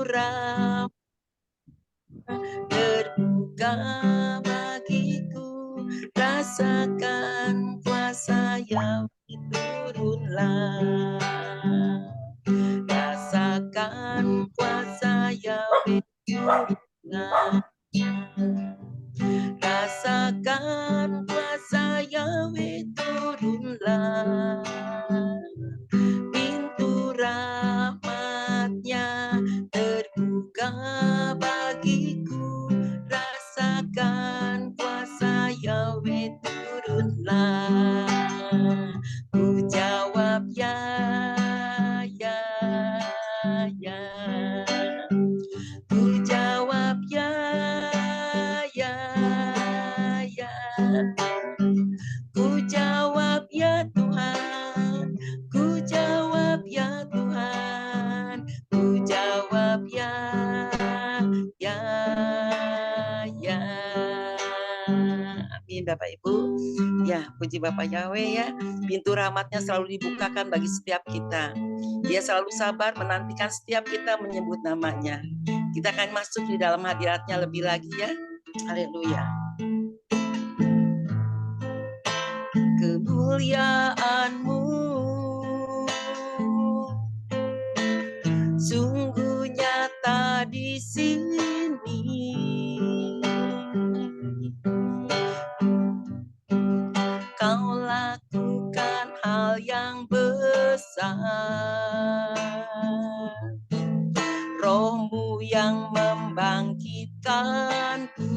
Rahmat terbuka bagiku, rasakan kuasa Yahweh turunlah, rasakan kuasa Yahweh turunlah, rasakan kuasa Yahweh turunlah, pintu rahmatnya terbuka bagiku, rasakan kuasa Yahweh turunlah. Ku jawab ya, ya, ya. Ku jawab ya, ya, ya. Ku jawab ya Tuhan, ku jawab ya Tuhan, ku jawab ya, ya, ya. Amin Bapak Ibu. Ya, puji Bapak Yahweh ya. Pintu rahmatnya selalu dibukakan bagi setiap kita. Dia selalu sabar menantikan setiap kita menyebut namanya. Kita akan masuk di dalam hadiratnya lebih lagi ya. Haleluya. Kemuliaan-Mu sungguh nyata di sini. Kau lakukan hal yang besar. Roh-Mu yang membangkitkanku.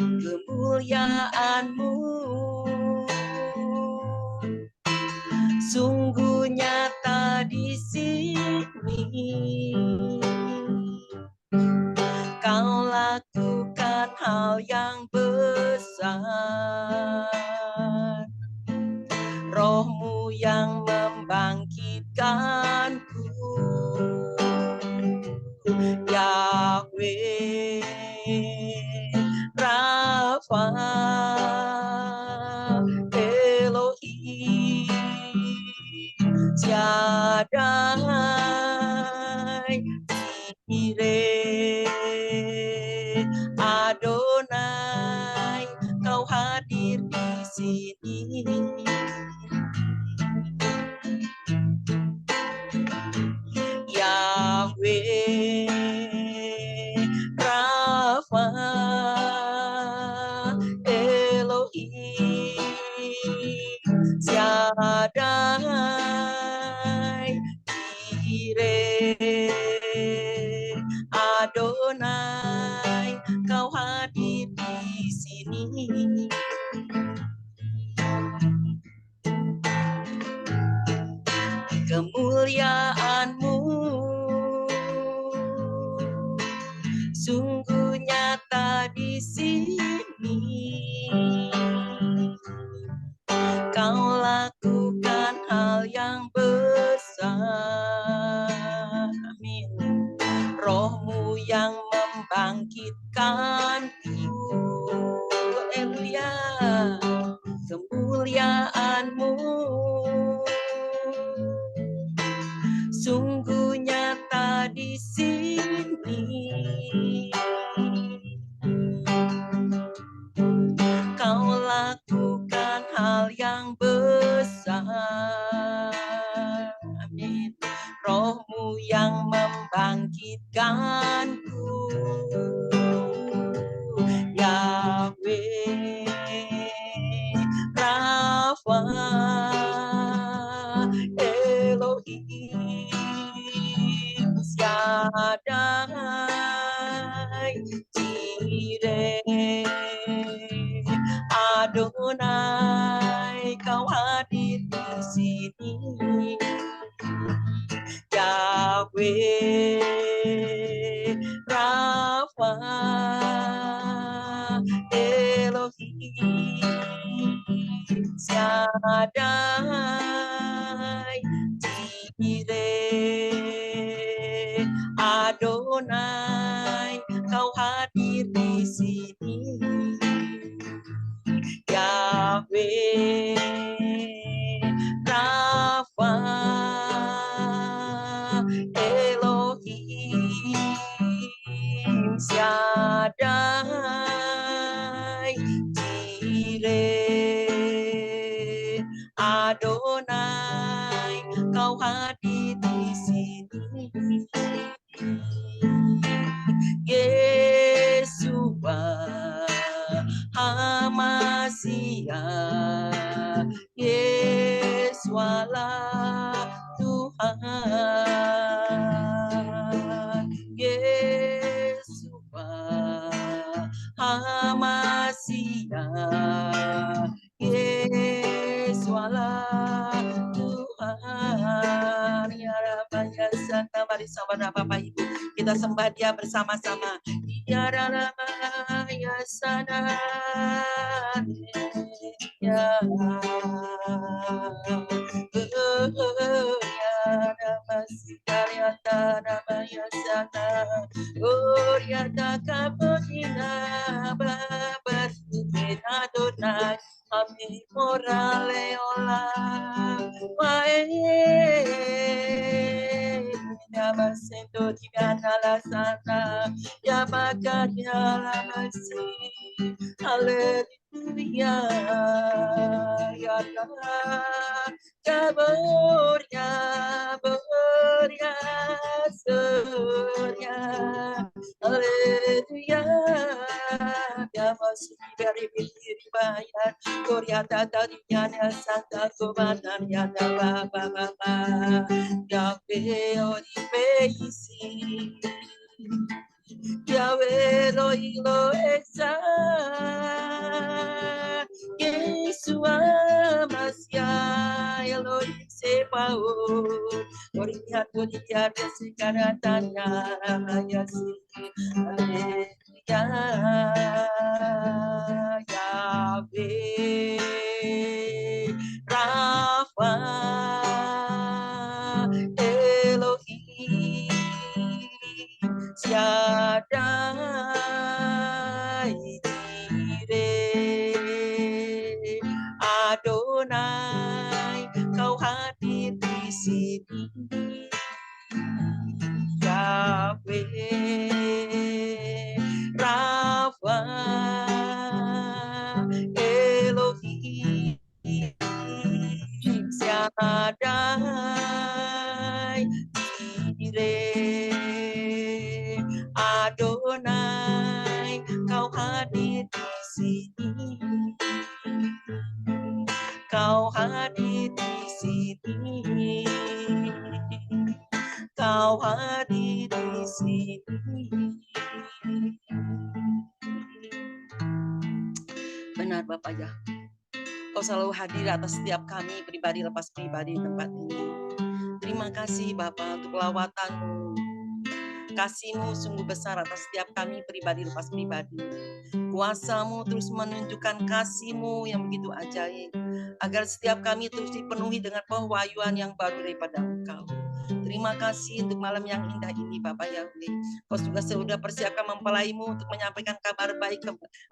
Kemuliaan-Mu sungguh nyata di sini. Kau lakukan hal yang besar. Roh-Mu yang membangkitkanku. Yahweh Rafa Elohim Shaddai Jireh Adonai, Kau hadir di sini. Yahweh Rafa Elohim Shaddai Jireh Adonai, Kau hadir di sini. Kemuliaan-Mu sungguh nyata di sini. Kau lakukan hal yang besar. Amin. Roh-Mu yang membangkitkanku. Haleluya. Kemuliaan-Mu sungguh nyata di sini. Kau lakukan hal yang besar. Amin. Roh-Mu yang membangkitkanku. Yahweh Rafa Elohim Shaddai Jireh Adonai, Kau hadir di sini. Yahweh Rafa Elohim Shaddai Jireh Adonai, Kau hadir di sini. Yahweh Rafa Elohim Shaddai Jireh Adonai, kau hadir di sini. Yeshua Hamashiach, Yesualah Tuhan. Yeshua Hamashiach, Yesualah Tuhan. Ya Rabbi ya Santa, mari sama Bapak Ibu kita sembah Dia bersama-sama. Ya Rabbi ya Santa, ya Ami morale ola wae Yamasendo Diana la Santa Yamaganya la Masi Hallelujah Ya Allah Jaboria Boria Surya Hallelujah Yamasi dari bayar Korea tata dinyana Santa Komandan Yada Baba Yahweh Oripeisi Yahweh Elohim Esa Yeshua Masya Elohim Sebaot Orihat Orihat Sekarang Tanya Yasi Yahweh Rafa Elohim Shaddai Jireh Adonai, kau hadir di sini. Yahweh Rafa Elohim Shaddai Jireh Adonai, kau hadir di sini. Kau hadir di sini. Kau hadir di sini. Benar Bapak ya. Kau selalu hadir atas setiap kami pribadi lepas pribadi di tempat ini. Terima kasih Bapak untuk lawatan-Mu. Kasih-Mu sungguh besar atas setiap kami pribadi lepas pribadi. Kuasa-Mu terus menunjukkan kasih-Mu yang begitu ajaib, agar setiap kami terus dipenuhi dengan pewahyuan yang baru daripada Engkau. Terima kasih untuk malam yang indah ini Bapak Yahweh. Kau juga sudah persiapkan mempelai-Mu untuk menyampaikan kabar baik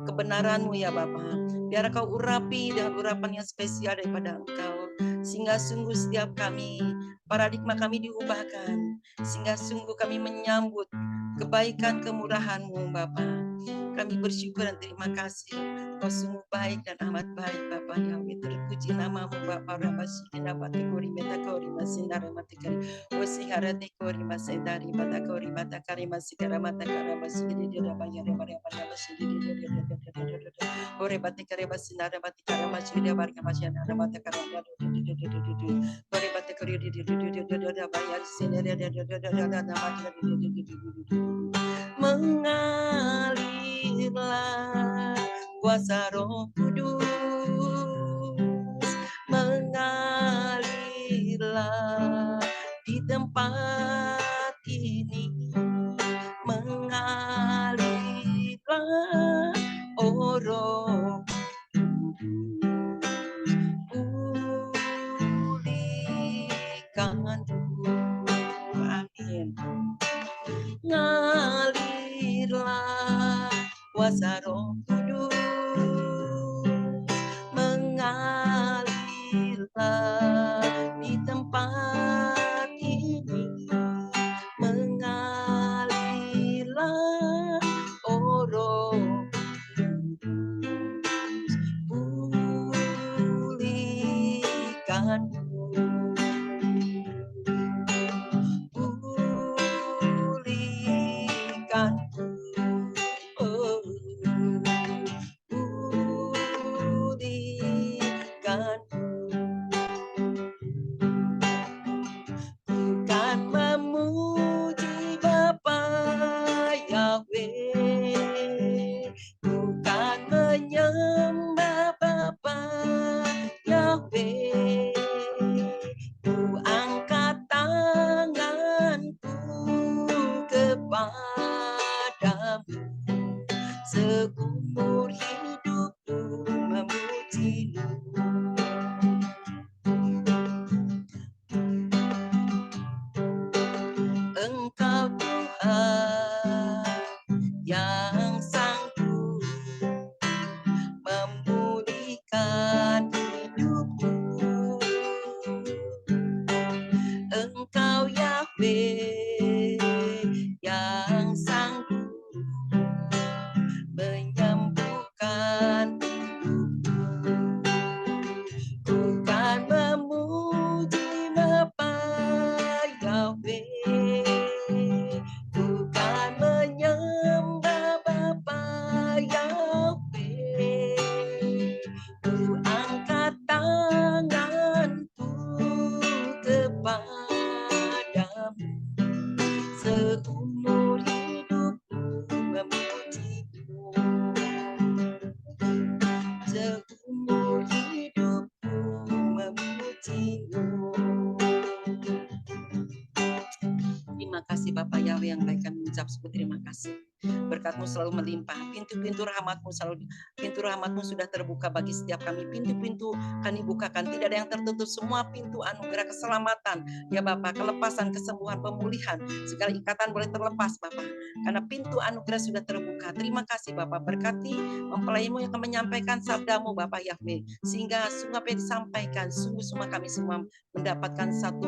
kebenaran-Mu ya Bapak. Biar Kau urapi dengan urapan yang spesial daripada Engkau, sehingga sungguh setiap kami, paradigma kami diubahkan, sehingga sungguh kami menyambut kebaikan kemurahan-Mu Bapak. Kami bersyukur dan terima kasih. Kau sungguh baik dan amat baik Bapak Yahweh. Terpuji nama-Mu Bapak Rabasi dapat tekori metakori masindara matikari wasihara tekori masendari matakori matakari masikara matakara masidi rabaya rabaya rabasi ore batikare masindara matikara masidi barka masindara matakara ore batikari rabaya sinere mengalirlah kuasa Roh Kudus, mengalirlah di tempat ini, mengalirlah oh Roh Kudus, pulihkan tubuh, amin. Ngalirlah kuasa Roh Kudus, mengalirlah di tempat ini, Engkau Tuhan yang sanggup memulihkan hidupku. Engkau Yahweh yang sanggup menyembuhkan hidupku. Ku kan memuji Bapa Yahweh, ku kan menyembah Bapa Yahweh, ku angkat tanganku kepadamu seumur hidupku memujimu, seumur hidupku memujimu. Terima kasih Bapak Yahweh yang baik, kami mengucap syukur terima kasih. Berkat-Mu selalu melimpah, pintu-pintu rahmat-Mu sudah terbuka bagi setiap kami. Pintu-pintu kami bukakan, tidak ada yang tertutup. Semua pintu anugerah keselamatan, ya Bapak, kelepasan, kesembuhan, pemulihan, segala ikatan boleh terlepas Bapak, karena pintu anugerah sudah terbuka. Terima kasih Bapak, berkati mempelai-Mu yang akan menyampaikan sabda-Mu Bapak Yahweh, sehingga sungguh apa yang disampaikan, sungguh semua kami semua mendapatkan satu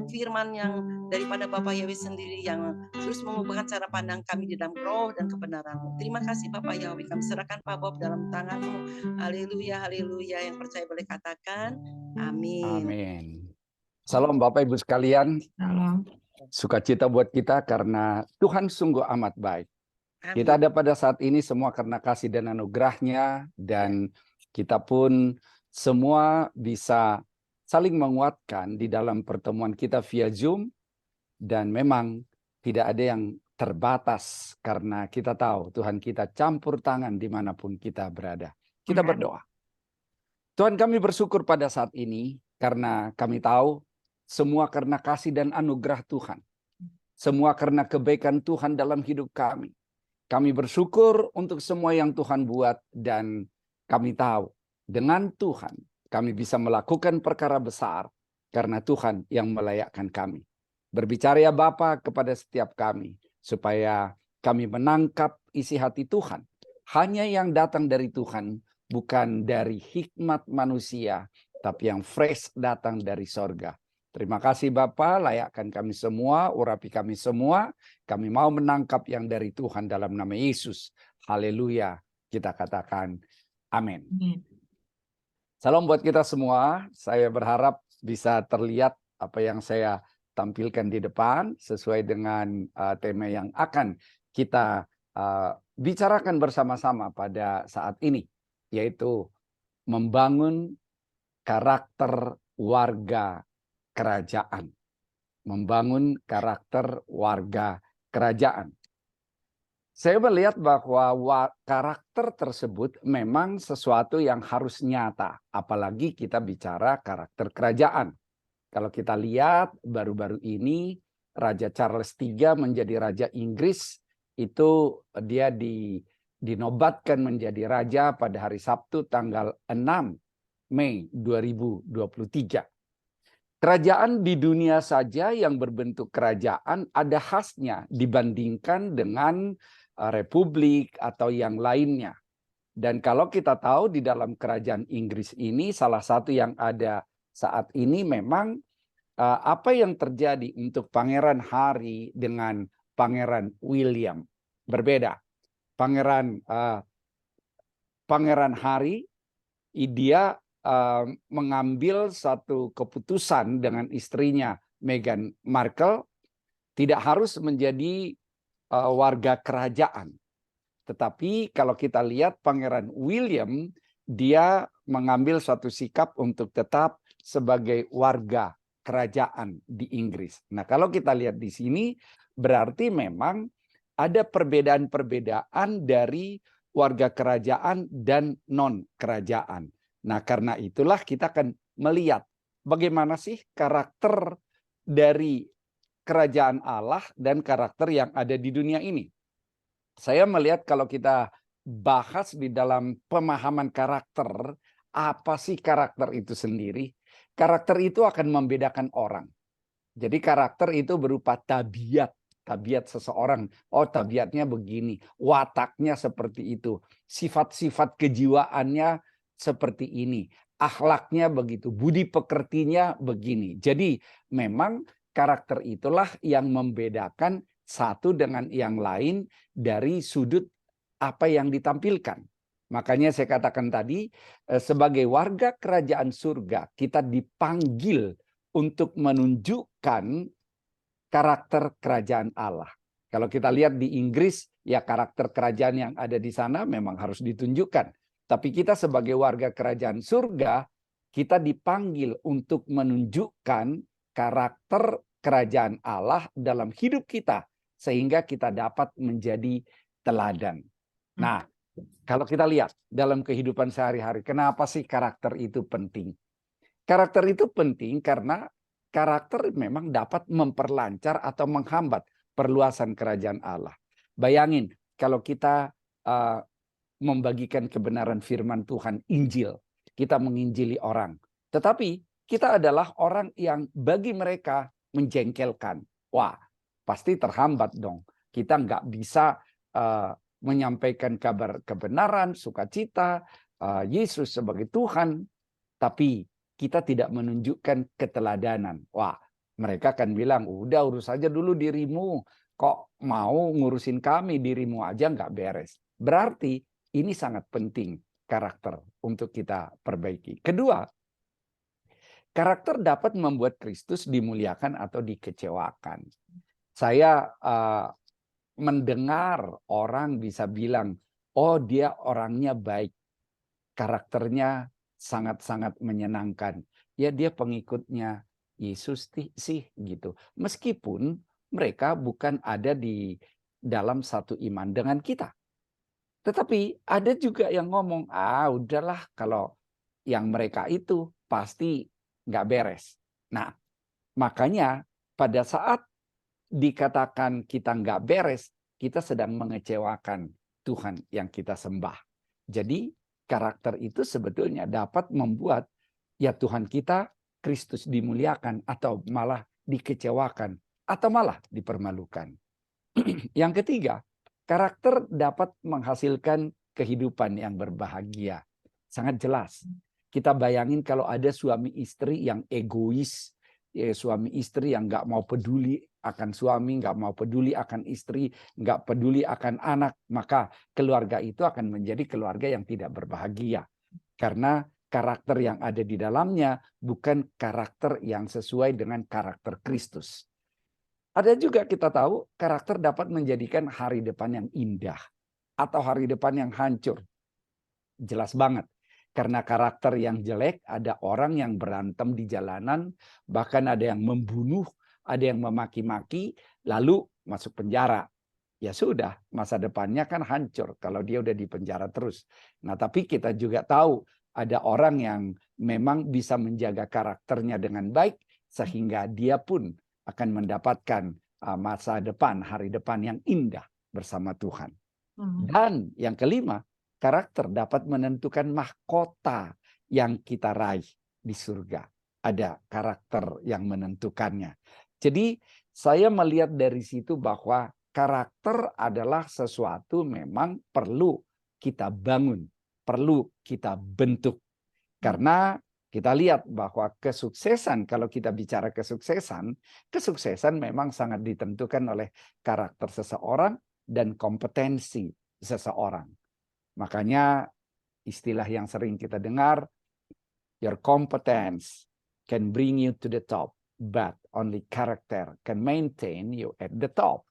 firman yang daripada Bapak Yahweh sendiri yang terus mengubahkan cara pandang kami di dalam roh dan kebenaran-Mu. Terima kasih Bapak Yahweh, kami serahkan Pak Bob dalam tangan-Mu. Haleluya, haleluya. Yang percaya boleh katakan amin. Amin. Salam Bapak Ibu sekalian. Salam. Sukacita buat kita karena Tuhan sungguh amat baik. Amin. Kita ada pada saat ini semua karena kasih dan anugerah-Nya, dan kita pun semua bisa saling menguatkan di dalam pertemuan kita via Zoom, dan memang tidak ada yang terbatas karena kita tahu Tuhan kita campur tangan dimanapun kita berada. Kita berdoa. Tuhan, kami bersyukur pada saat ini karena kami tahu semua karena kasih dan anugerah Tuhan. Semua karena kebaikan Tuhan dalam hidup kami. Kami bersyukur untuk semua yang Tuhan buat, dan kami tahu dengan Tuhan kami bisa melakukan perkara besar karena Tuhan yang melayakkan kami. Berbicara ya Bapa kepada setiap kami supaya kami menangkap isi hati Tuhan. Hanya yang datang dari Tuhan, bukan dari hikmat manusia, tapi yang fresh datang dari sorga. Terima kasih Bapa, layakkan kami semua, urapi kami semua. Kami mau menangkap yang dari Tuhan dalam nama Yesus. Haleluya, kita katakan amin. Salam buat kita semua. Saya berharap bisa terlihat apa yang saya tampilkan di depan sesuai dengan tema yang akan kita bicarakan bersama-sama pada saat ini, yaitu membangun karakter warga kerajaan. Membangun karakter warga kerajaan. Saya melihat bahwa karakter tersebut memang sesuatu yang harus nyata, apalagi kita bicara karakter kerajaan. Kalau kita lihat baru-baru ini Raja Charles III menjadi Raja Inggris, itu dia dinobatkan menjadi raja pada hari Sabtu tanggal 6 Mei 2023. Kerajaan di dunia saja yang berbentuk kerajaan ada khasnya dibandingkan dengan republik atau yang lainnya. Dan kalau kita tahu di dalam kerajaan Inggris ini salah satu yang ada saat ini memang apa yang terjadi untuk Pangeran Harry dengan Pangeran William berbeda. Pangeran Harry dia mengambil satu keputusan dengan istrinya Meghan Markle, tidak harus menjadi warga kerajaan. Tetapi kalau kita lihat Pangeran William, dia mengambil suatu sikap untuk tetap sebagai warga kerajaan di Inggris. Nah, kalau kita lihat di sini berarti memang ada perbedaan-perbedaan dari warga kerajaan dan non-kerajaan. Nah, karena itulah kita akan melihat bagaimana sih karakter dari kerajaan Allah dan karakter yang ada di dunia ini. Saya melihat kalau kita bahas di dalam pemahaman karakter, apa sih karakter itu sendiri? Karakter itu akan membedakan orang. Jadi karakter itu berupa tabiat seseorang. Oh, tabiatnya begini, wataknya seperti itu, sifat-sifat kejiwaannya seperti ini, akhlaknya begitu, budi pekertinya begini. Jadi memang karakter itulah yang membedakan satu dengan yang lain dari sudut apa yang ditampilkan. Makanya saya katakan tadi, sebagai warga kerajaan surga, kita dipanggil untuk menunjukkan karakter kerajaan Allah. Kalau kita lihat di Inggris, ya karakter kerajaan yang ada di sana memang harus ditunjukkan. Tapi kita sebagai warga kerajaan surga, kita dipanggil untuk menunjukkan karakter kerajaan Allah dalam hidup kita, sehingga kita dapat menjadi teladan. Nah, kalau kita lihat dalam kehidupan sehari-hari, kenapa sih karakter itu penting? Karakter itu penting karena karakter memang dapat memperlancar atau menghambat perluasan kerajaan Allah. Bayangin kalau kita membagikan kebenaran firman Tuhan, Injil, kita menginjili orang. Tetapi kita adalah orang yang bagi mereka menjengkelkan. Wah, pasti terhambat dong. Kita nggak bisa menyampaikan kabar kebenaran, sukacita, Yesus sebagai Tuhan, tapi kita tidak menunjukkan keteladanan. Wah, mereka akan bilang, udah urus aja dulu dirimu. Kok mau ngurusin kami, dirimu aja nggak beres. Berarti ini sangat penting karakter untuk kita perbaiki. Kedua, karakter dapat membuat Kristus dimuliakan atau dikecewakan. Saya mendengar orang bisa bilang, oh dia orangnya baik, karakternya sangat-sangat menyenangkan. Ya dia pengikutnya Yesus sih gitu. Meskipun mereka bukan ada di dalam satu iman dengan kita. Tetapi ada juga yang ngomong, udahlah kalau yang mereka itu pasti nggak beres. Nah, makanya pada saat dikatakan kita nggak beres, kita sedang mengecewakan Tuhan yang kita sembah. Jadi karakter itu sebetulnya dapat membuat ya Tuhan kita, Kristus dimuliakan atau malah dikecewakan atau malah dipermalukan. Yang ketiga, karakter dapat menghasilkan kehidupan yang berbahagia. Sangat jelas. Kita bayangin kalau ada suami istri yang egois, suami istri yang nggak mau peduli akan suami, nggak mau peduli akan istri, nggak peduli akan anak, maka keluarga itu akan menjadi keluarga yang tidak berbahagia. Karena karakter yang ada di dalamnya bukan karakter yang sesuai dengan karakter Kristus. Ada juga kita tahu karakter dapat menjadikan hari depan yang indah atau hari depan yang hancur. Jelas banget. Karena karakter yang jelek, ada orang yang berantem di jalanan, bahkan ada yang membunuh, ada yang memaki-maki, lalu masuk penjara. Ya sudah, masa depannya kan hancur kalau dia udah di penjara terus. Nah, tapi kita juga tahu ada orang yang memang bisa menjaga karakternya dengan baik, sehingga dia pun akan mendapatkan masa depan, hari depan yang indah bersama Tuhan. Dan yang kelima, karakter dapat menentukan mahkota yang kita raih di surga. Ada karakter yang menentukannya. Jadi saya melihat dari situ bahwa karakter adalah sesuatu memang perlu kita bangun, perlu kita bentuk. Karena kita lihat bahwa kesuksesan, kalau kita bicara kesuksesan memang sangat ditentukan oleh karakter seseorang dan kompetensi seseorang. Makanya istilah yang sering kita dengar, your competence can bring you to the top, but only character can maintain you at the top.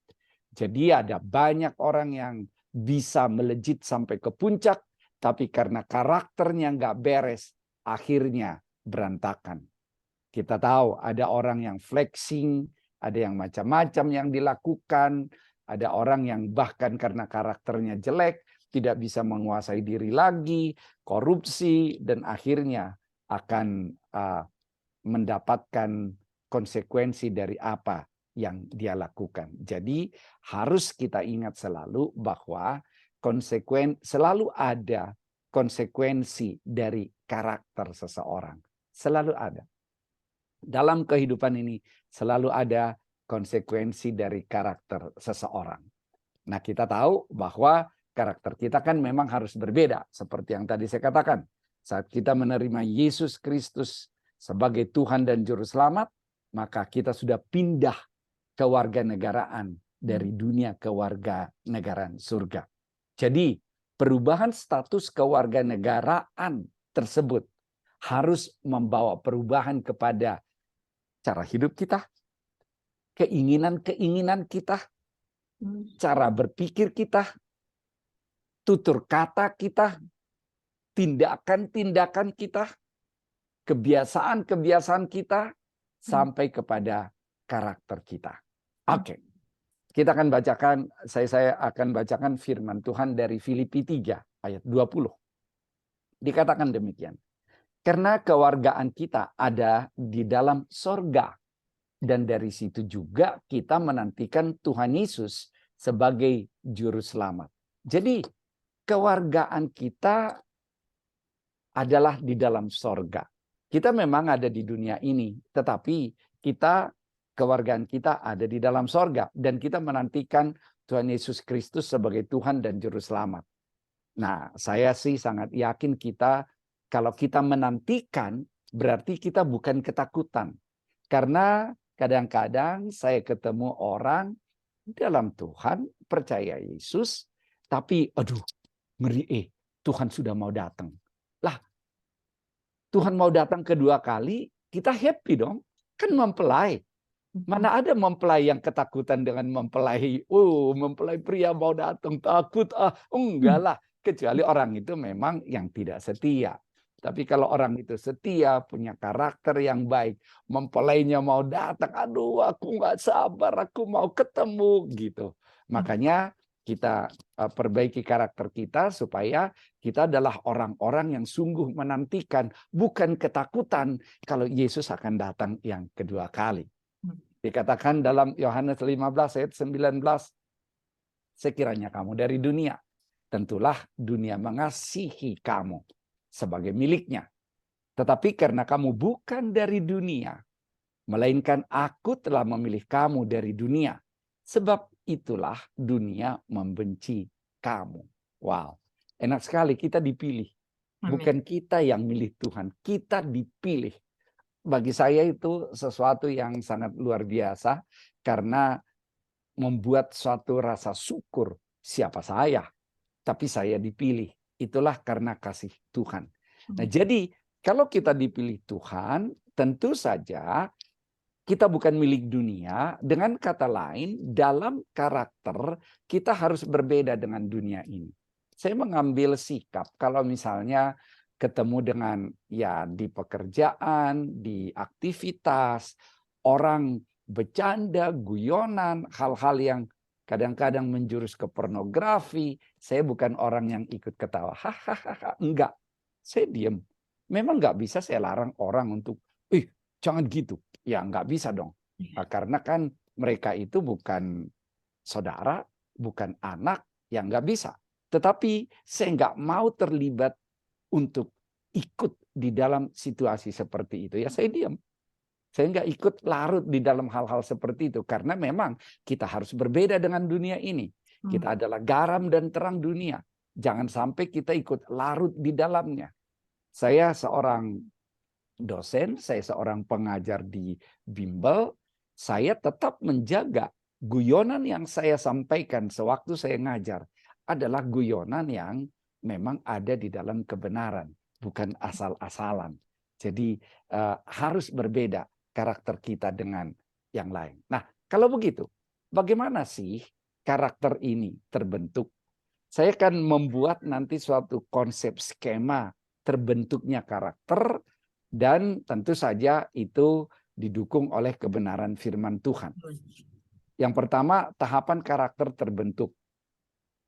Jadi ada banyak orang yang bisa melejit sampai ke puncak, tapi karena karakternya nggak beres, akhirnya berantakan. Kita tahu ada orang yang flexing, ada yang macam-macam yang dilakukan, ada orang yang bahkan karena karakternya jelek, tidak bisa menguasai diri lagi, korupsi, dan akhirnya akan mendapatkan konsekuensi dari apa yang dia lakukan. Jadi harus kita ingat selalu bahwa selalu ada konsekuensi dari karakter seseorang. Selalu ada. dalam kehidupan ini selalu ada konsekuensi dari karakter seseorang. Nah, kita tahu bahwa karakter kita kan memang harus berbeda. Seperti yang tadi saya katakan. Saat kita menerima Yesus Kristus sebagai Tuhan dan Juru Selamat, maka kita sudah pindah kewarganegaraan dari dunia ke warganegaraan surga. Jadi, perubahan status kewarganegaraan tersebut harus membawa perubahan kepada cara hidup kita, keinginan-keinginan kita, cara berpikir kita, tutur kata kita, tindakan-tindakan kita, kebiasaan-kebiasaan kita, sampai kepada karakter kita. Oke. Kita akan bacakan, saya akan bacakan firman Tuhan dari Filipi 3 ayat 20. Dikatakan demikian. Karena kewargaan kita ada di dalam sorga. Dan dari situ juga kita menantikan Tuhan Yesus sebagai Juru Selamat. Jadi kewargaan kita adalah di dalam sorga. Kita memang ada di dunia ini, tetapi kewargaan kita ada di dalam sorga. Dan kita menantikan Tuhan Yesus Kristus sebagai Tuhan dan Juru Selamat. Nah, saya sih sangat yakin kalau kita menantikan, berarti kita bukan ketakutan. Karena kadang-kadang saya ketemu orang dalam Tuhan, percaya Yesus, tapi aduh, ngeri, Tuhan sudah mau datang. Lah, Tuhan mau datang kedua kali, kita happy dong. Kan mempelai. Mana ada mempelai yang ketakutan dengan mempelai. Mempelai pria mau datang, takut. Enggak lah. Kecuali orang itu memang yang tidak setia. Tapi kalau orang itu setia, punya karakter yang baik, mempelainya mau datang, aduh aku nggak sabar, aku mau ketemu gitu. Makanya kita perbaiki karakter kita supaya kita adalah orang-orang yang sungguh menantikan, bukan ketakutan kalau Yesus akan datang yang kedua kali. Dikatakan dalam Yohanes 15 ayat 19, sekiranya kamu dari dunia, tentulah dunia mengasihi kamu sebagai miliknya. Tetapi karena kamu bukan dari dunia, melainkan aku telah memilih kamu dari dunia. Sebab itulah dunia membenci kamu. Wow, enak sekali kita dipilih. Bukan kita yang milih Tuhan, kita dipilih. Bagi saya itu sesuatu yang sangat luar biasa karena membuat suatu rasa syukur. Siapa saya? Tapi saya dipilih. Itulah karena kasih Tuhan. Nah, jadi kalau kita dipilih Tuhan, tentu saja kita bukan milik dunia. Dengan kata lain, dalam karakter kita harus berbeda dengan dunia ini. Saya mengambil sikap kalau misalnya ketemu dengan di pekerjaan, di aktivitas, orang bercanda, guyonan, hal-hal yang kadang-kadang menjurus ke pornografi, saya bukan orang yang ikut ketawa. Hahaha, enggak. Saya diam. Memang enggak bisa saya larang orang untuk, jangan gitu. Ya enggak bisa dong. Karena kan mereka itu bukan saudara, bukan anak, yang enggak bisa. Tetapi saya enggak mau terlibat untuk ikut di dalam situasi seperti itu. Ya saya diam. Saya nggak ikut larut di dalam hal-hal seperti itu. Karena memang kita harus berbeda dengan dunia ini. Kita adalah garam dan terang dunia. Jangan sampai kita ikut larut di dalamnya. Saya seorang dosen, saya seorang pengajar di bimbel. Saya tetap menjaga guyonan yang saya sampaikan sewaktu saya ngajar adalah guyonan yang memang ada di dalam kebenaran. Bukan asal-asalan. Jadi harus berbeda karakter kita dengan yang lain. Nah, kalau begitu, bagaimana sih karakter ini terbentuk? Saya akan membuat nanti suatu konsep skema terbentuknya karakter dan tentu saja itu didukung oleh kebenaran firman Tuhan. Yang pertama, tahapan karakter terbentuk.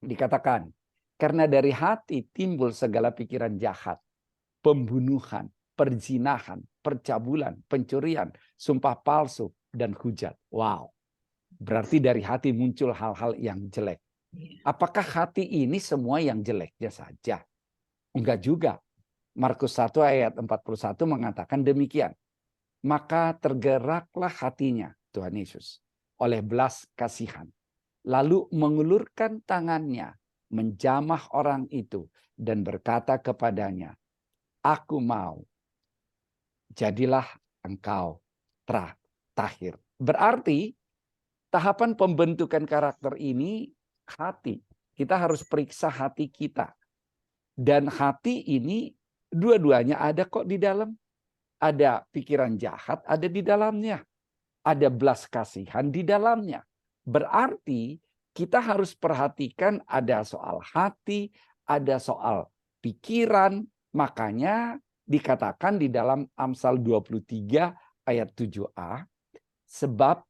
Dikatakan, karena dari hati timbul segala pikiran jahat, pembunuhan, perzinahan, percabulan, pencurian, sumpah palsu, dan hujat. Wow. Berarti dari hati muncul hal-hal yang jelek. Apakah hati ini semua yang jeleknya saja? Enggak juga. Markus 1 ayat 41 mengatakan demikian. maka tergeraklah hatinya, Tuhan Yesus, oleh belas kasihan. Lalu mengulurkan tangannya, menjamah orang itu, dan berkata kepadanya, aku mau, jadilah engkau tahir. Berarti tahapan pembentukan karakter ini hati. Kita harus periksa hati kita. Dan hati ini dua-duanya ada kok di dalam. Ada pikiran jahat ada di dalamnya. Ada belas kasihan di dalamnya. Berarti kita harus perhatikan ada soal hati, ada soal pikiran. Makanya dikatakan di dalam Amsal 23 ayat 7a, sebab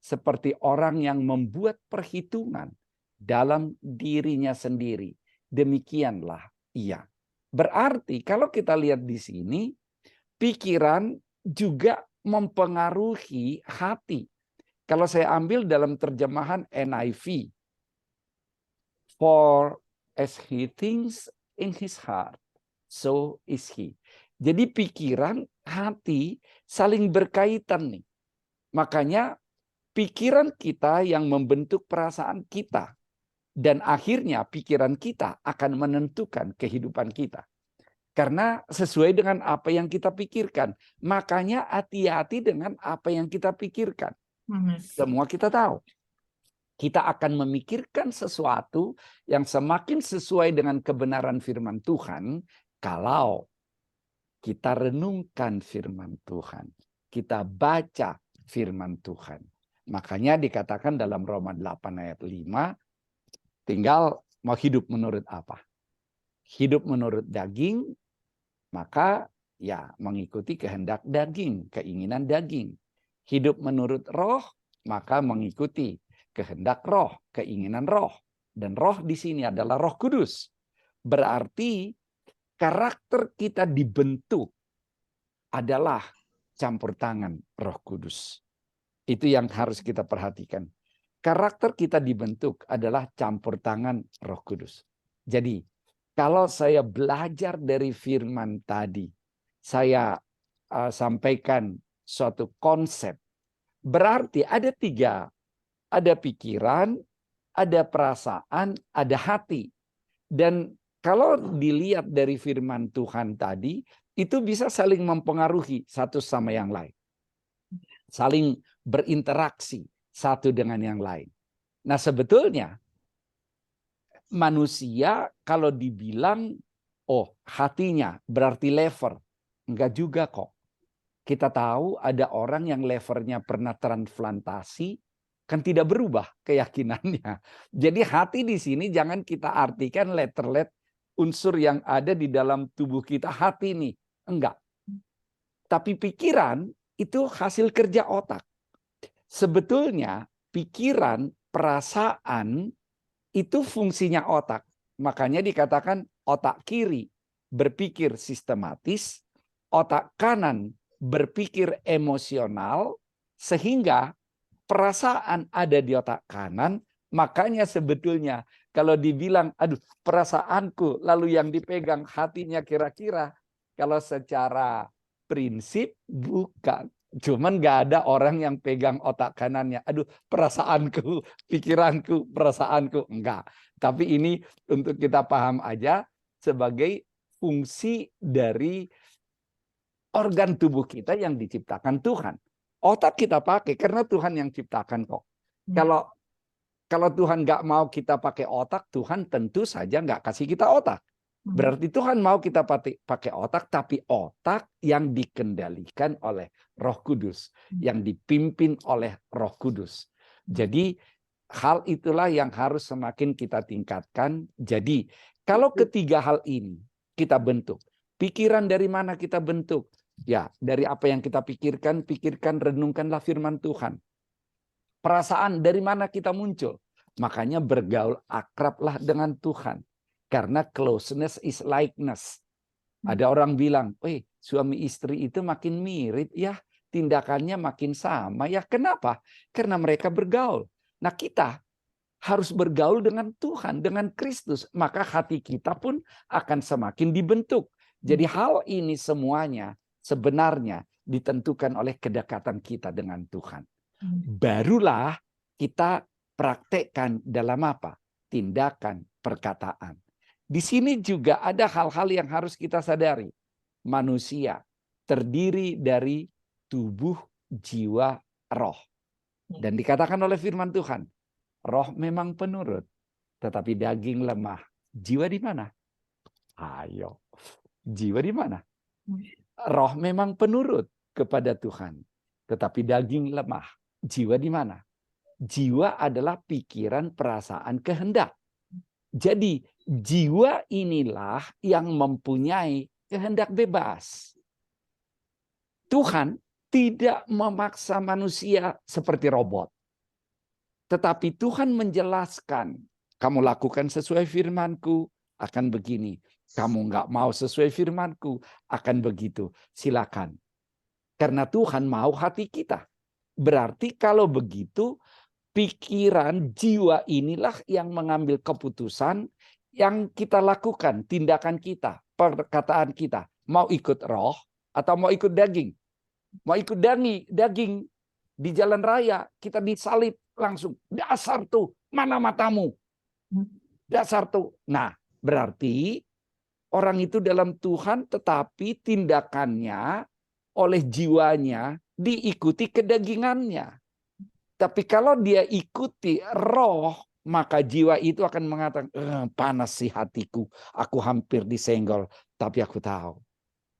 seperti orang yang membuat perhitungan dalam dirinya sendiri, demikianlah ia. Berarti kalau kita lihat di sini, pikiran juga mempengaruhi hati. Kalau saya ambil dalam terjemahan NIV, for as he thinks in his heart, so is he. Jadi pikiran, hati saling berkaitan nih. Makanya pikiran kita yang membentuk perasaan kita. Dan akhirnya pikiran kita akan menentukan kehidupan kita. Karena sesuai dengan apa yang kita pikirkan. Makanya hati-hati dengan apa yang kita pikirkan. Semua kita tahu. Kita akan memikirkan sesuatu yang semakin sesuai dengan kebenaran firman Tuhan kalau kita renungkan firman Tuhan. Kita baca firman Tuhan. Makanya dikatakan dalam Roma 8 ayat 5, tinggal mau hidup menurut apa? Hidup menurut daging, maka ya mengikuti kehendak daging, keinginan daging. Hidup menurut roh, maka mengikuti kehendak roh, keinginan roh. Dan roh di sini adalah Roh Kudus. Berarti karakter kita dibentuk adalah campur tangan Roh Kudus. Itu yang harus kita perhatikan. Karakter kita dibentuk adalah campur tangan Roh Kudus. Jadi, kalau saya belajar dari firman tadi, saya sampaikan suatu konsep. Berarti ada tiga. Ada pikiran, ada perasaan, ada hati. Dan kalau dilihat dari firman Tuhan tadi, itu bisa saling mempengaruhi satu sama yang lain. Saling berinteraksi satu dengan yang lain. Nah, sebetulnya manusia kalau dibilang, oh hatinya berarti lever. Enggak juga kok. Kita tahu ada orang yang levernya pernah transplantasi, kan tidak berubah keyakinannya. Jadi hati di sini jangan kita artikan letter-let unsur yang ada di dalam tubuh kita, hati nih. Enggak. Tapi pikiran itu hasil kerja otak. Sebetulnya pikiran, perasaan itu fungsinya otak. Makanya dikatakan otak kiri berpikir sistematis, otak kanan berpikir emosional, sehingga perasaan ada di otak kanan. Makanya sebetulnya kalau dibilang, aduh perasaanku, lalu yang dipegang hatinya kira-kira, kalau secara prinsip bukan. Cuman gak ada orang yang pegang otak kanannya. Aduh perasaanku, pikiranku, perasaanku. Enggak. Tapi ini untuk kita paham aja sebagai fungsi dari organ tubuh kita yang diciptakan Tuhan. Otak kita pakai karena Tuhan yang ciptakan kok. Kalau Tuhan nggak mau kita pakai otak, Tuhan tentu saja nggak kasih kita otak. Berarti Tuhan mau kita pakai otak, tapi otak yang dikendalikan oleh Roh Kudus, yang dipimpin oleh Roh Kudus. Jadi hal itulah yang harus semakin kita tingkatkan. Jadi kalau ketiga hal ini kita bentuk, pikiran dari mana kita bentuk? Ya, dari apa yang kita pikirkan, renungkanlah firman Tuhan. Perasaan dari mana kita muncul? Makanya bergaul akrablah dengan Tuhan. Karena closeness is likeness. Ada orang bilang, suami istri itu makin mirip ya, tindakannya makin sama ya. Kenapa? Karena mereka bergaul. Nah, kita harus bergaul dengan Tuhan, dengan Kristus. Maka hati kita pun akan semakin dibentuk. Jadi hal ini semuanya sebenarnya ditentukan oleh kedekatan kita dengan Tuhan. Barulah kita praktekkan dalam apa? Tindakan, perkataan. Di sini juga ada hal-hal yang harus kita sadari. Manusia terdiri dari tubuh, jiwa, roh. Dan dikatakan oleh firman Tuhan, roh memang penurut, tetapi daging lemah. Jiwa di mana? Ayo, jiwa di mana? Roh memang penurut kepada Tuhan, tetapi daging lemah. Jiwa di mana? Jiwa adalah pikiran, perasaan, kehendak. Jadi jiwa inilah yang mempunyai kehendak bebas. Tuhan tidak memaksa manusia seperti robot. Tetapi Tuhan menjelaskan, kamu lakukan sesuai firman-Ku, akan begini. Kamu nggak mau sesuai firman-Ku, akan begitu. Silakan. Karena Tuhan mau hati kita. Berarti kalau begitu, pikiran, jiwa inilah yang mengambil keputusan yang kita lakukan, tindakan kita, perkataan kita. Mau ikut roh atau mau ikut daging? Mau ikut daging di jalan raya, kita disalib langsung. Dasar tuh, mana matamu? Dasar tuh. Nah, berarti orang itu dalam Tuhan tetapi tindakannya oleh jiwanya diikuti kedagingannya. Tapi kalau dia ikuti roh, maka jiwa itu akan mengatakan, panas sih hatiku, aku hampir disenggol. Tapi aku tahu,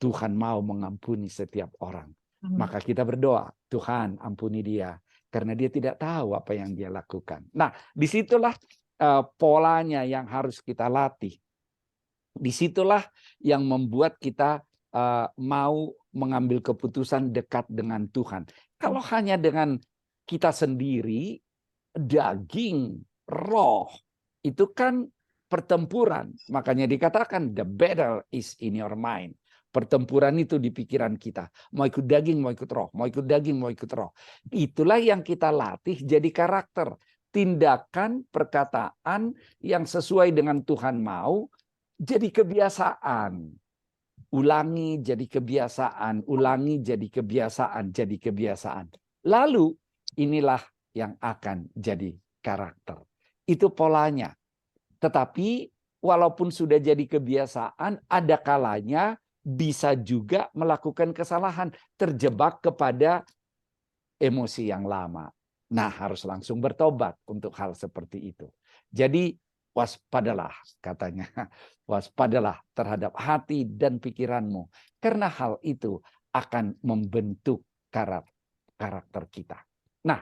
Tuhan mau mengampuni setiap orang. Maka kita berdoa, Tuhan ampuni dia. Karena dia tidak tahu apa yang dia lakukan. Nah, disitulah polanya yang harus kita latih. Disitulah yang membuat kita mau mengambil keputusan dekat dengan Tuhan. Kalau hanya dengan kita sendiri, daging, roh, itu kan pertempuran. Makanya dikatakan the battle is in your mind. Pertempuran itu di pikiran kita. Mau ikut daging, mau ikut roh. Mau ikut daging, mau ikut roh. Itulah yang kita latih jadi karakter. Tindakan, perkataan yang sesuai dengan Tuhan mau, jadi kebiasaan. Ulangi jadi kebiasaan. Ulangi jadi kebiasaan. Jadi kebiasaan. Lalu inilah yang akan jadi karakter. Itu polanya. Tetapi walaupun sudah jadi kebiasaan, ada kalanya bisa juga melakukan kesalahan, terjebak kepada emosi yang lama. Nah, harus langsung bertobat untuk hal seperti itu. Jadi waspadalah katanya. Waspadalah terhadap hati dan pikiranmu. Karena hal itu akan membentuk karakter kita. Nah,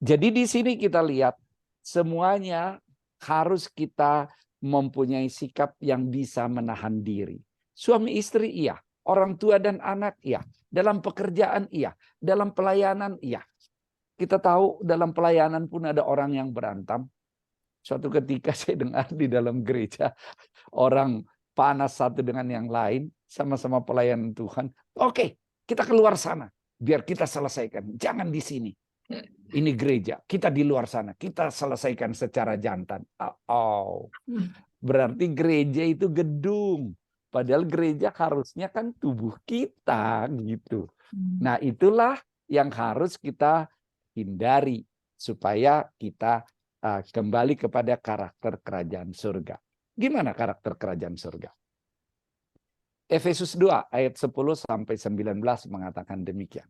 jadi di sini kita lihat semuanya harus kita mempunyai sikap yang bisa menahan diri. Suami istri iya, orang tua dan anak iya, dalam pekerjaan iya, dalam pelayanan iya. Kita tahu dalam pelayanan pun ada orang yang berantem. Suatu ketika saya dengar di dalam gereja orang panas satu dengan yang lain, sama-sama pelayanan Tuhan. Oke, kita keluar sana biar kita selesaikan. Jangan di sini. Ini gereja, kita di luar sana, kita selesaikan secara jantan. Berarti gereja itu gedung. Padahal gereja harusnya kan tubuh kita gitu. Nah, itulah yang harus kita hindari supaya kita kembali kepada karakter kerajaan surga. Gimana karakter kerajaan surga? Efesus 2 ayat 10 sampai 19 mengatakan demikian.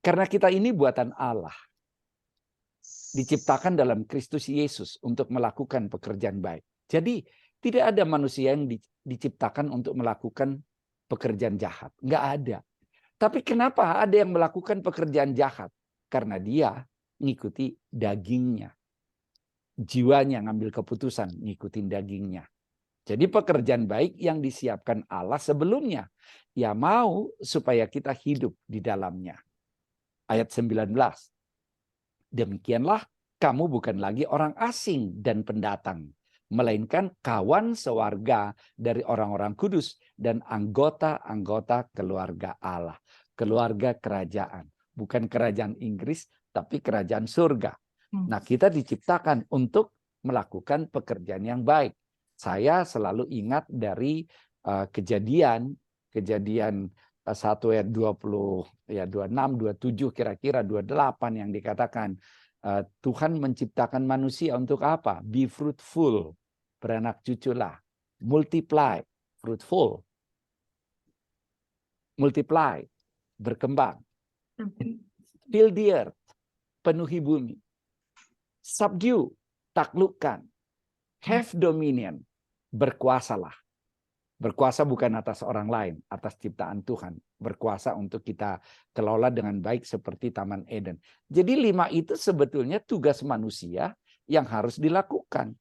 Karena kita ini buatan Allah. Diciptakan dalam Kristus Yesus untuk melakukan pekerjaan baik. Jadi tidak ada manusia yang diciptakan untuk melakukan pekerjaan jahat. Nggak ada. Tapi kenapa ada yang melakukan pekerjaan jahat? Karena dia ngikuti dagingnya. Jiwanya ngambil keputusan ngikutin dagingnya. Jadi pekerjaan baik yang disiapkan Allah sebelumnya. Ya mau supaya kita hidup di dalamnya. Ayat 19. Demikianlah kamu bukan lagi orang asing dan pendatang. Melainkan kawan sewarga dari orang-orang kudus dan anggota-anggota keluarga Allah. Keluarga kerajaan. Bukan kerajaan Inggris, tapi kerajaan surga. Nah, kita diciptakan untuk melakukan pekerjaan yang baik. Saya selalu ingat dari kejadian 1 ayat 20, ya 26, 27, kira-kira 28 yang dikatakan Tuhan menciptakan manusia untuk apa? Be fruitful, beranak cuculah, multiply, fruitful, multiply, berkembang, fill the earth, penuhi bumi, subdue, taklukkan, have dominion, berkuasalah. Berkuasa bukan atas orang lain, atas ciptaan Tuhan. Berkuasa untuk kita kelola dengan baik seperti Taman Eden. Jadi 5 itu sebetulnya tugas manusia yang harus dilakukan.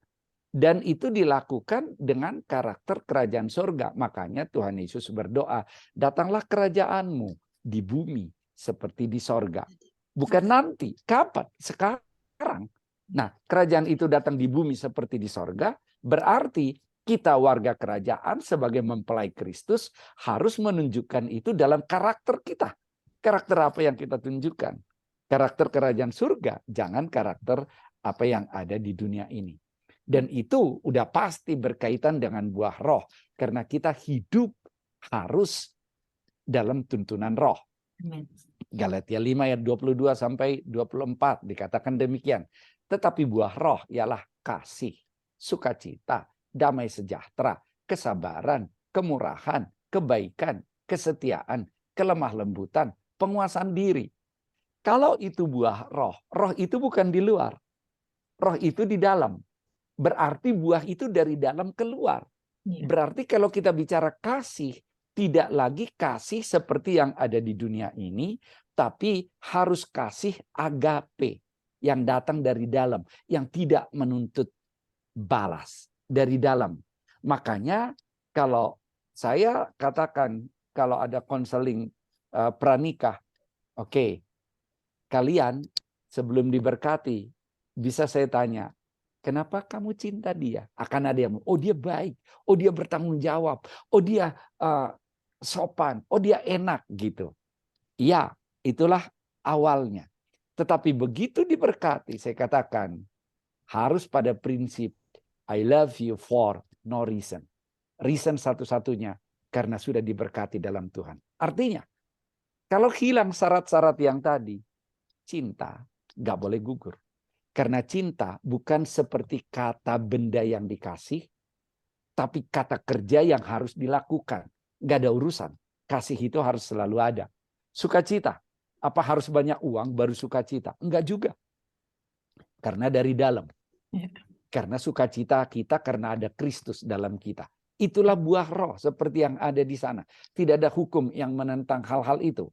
Dan itu dilakukan dengan karakter kerajaan surga. Makanya Tuhan Yesus berdoa, datanglah kerajaanmu di bumi seperti di sorga. Bukan nanti, kapan? Sekarang. Nah, kerajaan itu datang di bumi seperti di sorga, berarti kita warga kerajaan sebagai mempelai Kristus harus menunjukkan itu dalam karakter kita. Karakter apa yang kita tunjukkan? Karakter kerajaan surga, jangan karakter apa yang ada di dunia ini. Dan itu udah pasti berkaitan dengan buah roh. Karena kita hidup harus dalam tuntunan roh. Galatia 5 ayat 22 sampai 24 dikatakan demikian. Tetapi buah roh ialah kasih, sukacita, damai sejahtera, kesabaran, kemurahan, kebaikan, kesetiaan, kelemah lembutan, penguasaan diri. Kalau itu buah roh, roh itu bukan di luar. Roh itu di dalam. Berarti buah itu dari dalam keluar. Berarti kalau kita bicara kasih, tidak lagi kasih seperti yang ada di dunia ini, tapi harus kasih agape yang datang dari dalam, yang tidak menuntut balas dari dalam. Makanya kalau saya katakan kalau ada konseling pranikah, oke, kalian sebelum diberkati bisa saya tanya, kenapa kamu cinta dia? Akan ada yang, oh dia baik, oh dia bertanggung jawab, oh dia sopan, oh dia enak gitu. Ya, itulah awalnya. Tetapi begitu diberkati, saya katakan harus pada prinsip I love you for no reason. Reason satu-satunya karena sudah diberkati dalam Tuhan. Artinya, kalau hilang syarat-syarat yang tadi, cinta nggak boleh gugur. Karena cinta bukan seperti kata benda yang dikasih, tapi kata kerja yang harus dilakukan. Nggak ada urusan. Kasih itu harus selalu ada. Sukacita. Apa harus banyak uang baru sukacita? Enggak juga. Karena dari dalam. Karena sukacita kita karena ada Kristus dalam kita. Itulah buah roh seperti yang ada di sana. Tidak ada hukum yang menentang hal-hal itu.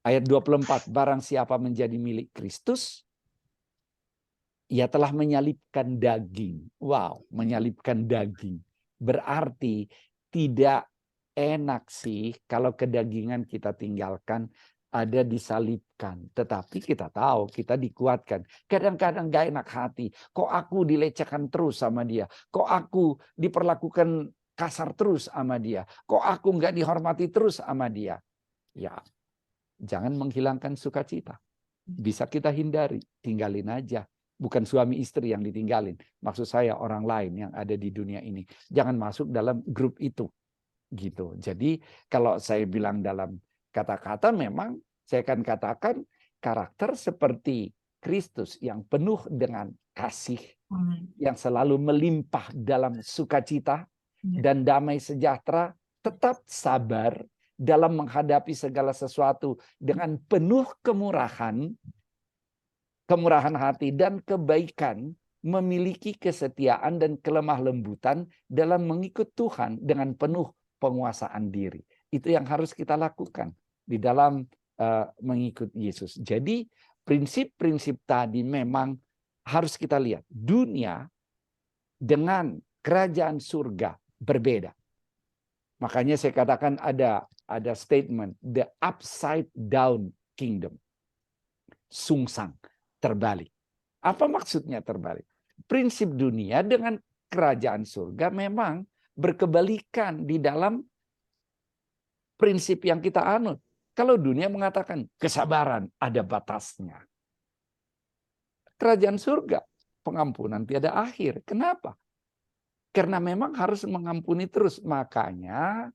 Ayat 24, barang siapa menjadi milik Kristus, ia telah menyalibkan daging. Wow, menyalibkan daging. Berarti tidak enak sih kalau kedagingan kita tinggalkan, ada disalibkan. Tetapi kita tahu, kita dikuatkan. Kadang-kadang gak enak hati. Kok aku dilecehkan terus sama dia? Kok aku diperlakukan kasar terus sama dia? Kok aku gak dihormati terus sama dia? Ya, jangan menghilangkan sukacita. Bisa kita hindari, tinggalin aja. Bukan suami istri yang ditinggalin. Maksud saya orang lain yang ada di dunia ini. Jangan masuk dalam grup itu. Gitu. Jadi kalau saya bilang dalam kata-kata memang saya akan katakan karakter seperti Kristus yang penuh dengan kasih, yang selalu melimpah dalam sukacita dan damai sejahtera, tetap sabar dalam menghadapi segala sesuatu dengan penuh kemurahan hati dan kebaikan, memiliki kesetiaan dan kelemah lembutan dalam mengikut Tuhan dengan penuh penguasaan diri. Itu yang harus kita lakukan di dalam mengikut Yesus. Jadi prinsip-prinsip tadi memang harus kita lihat. Dunia dengan kerajaan surga berbeda. Makanya saya katakan ada statement the upside down kingdom. Sungsang, terbalik. Apa maksudnya terbalik? Prinsip dunia dengan kerajaan surga memang berkebalikan di dalam prinsip yang kita anut. Kalau dunia mengatakan kesabaran ada batasnya. Kerajaan surga, pengampunan tiada akhir. Kenapa? Karena memang harus mengampuni terus. Makanya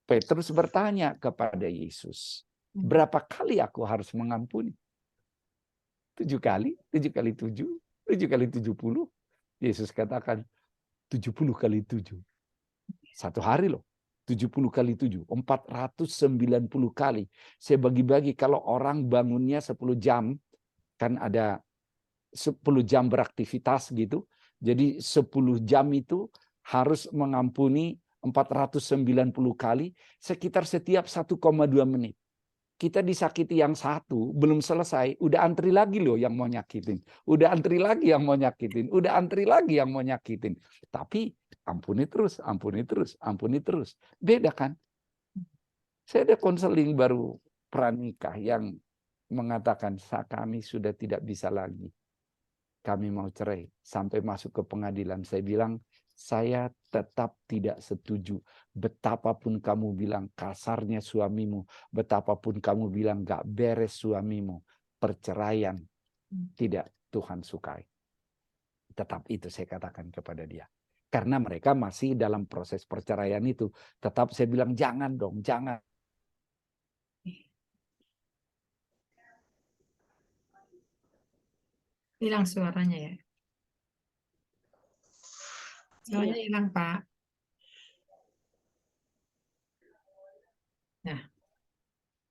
Petrus bertanya kepada Yesus, berapa kali aku harus mengampuni? 7 kali, 7 kali 7, 7 kali 70. Yesus katakan 70 kali 7. Satu hari loh. 70 kali 7, 490 kali. Saya bagi-bagi, kalau orang bangunnya 10 jam, kan ada 10 jam beraktivitas gitu. Jadi 10 jam itu harus mengampuni 490 kali, sekitar setiap 1,2 menit. Kita disakiti yang satu, belum selesai, udah antri lagi loh yang mau nyakitin. Udah antri lagi yang mau nyakitin. Udah antri lagi yang mau nyakitin. Tapi ampuni terus, ampuni terus, ampuni terus. Beda kan? Saya ada konseling baru pranikah yang mengatakan, kami sudah tidak bisa lagi. Kami mau cerai, sampai masuk ke pengadilan. Saya bilang, saya tetap tidak setuju. Betapapun kamu bilang kasarnya suamimu, betapapun kamu bilang gak beres suamimu, perceraian tidak Tuhan sukai. Tetap itu saya katakan kepada dia. Karena mereka masih dalam proses perceraian itu. Tetap saya bilang, jangan dong, jangan. Hilang suaranya ya. Suaranya hilang, Pak. Nah,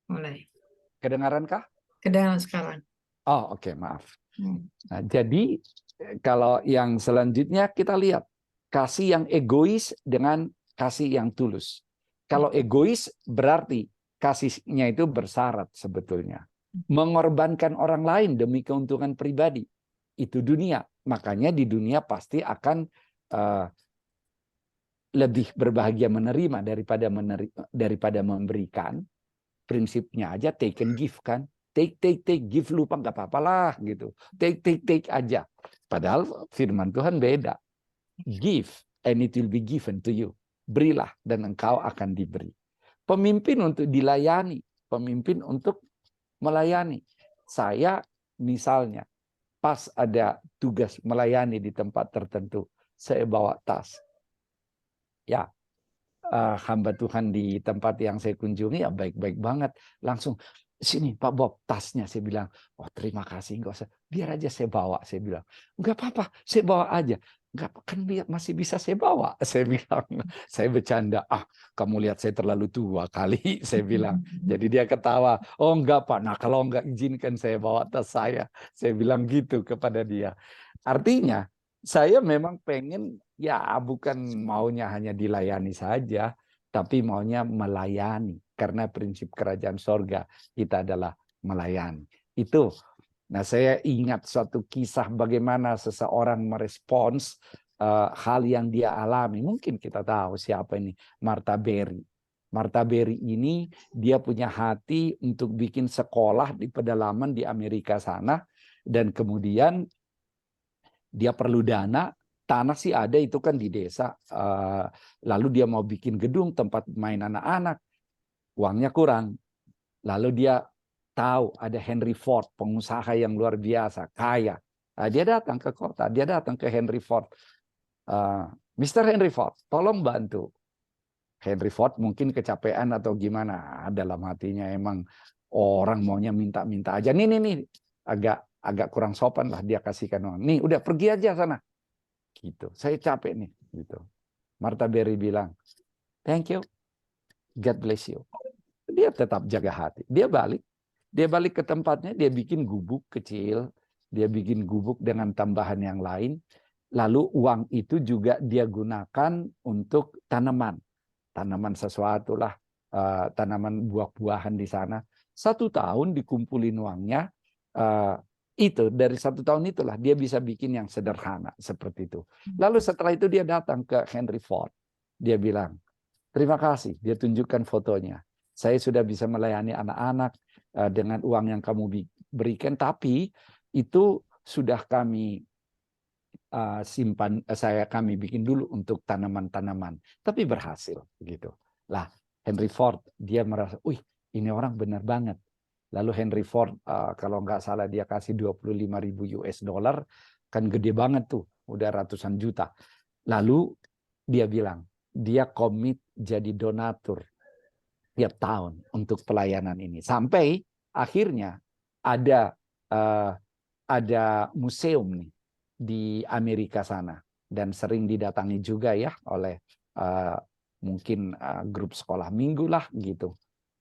mulai. Kedengaran kah? Kedengaran sekarang. Oh, oke, maaf. Nah, jadi kalau yang selanjutnya kita lihat kasih yang egois dengan kasih yang tulus. Kalau egois berarti kasihnya itu bersyarat sebetulnya. Mengorbankan orang lain demi keuntungan pribadi. Itu dunia. Makanya di dunia pasti akan lebih berbahagia menerima daripada memberikan. Prinsipnya aja take and give kan. Take, give lupa nggak apa-apalah gitu. Take aja. Padahal firman Tuhan beda. Give and it will be given to you. Berilah dan engkau akan diberi. Pemimpin untuk dilayani, pemimpin untuk melayani. Saya misalnya pas ada tugas melayani di tempat tertentu, saya bawa tas. Ya, hamba Tuhan di tempat yang saya kunjungi ya baik-baik banget. Langsung, sini Pak Bob, tasnya. Saya bilang, oh terima kasih, enggak usah. Biar aja saya bawa. Saya bilang, enggak apa-apa, saya bawa aja. Enggak, kan lihat masih bisa saya bawa. Saya bilang, saya bercanda. Kamu lihat saya terlalu tua kali. Saya bilang. Jadi dia ketawa. Oh enggak Pak, nah kalau enggak izinkan saya bawa tas saya. Saya bilang gitu kepada dia. Artinya, saya memang pengen ya bukan maunya hanya dilayani saja, tapi maunya melayani. Karena prinsip kerajaan sorga kita adalah melayani. Itu. Nah saya ingat suatu kisah bagaimana seseorang merespons hal yang dia alami. Mungkin kita tahu siapa ini, Martha Berry. Martha Berry ini dia punya hati untuk bikin sekolah di pedalaman di Amerika sana. Dan kemudian dia perlu dana, tanah sih ada itu kan di desa. Lalu dia mau bikin gedung tempat main anak-anak, uangnya kurang. Lalu dia tahu ada Henry Ford, pengusaha yang luar biasa, kaya. Dia datang ke kota, dia datang ke Henry Ford. Mr. Henry Ford, tolong bantu. Henry Ford mungkin kecapean atau gimana, dalam hatinya emang orang maunya minta-minta aja. Nih, agak kurang sopan lah dia kasihkan uang. Nih udah pergi aja sana. Gitu. Saya capek nih. Gitu. Martha Berry bilang, thank you, God bless you. Dia tetap jaga hati. Dia balik ke tempatnya. Dia bikin gubuk kecil. Dia bikin gubuk dengan tambahan yang lain. Lalu uang itu juga dia gunakan untuk tanaman sesuatu lah, tanaman buah-buahan di sana. 1 tahun dikumpulin uangnya. Itu dari 1 tahun itulah dia bisa bikin yang sederhana seperti itu. Lalu setelah itu dia datang ke Henry Ford. Dia bilang, terima kasih. Dia tunjukkan fotonya. Saya sudah bisa melayani anak-anak dengan uang yang kamu berikan, tapi itu sudah kami simpan, kami bikin dulu untuk tanaman-tanaman, tapi berhasil gitu. Lah Henry Ford dia merasa, ini orang benar banget. Lalu Henry Ford kalau nggak salah dia kasih 25.000 US dollar, kan gede banget tuh, udah ratusan juta. Lalu dia bilang dia komit jadi donatur tiap tahun untuk pelayanan ini. Sampai akhirnya ada museum nih di Amerika sana dan sering didatangi juga ya oleh mungkin grup sekolah minggu lah gitu.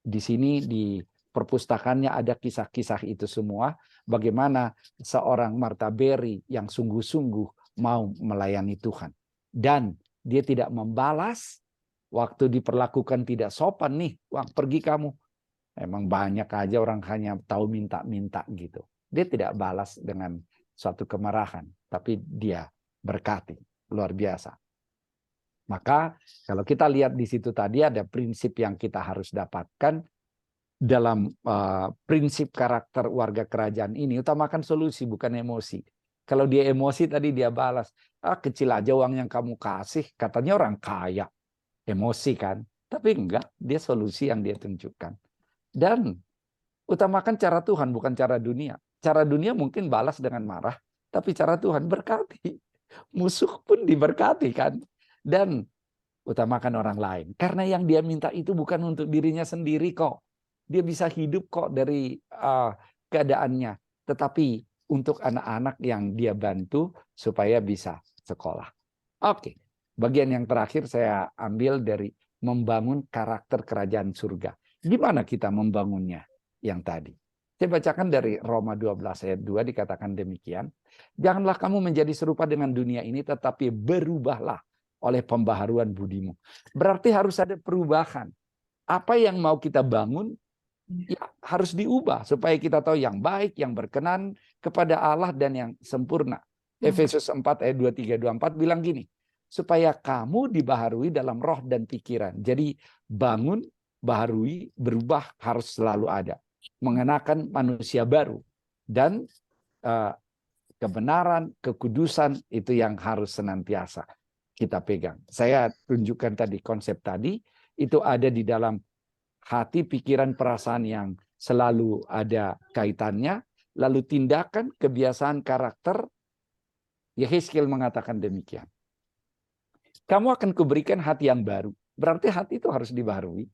Di sini di perpustakaannya ada kisah-kisah itu semua, bagaimana seorang Martha Berry yang sungguh-sungguh mau melayani Tuhan. Dan dia tidak membalas waktu diperlakukan tidak sopan nih, wah pergi kamu. Emang banyak aja orang hanya tahu minta-minta gitu. Dia tidak balas dengan suatu kemarahan, tapi dia berkati, luar biasa. Maka kalau kita lihat di situ tadi ada prinsip yang kita harus dapatkan dalam prinsip karakter warga kerajaan ini, utamakan solusi bukan emosi. Kalau dia emosi tadi dia balas, kecil aja uang yang kamu kasih, katanya orang kaya. Emosi kan? Tapi enggak, dia solusi yang dia tunjukkan. Dan utamakan cara Tuhan bukan cara dunia. Cara dunia mungkin balas dengan marah, tapi cara Tuhan berkati. Musuh pun diberkati kan? Dan utamakan orang lain. Karena yang dia minta itu bukan untuk dirinya sendiri kok. Dia bisa hidup kok dari keadaannya. Tetapi untuk anak-anak yang dia bantu supaya bisa sekolah. Oke, bagian yang terakhir saya ambil dari membangun karakter kerajaan surga. Gimana kita membangunnya yang tadi? Saya bacakan dari Roma 12 ayat 2 dikatakan demikian. Janganlah kamu menjadi serupa dengan dunia ini, tetapi berubahlah oleh pembaharuan budimu. Berarti harus ada perubahan. Apa yang mau kita bangun ya harus diubah supaya kita tahu yang baik, yang berkenan kepada Allah dan yang sempurna. Efesus 4 ayat 23-24 bilang gini, supaya kamu dibaharui dalam roh dan pikiran. Jadi bangun, baharui, berubah harus selalu ada. Mengenakan manusia baru. Dan kebenaran, kekudusan itu yang harus senantiasa kita pegang. Saya tunjukkan tadi konsep tadi, itu ada di dalam hati, pikiran, perasaan yang selalu ada kaitannya. Lalu tindakan, kebiasaan, karakter, Yehezkiel mengatakan demikian. Kamu akan kuberikan hati yang baru. Berarti hati itu harus dibaharui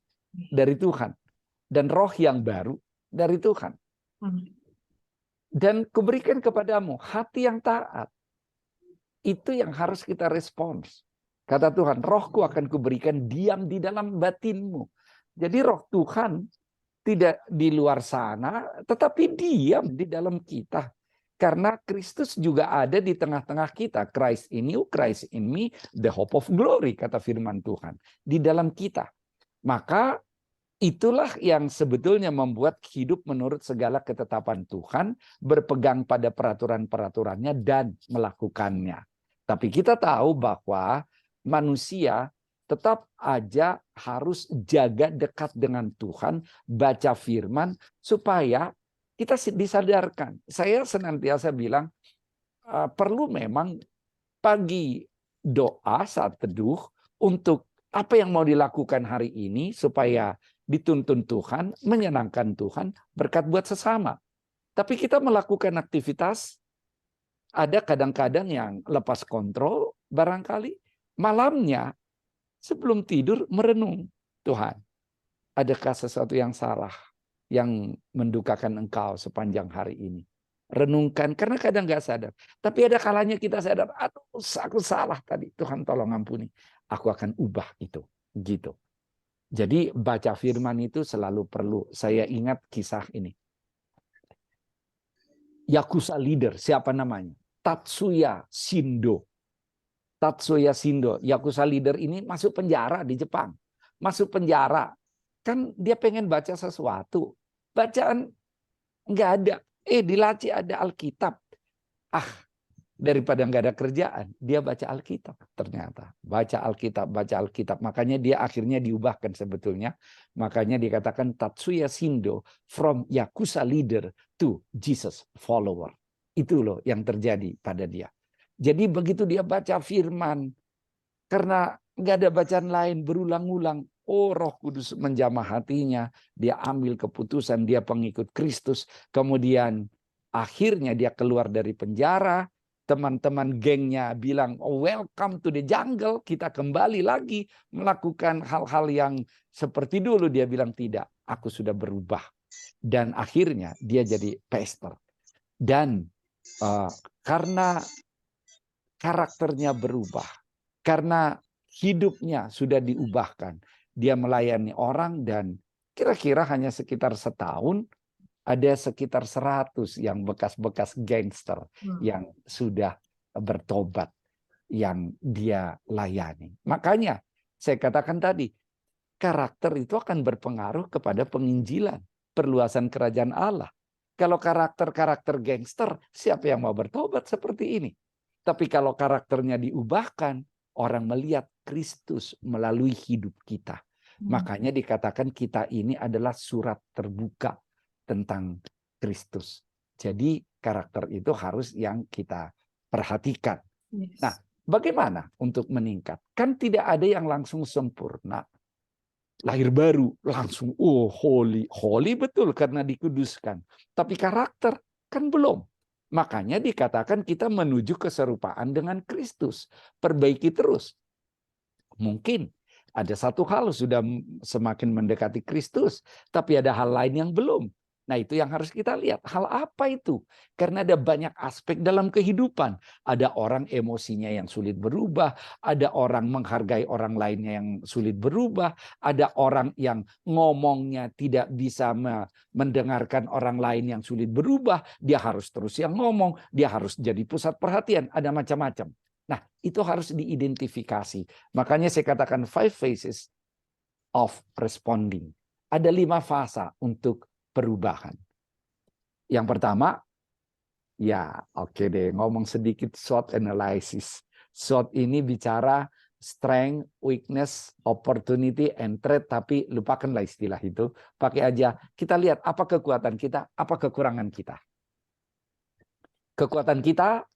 dari Tuhan. Dan roh yang baru dari Tuhan. Dan kuberikan kepadamu hati yang taat. Itu yang harus kita respons. Kata Tuhan, rohku akan kuberikan diam di dalam batinmu. Jadi roh Tuhan tidak di luar sana, tetapi diam di dalam kita. Karena Kristus juga ada di tengah-tengah kita. Christ in you, Christ in me, the hope of glory, kata firman Tuhan. Di dalam kita. Maka itulah yang sebetulnya membuat hidup menurut segala ketetapan Tuhan, berpegang pada peraturan-peraturannya dan melakukannya. Tapi kita tahu bahwa manusia tetap aja harus jaga dekat dengan Tuhan, baca firman, supaya kita disadarkan. Saya senantiasa bilang, perlu memang pagi doa saat teduh untuk apa yang mau dilakukan hari ini, supaya dituntun Tuhan, menyenangkan Tuhan, berkat buat sesama. Tapi kita melakukan aktivitas, ada kadang-kadang yang lepas kontrol, barangkali malamnya sebelum tidur merenung, Tuhan, adakah sesuatu yang salah yang mendukakan Engkau sepanjang hari ini? Renungkan, karena kadang nggak sadar. Tapi ada kalanya kita sadar, aduh aku salah tadi, Tuhan tolong ampuni. Aku akan ubah itu, gitu. Jadi baca firman itu selalu perlu. Saya ingat kisah ini. Yakuza leader, siapa namanya? Tatsuya Shindo. Tatsuya Shindo, Yakuza leader ini masuk penjara di Jepang. Masuk penjara. Kan dia pengen baca sesuatu. Bacaan nggak ada. Di laci ada Alkitab. Daripada nggak ada kerjaan, dia baca Alkitab ternyata. Baca Alkitab. Makanya dia akhirnya diubahkan sebetulnya. Makanya dikatakan Tatsuya Shindo from Yakuza leader to Jesus follower. Itu loh yang terjadi pada dia. Jadi begitu dia baca firman, karena nggak ada bacaan lain, berulang-ulang, Roh Kudus menjamah hatinya, dia ambil keputusan, dia pengikut Kristus, kemudian akhirnya dia keluar dari penjara, teman-teman gengnya bilang, oh, welcome to the jungle, kita kembali lagi melakukan hal-hal yang seperti dulu. Dia bilang, tidak, aku sudah berubah. Dan akhirnya dia jadi pastor. Dan karena karakternya berubah, karena hidupnya sudah diubahkan, dia melayani orang, dan kira-kira hanya sekitar setahun ada sekitar 100 yang bekas-bekas gangster yang sudah bertobat, yang dia layani. Makanya saya katakan tadi, karakter itu akan berpengaruh kepada penginjilan, perluasan kerajaan Allah. Kalau karakter-karakter gangster, siapa yang mau bertobat seperti ini? Tapi kalau karakternya diubahkan, orang melihat Kristus melalui hidup kita. Makanya dikatakan kita ini adalah surat terbuka tentang Kristus. Jadi karakter itu harus yang kita perhatikan. Nah, bagaimana untuk meningkat? Kan tidak ada yang langsung sempurna. Lahir baru, langsung, oh holy. Holy betul karena dikuduskan. Tapi karakter kan belum. Makanya dikatakan kita menuju keserupaan dengan Kristus. Perbaiki terus. Mungkin ada satu hal sudah semakin mendekati Kristus, tapi ada hal lain yang belum. Nah, itu yang harus kita lihat. Hal apa itu? Karena ada banyak aspek dalam kehidupan. Ada orang emosinya yang sulit berubah, ada orang menghargai orang lainnya yang sulit berubah, ada orang yang ngomongnya tidak bisa mendengarkan orang lain yang sulit berubah, dia harus terus yang ngomong, dia harus jadi pusat perhatian, ada macam-macam. Nah, itu harus diidentifikasi. Makanya saya katakan 5 phases of responding. Ada 5 fasa untuk perubahan. Yang pertama, ya oke deh, ngomong sedikit SWOT analysis. SWOT ini bicara strength, weakness, opportunity, and threat, tapi lupakanlah istilah itu. Pakai aja, kita lihat apa kekuatan kita, apa kekurangan kita. Kekuatan kita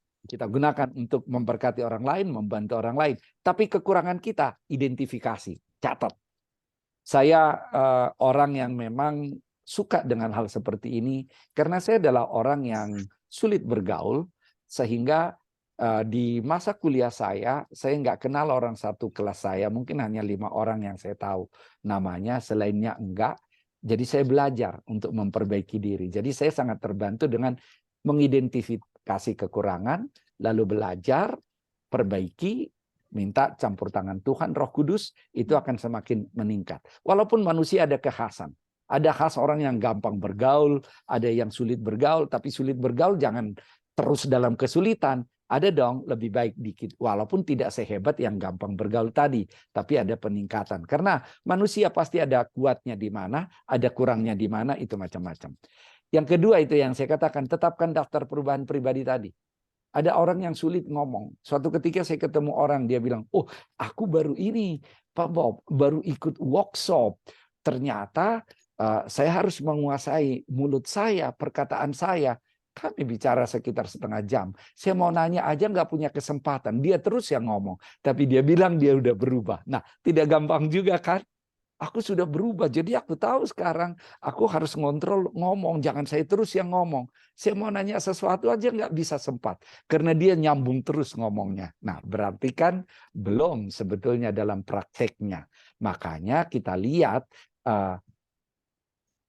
gunakan untuk memberkati orang lain, membantu orang lain. Tapi kekurangan kita, identifikasi, catat. Saya orang yang memang suka dengan hal seperti ini, karena saya adalah orang yang sulit bergaul, sehingga di masa kuliah saya nggak kenal orang satu kelas saya, mungkin hanya 5 orang yang saya tahu namanya, selainnya enggak. Jadi saya belajar untuk memperbaiki diri. Jadi saya sangat terbantu dengan mengidentifikasi kekurangan, lalu belajar, perbaiki, minta campur tangan Tuhan, Roh Kudus, itu akan semakin meningkat. Walaupun manusia ada kekhasan. Ada khas orang yang gampang bergaul, ada yang sulit bergaul, tapi sulit bergaul jangan terus dalam kesulitan. Ada dong lebih baik dikit, walaupun tidak sehebat yang gampang bergaul tadi, tapi ada peningkatan. Karena manusia pasti ada kuatnya di mana, ada kurangnya di mana, itu macam-macam. Yang kedua itu yang saya katakan, tetapkan daftar perubahan pribadi tadi. Ada orang yang sulit ngomong. Suatu ketika saya ketemu orang, dia bilang, oh aku baru ini, Pak Bob, baru ikut workshop. Ternyata saya harus menguasai mulut saya, perkataan saya. Kami bicara sekitar setengah jam. Saya mau nanya aja nggak punya kesempatan. Dia terus yang ngomong. Tapi dia bilang dia udah berubah. Nah, tidak gampang juga kan? Aku sudah berubah, jadi aku tahu sekarang aku harus ngontrol ngomong, jangan saya terus yang ngomong. Saya mau nanya sesuatu aja nggak bisa sempat, karena dia nyambung terus ngomongnya. Nah, berarti kan belum sebetulnya dalam prakteknya. Makanya kita lihat,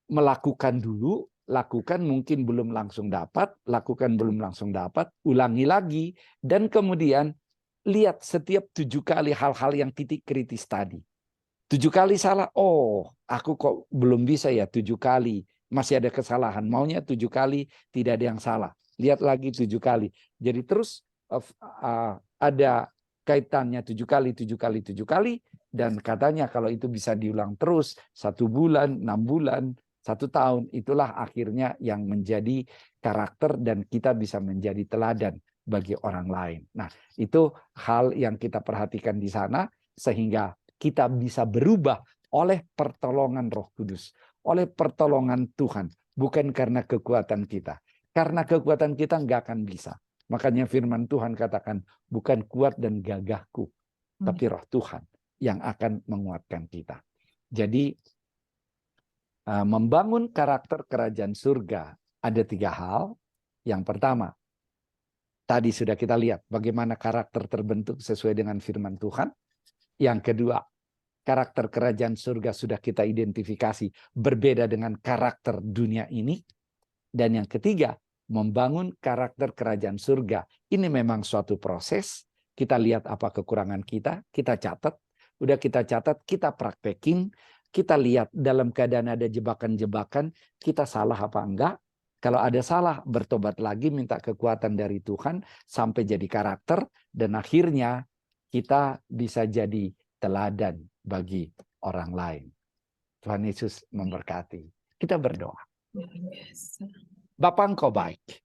melakukan dulu, lakukan mungkin belum langsung dapat, lakukan belum langsung dapat, ulangi lagi, dan kemudian lihat setiap 7 kali hal-hal yang titik kritis tadi. 7 kali salah, oh aku kok belum bisa ya 7 kali, masih ada kesalahan, maunya 7 kali tidak ada yang salah, lihat lagi 7 kali. Jadi terus ada kaitannya 7 kali, 7 kali, 7 kali, dan katanya kalau itu bisa diulang terus 1 bulan, 6 bulan, 1 tahun, itulah akhirnya yang menjadi karakter dan kita bisa menjadi teladan bagi orang lain. Nah, itu hal yang kita perhatikan di sana, sehingga kita bisa berubah oleh pertolongan Roh Kudus, oleh pertolongan Tuhan, bukan karena kekuatan kita. Karena kekuatan kita nggak akan bisa. Makanya firman Tuhan katakan, bukan kuat dan gagahku, tapi Roh Tuhan yang akan menguatkan kita. Jadi membangun karakter kerajaan surga ada 3 hal. Yang pertama, Tadi sudah kita lihat bagaimana karakter terbentuk sesuai dengan firman Tuhan. Yang kedua, karakter kerajaan surga sudah kita identifikasi berbeda dengan karakter dunia ini. Dan yang ketiga, membangun karakter kerajaan surga. Ini memang suatu proses. Kita lihat apa kekurangan kita catat. Udah kita catat, kita praktekin. Kita lihat dalam keadaan ada jebakan-jebakan, kita salah apa enggak. Kalau ada salah, bertobat lagi, minta kekuatan dari Tuhan, sampai jadi karakter, dan akhirnya kita bisa jadi teladan bagi orang lain. Tuhan Yesus memberkati. Kita berdoa. Bapa Engkau baik.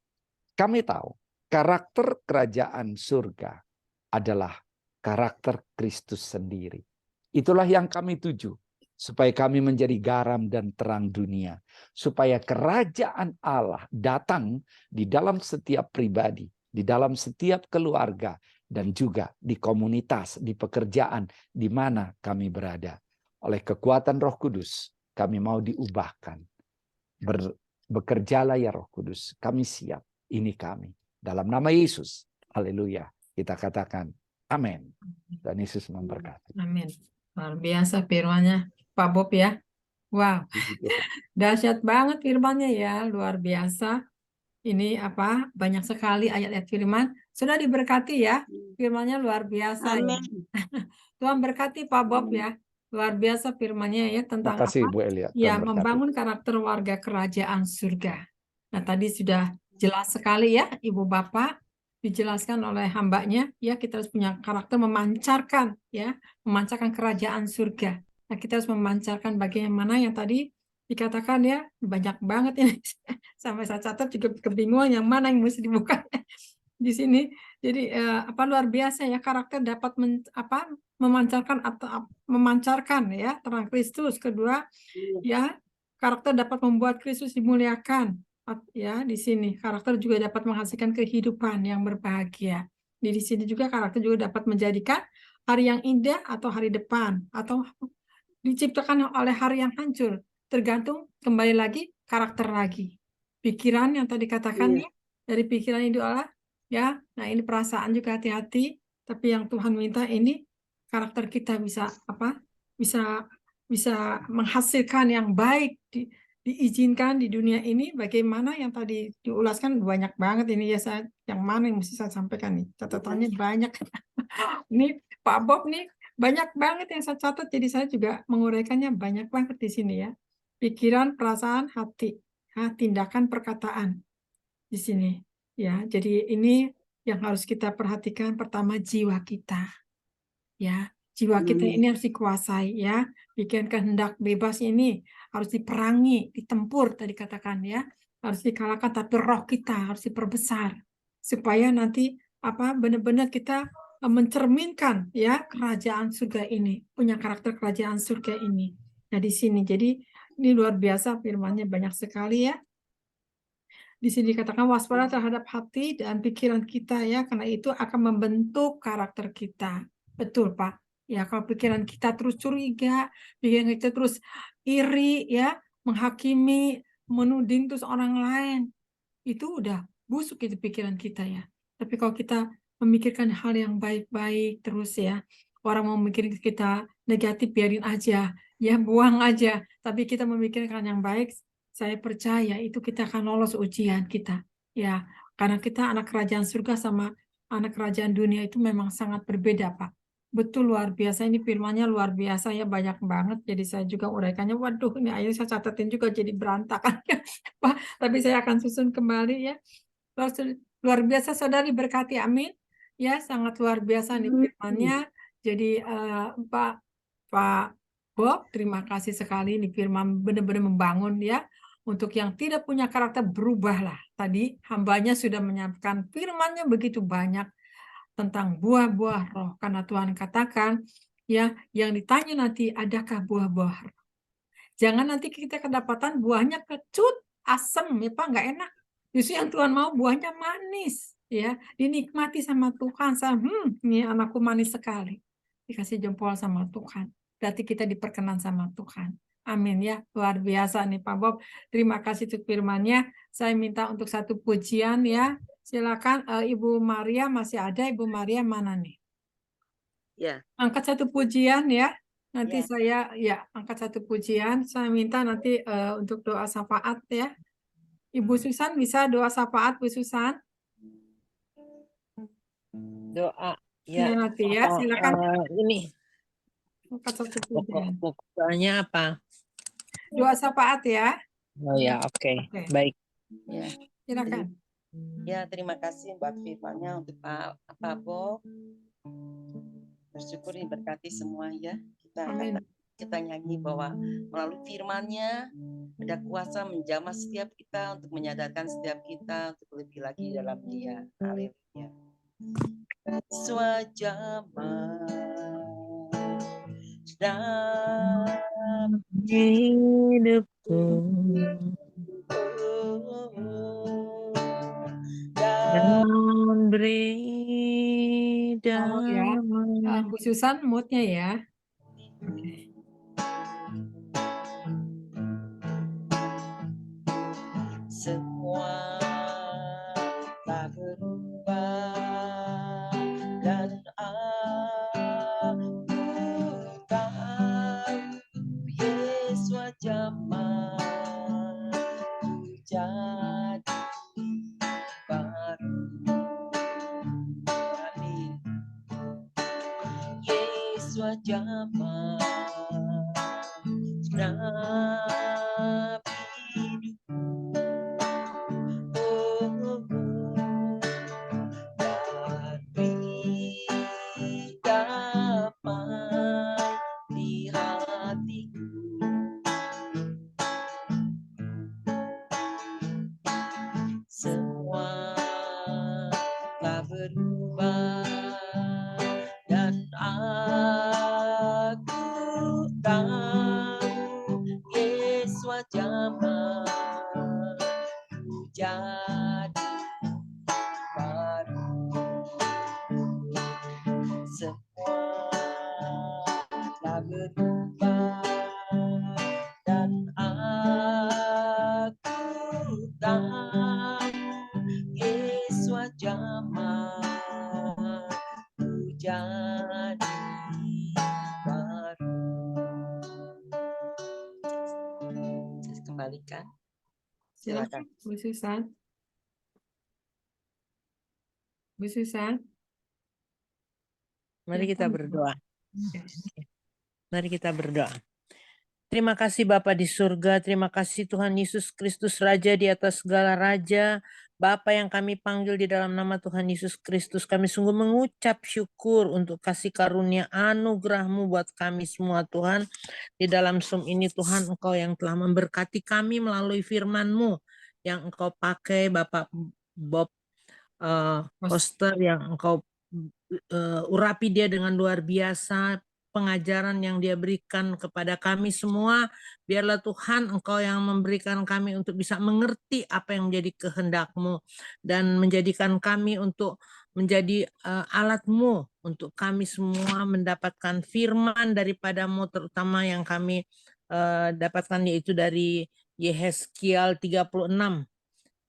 Kami tahu karakter kerajaan surga adalah karakter Kristus sendiri. Itulah yang kami tuju. Supaya kami menjadi garam dan terang dunia. Supaya kerajaan Allah datang di dalam setiap pribadi, di dalam setiap keluarga, dan juga di komunitas, di pekerjaan, di mana kami berada. Oleh kekuatan Roh Kudus, kami mau diubahkan. Bekerjalah ya Roh Kudus, kami siap, ini kami. Dalam nama Yesus, haleluya, kita katakan amin. Dan Yesus memberkati. Amin. Luar biasa firman-Nya Pak Bob ya. Wow, dahsyat banget firman-Nya ya, luar biasa. Ini banyak sekali ayat-ayat firman. Sudah diberkati ya, firman-Nya luar biasa ya. Tuhan berkati Pak Bob ya. Luar biasa firman-Nya ya tentang Terima kasih, Bu Elia. Ya, Tuhan berkati. membangun karakter warga kerajaan surga. Nah, tadi sudah jelas sekali ya, Ibu Bapak, dijelaskan oleh hambanya, ya kita harus punya karakter memancarkan, ya, memancarkan kerajaan surga. Nah, kita harus memancarkan bagaimana yang tadi dikatakan ya, banyak banget ini. Sampai saya catat juga kebingungan yang mana yang mesti dibuka di sini. Jadi luar biasa ya, karakter dapat memancarkan ya terang Kristus. Kedua, ya karakter dapat membuat Kristus dimuliakan. Ya, di sini karakter juga dapat menghasilkan kehidupan yang berbahagia. Di sini juga karakter juga dapat menjadikan hari yang indah atau hari depan atau diciptakan oleh hari yang hancur. Tergantung kembali lagi karakter lagi. Pikiran yang tadi katakan ya, dari pikiran itu Allah ya. Nah, ini perasaan juga hati-hati, tapi yang Tuhan minta ini karakter kita bisa bisa menghasilkan yang baik diizinkan di dunia ini. Bagaimana yang tadi diulaskan banyak banget ini ya, saya yang mana yang mesti saya sampaikan nih, catatannya banyak. Ini Pak Bob nih banyak banget yang saya catat, jadi saya juga menguraikannya banyak banget di sini ya. Pikiran, perasaan, hati, tindakan, perkataan di sini ya. Jadi ini yang harus kita perhatikan. Pertama, jiwa kita ya. Jiwa kita ini harus dikuasai ya. Bikin kehendak bebas ini harus diperangi, ditempur tadi katakan ya. Harus dikalahkan, tapi roh kita harus diperbesar supaya nanti benar-benar kita mencerminkan ya kerajaan surga ini, punya karakter kerajaan surga ini. Nah, di sini jadi ini luar biasa firman-Nya, banyak sekali ya. Di sini dikatakan waspada terhadap hati dan pikiran kita ya, karena itu akan membentuk karakter kita. Betul, Pak. Ya, kalau pikiran kita terus curiga, pikiran kita terus iri ya, menghakimi, menuding terus orang lain, itu udah busuk itu pikiran kita ya. Tapi kalau kita memikirkan hal yang baik-baik terus ya, orang mau mikirin kita negatif, biarin aja, ya buang aja. Tapi kita memikirkan yang baik, saya percaya itu kita akan lolos ujian kita. Ya, karena kita anak kerajaan surga sama anak kerajaan dunia itu memang sangat berbeda, Pak. Betul, luar biasa, ini firman-Nya luar biasa ya, banyak banget. Jadi saya juga uraikannya, waduh, ini akhirnya saya catatin juga jadi berantakan. Pak, tapi saya akan susun kembali ya. Luar biasa, saudari, berkati, amin. Ya, sangat luar biasa nih firman-Nya. Jadi Pak Bob, terima kasih sekali nih firman benar-benar membangun ya. Untuk yang tidak punya karakter, berubahlah. Tadi hambanya sudah menyampaikan firman-Nya begitu banyak tentang buah-buah roh. Karena Tuhan katakan ya, yang ditanya nanti adakah buah-buah roh. Jangan nanti kita kedapatan buahnya kecut, asam ya Pak, nggak enak. Justru yang Tuhan mau buahnya manis ya, dinikmati sama Tuhan. Ini anakku manis sekali. Dikasih jempol sama Tuhan. Berarti kita diperkenan sama Tuhan. Amin ya, luar biasa nih Pak Bob. Terima kasih untuk firman-Nya. Saya minta untuk satu pujian ya. Silakan Ibu Maria masih ada. Ibu Maria mana nih? Ya, Angkat satu pujian ya. Nanti Ya. saya angkat satu pujian. Saya minta nanti untuk doa syafaat ya. Ibu Susan bisa doa syafaat Bu Susan? Doa Ya ya. nanti ya. Silakan Ini angkat satu pujian. pokoknya apa? Doa syafaat ya. Oh ya, oke. Oke. Baik. ya, Silakan. ya. Terima kasih buat firman-Nya untuk Pak Bob. Bersyukur diberkati semua ya. Amin. Kita nyanyi bahwa melalui firman-Nya ada kuasa menjamah setiap kita untuk menyadarkan setiap kita untuk lebih lagi dalam Dia. Haleluya. Swajama dalam Hidupku dan beri Tolong ya. damai. Bu Susan moodnya ya. Oke. semua tak berubah dan aku tahu Yesus wajahmu jadi baru. Amin. Yesus wajahmu genap hidupku. Dan beri damai di hatiku. Semua telah berubah dan aku tahu Yesus wajahmu jadi baru. Semua telah berubah dan aku tahu Yesus wajahmu jadi baru. Saya kembalikan. Silakan Bu Susan. Bu Susan. Mari kita berdoa. Oke. Mari kita berdoa. Terima kasih Bapa di surga, terima kasih Tuhan Yesus Kristus Raja di atas segala raja. Bapa yang kami panggil di dalam nama Tuhan Yesus Kristus, kami sungguh mengucap syukur untuk kasih karunia anugerah-Mu buat kami semua Tuhan. Di dalam Zoom ini Tuhan, Engkau yang telah memberkati kami melalui firman-Mu yang Engkau pakai Bapak Bob Foster, yang Engkau urapi dia dengan luar biasa, pengajaran yang dia berikan kepada kami semua. Biarlah Tuhan Engkau yang memberikan kami untuk bisa mengerti apa yang menjadi kehendak-Mu dan menjadikan kami untuk menjadi alat-Mu untuk kami semua mendapatkan firman daripada-Mu, terutama yang kami dapatkan yaitu dari Yehezkiel 36.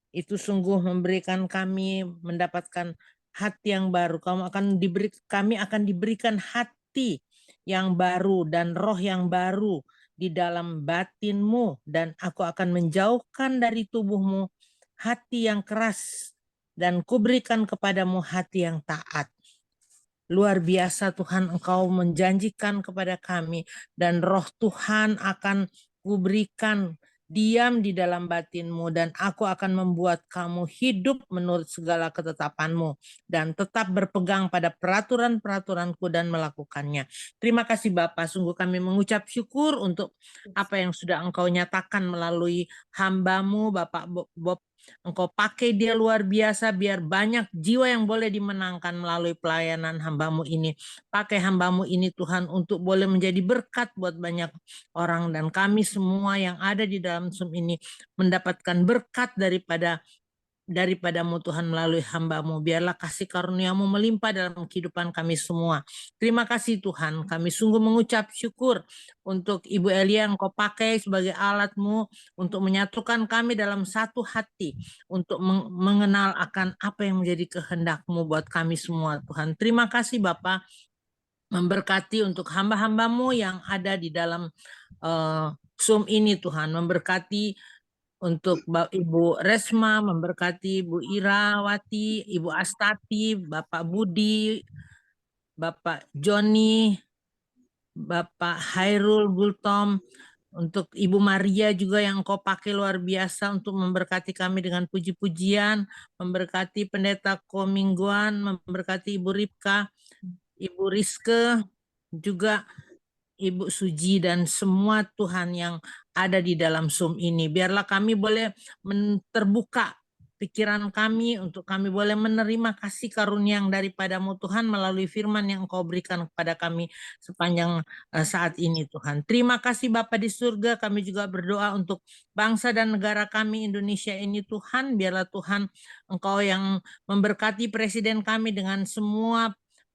Itu sungguh memberikan kami mendapatkan hati yang baru. Kami akan diberikan hati yang baru dan roh yang baru di dalam batin-Mu, dan aku akan menjauhkan dari tubuh-Mu hati yang keras dan kuberikan kepadamu hati yang taat. Luar biasa Tuhan, Engkau menjanjikan kepada kami, dan roh Tuhan akan kuberikan diam di dalam batin-Mu, dan aku akan membuat kamu hidup menurut segala ketetapan-Mu dan tetap berpegang pada peraturan-peraturanku dan melakukannya. Terima kasih Bapa, sungguh kami mengucap syukur untuk apa yang sudah Engkau nyatakan melalui hamba-Mu Bapak Bob. Engkau pakai dia luar biasa, biar banyak jiwa yang boleh dimenangkan melalui pelayanan hamba-Mu ini. Pakai hamba-Mu ini Tuhan untuk boleh menjadi berkat buat banyak orang, dan kami semua yang ada di dalam Zoom ini mendapatkan berkat daripada daripadamu Tuhan melalui hamba-Mu. Biarlah kasih karunia-Mu melimpah dalam kehidupan kami semua. Terima kasih Tuhan, kami sungguh mengucap syukur untuk Ibu Elia yang Kau pakai sebagai alat-Mu untuk menyatukan kami dalam satu hati, untuk mengenal akan apa yang menjadi kehendak-Mu buat kami semua Tuhan. Terima kasih Bapa, memberkati untuk hamba-hamba-Mu yang ada di dalam Zoom ini Tuhan, memberkati untuk Ibu Resma, memberkati Ibu Irawati, Ibu Astati, Bapak Budi, Bapak Joni, Bapak Hairul Gultom, untuk Ibu Maria juga yang Kau pakai luar biasa untuk memberkati kami dengan puji-pujian, memberkati Pendeta Komingguan, memberkati Ibu Ripka, Ibu Rizke, juga Ibu Suji dan semua Tuhan yang ada di dalam Zoom ini. Biarlah kami boleh terbuka pikiran kami untuk kami boleh menerima kasih karunia yang daripada-Mu Tuhan melalui firman yang Kau berikan kepada kami sepanjang saat ini Tuhan. Terima kasih Bapa di surga, kami juga berdoa untuk bangsa dan negara kami Indonesia ini Tuhan. Biarlah Tuhan Engkau yang memberkati presiden kami dengan semua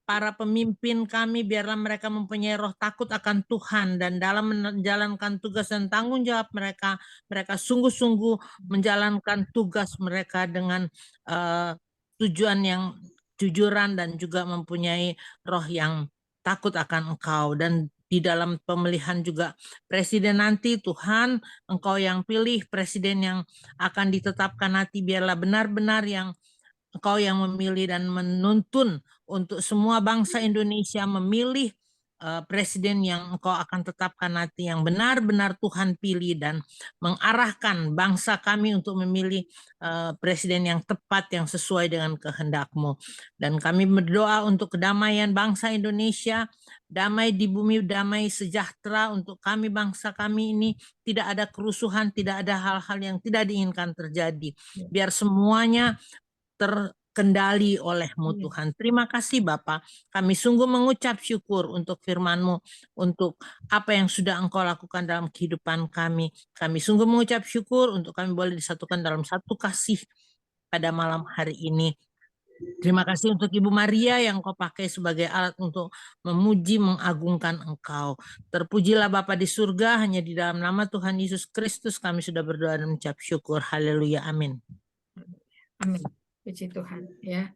para pemimpin kami, biarlah mereka mempunyai roh takut akan Tuhan dan dalam menjalankan tugas dan tanggung jawab mereka, mereka sungguh-sungguh menjalankan tugas mereka dengan tujuan yang jujuran dan juga mempunyai roh yang takut akan Engkau. Dan di dalam pemilihan juga presiden nanti Tuhan, Engkau yang pilih presiden yang akan ditetapkan nanti, biarlah benar-benar yang Engkau yang memilih dan menuntun untuk semua bangsa Indonesia memilih presiden yang Engkau akan tetapkan nanti, yang benar-benar Tuhan pilih dan mengarahkan bangsa kami untuk memilih presiden yang tepat, yang sesuai dengan kehendak-Mu. Dan kami berdoa untuk kedamaian bangsa Indonesia, damai di bumi, damai sejahtera untuk kami, bangsa kami ini, tidak ada kerusuhan, tidak ada hal-hal yang tidak diinginkan terjadi. Biar semuanya terkendali oleh-Mu Tuhan. Terima kasih Bapa. Kami sungguh mengucap syukur untuk firman-Mu, untuk apa yang sudah Engkau lakukan dalam kehidupan kami. Kami sungguh mengucap syukur untuk kami boleh disatukan dalam satu kasih pada malam hari ini. Terima kasih untuk Ibu Maria yang Kau pakai sebagai alat untuk memuji, mengagungkan Engkau. Terpujilah Bapa di surga, hanya di dalam nama Tuhan Yesus Kristus kami sudah berdoa dan mengucap syukur. Haleluya. Amin. Amin. Puji Tuhan ya.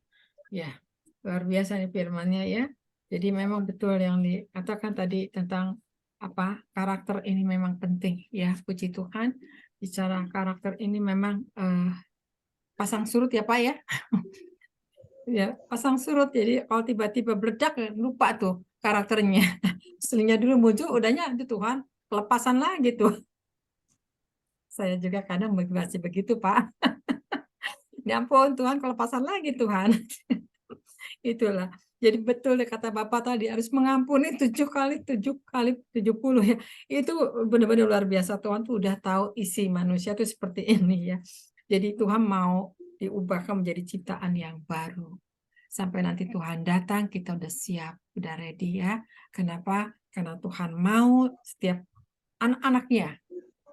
Ya, luar biasa nih firman-Nya ya. Jadi memang betul yang dikatakan tadi tentang apa karakter ini memang penting ya. Puji Tuhan. Bicara karakter ini memang pasang surut ya Pak ya. Ya, pasang surut. Jadi kalau tiba-tiba meledak lupa tuh karakternya. Selingnya dulu muncul, udahnya itu Tuhan kelepasan lagi tuh. Saya juga kadang masih begitu Pak. Ya ampun Tuhan kelepasan lagi Tuhan. Itulah. Jadi betul kata Bapak tadi harus mengampuni 7 kali 70 ya. Itu benar-benar luar biasa. Tuhan tuh udah tahu isi manusia tuh seperti ini ya. Jadi Tuhan mau diubahkan menjadi ciptaan yang baru. Sampai nanti Tuhan datang kita udah siap, udah ready ya. Kenapa? Karena Tuhan mau setiap anak-anaknya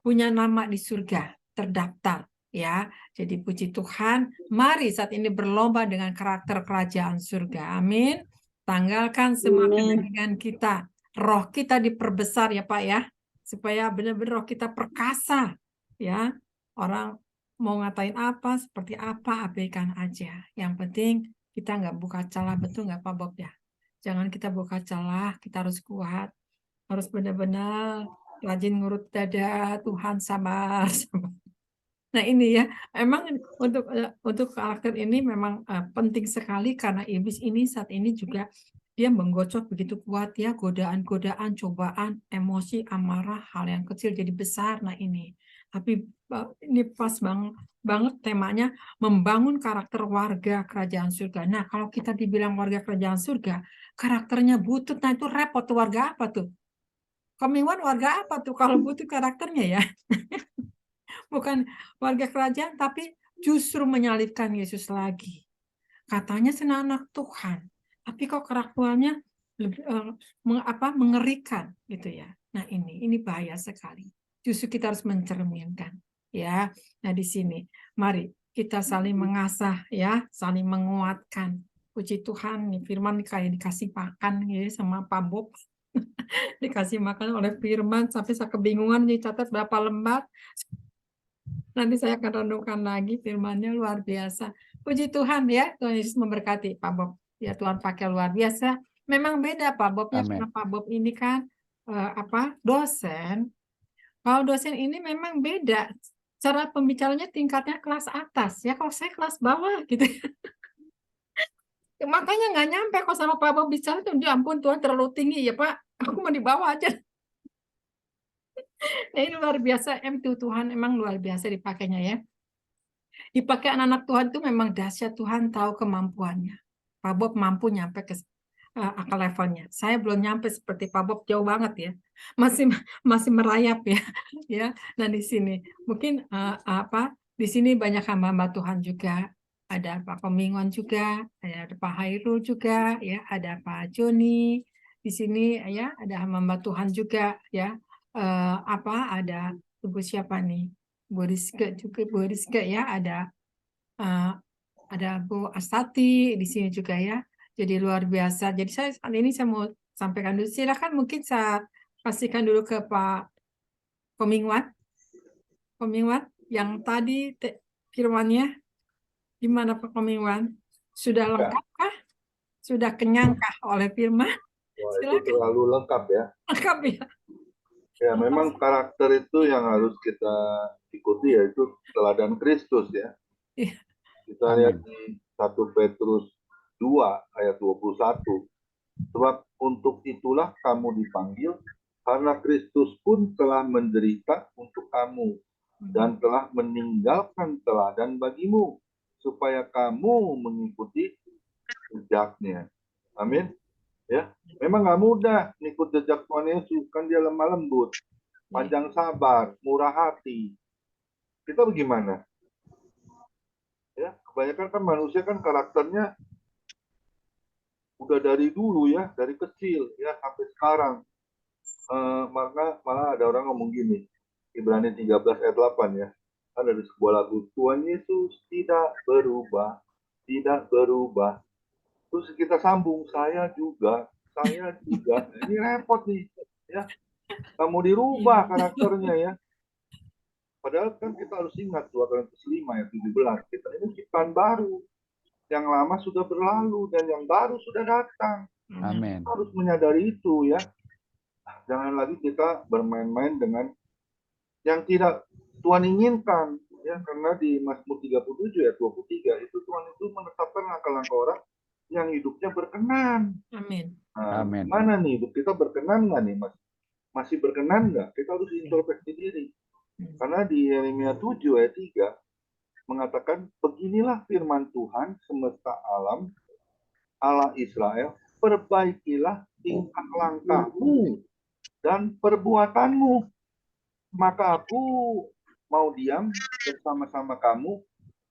punya nama di surga, terdaftar. Ya, jadi puji Tuhan, mari saat ini berlomba dengan karakter kerajaan surga. Amin. Tanggalkan semua kedagingan kita, roh kita diperbesar ya Pak ya, supaya benar-benar roh kita perkasa. Ya, orang mau ngatain apa, seperti apa, abaikan aja. Yang penting kita nggak buka celah, betul nggak Pak Bob ya? Jangan kita buka celah, kita harus kuat, harus benar-benar rajin ngurut dada, Tuhan sabar. Nah ini ya, emang untuk karakter ini memang penting sekali karena iblis ini saat ini juga dia menggocok begitu kuat ya, godaan-godaan, cobaan, emosi, amarah, hal yang kecil jadi besar. Nah ini, tapi ini pas banget temanya membangun karakter warga kerajaan surga. Nah kalau kita dibilang warga kerajaan surga, karakternya butut, nah itu repot tuh warga apa tuh? Kominwan warga apa tuh kalau butuh karakternya ya? Bukan warga kerajaan, tapi justru menyalibkan Yesus lagi. Katanya senang anak Tuhan, tapi kok karakternya lebih, mengerikan gitu ya. Nah ini bahaya sekali. Justru kita harus mencerminkan ya. Nah di sini, mari kita saling mengasah ya, saling menguatkan. Puji Tuhan, nih firman kayak dikasih makan ya sama Pak Bob. Dikasih makan oleh firman sampai saya kebingungan nih catat berapa lembar. Nanti saya akan renungkan lagi firman-Nya, luar biasa. Puji Tuhan ya, Tuhan Yesus memberkati Pak Bob. Ya Tuhan pakai luar biasa. Memang beda Pak Bobnya, Amin. karena Pak Bob ini kan dosen. Kalau dosen ini memang beda. Cara pembicaranya tingkatnya kelas atas ya. Kalau saya kelas bawah gitu. Makanya nggak nyampe kalau sama Pak Bob bicara tuh, ya ampun Tuhan terlalu tinggi ya Pak. Aku mau di bawah aja. Nah, ini luar biasa. Tuhan emang luar biasa dipakainya ya. Dipakai anak-anak Tuhan itu memang dahsyat. Tuhan tahu kemampuannya. Pak Bob mampu nyampe ke akal levelnya. Saya belum nyampe seperti Pak Bob, jauh banget ya. Masih merayap ya. Ya. Nah, di sini mungkin di sini banyak hamba-hamba Tuhan juga. Ada Pak Komingon juga, ada Pak Hairul juga, ya, ada Pak Joni. Di sini ya, ada hamba Tuhan juga ya. Ada Ibu siapa nih? Bu Rizke juga, Bu Rizke ya, ada Bu Astati di sini juga ya. Jadi luar biasa. Jadi saat ini saya mau sampaikan dulu. Silakan mungkin saya kasihkan dulu ke Pak Komingwan. Komingwan yang tadi firmannya gimana Pak Komingwan? Sudah lengkapkah? Sudah kenyangkah oleh firman? Wah, itu Silakan. terlalu lengkap ya. Lengkap ya. Ya, memang karakter itu yang harus kita ikuti, yaitu teladan Kristus ya. Iya. Kita lihat di 1 Petrus 2 ayat 21. Sebab untuk itulah kamu dipanggil, karena Kristus pun telah menderita untuk kamu dan telah meninggalkan teladan bagimu, supaya kamu mengikuti jejaknya. Amin. Ya, memang nggak mudah ngikut jejak Tuhan Yesus, kan dia lemah lembut, panjang sabar, murah hati. Kita bagaimana? Ya, kebanyakan kan manusia kan karakternya udah dari dulu ya, dari kecil ya sampai sekarang. Maka malah ada orang ngomong gini, Ibrani 13 ayat 8 ya. Kan dari sebuah lagu, Tuhan Yesus tidak berubah, tidak berubah. Terus kita sambung, saya juga. Ini repot nih, ya. Kamu dirubah karakternya ya. Padahal kan kita harus ingat 2 Korintus 5 ayat 17. Kita ini ciptaan baru. Yang lama sudah berlalu dan yang baru sudah datang. Amin. Kita harus menyadari itu ya. Jangan lagi kita bermain-main dengan yang tidak Tuhan inginkan. Ya, karena di Mazmur 37 ayat 23 itu Tuhan itu menetapkan langkah-langkah orang yang hidupnya berkenan. Amin. Nah, Amin. mana nih hidup kita berkenan nggak nih, Mas? Masih berkenan nggak? Kita harus introspeksi diri. Karena di Yeremia 7 ayat 3 mengatakan, beginilah firman Tuhan semesta alam, Allah Israel, perbaikilah tingkah langkahmu dan perbuatanmu. Maka aku mau diam bersama-sama kamu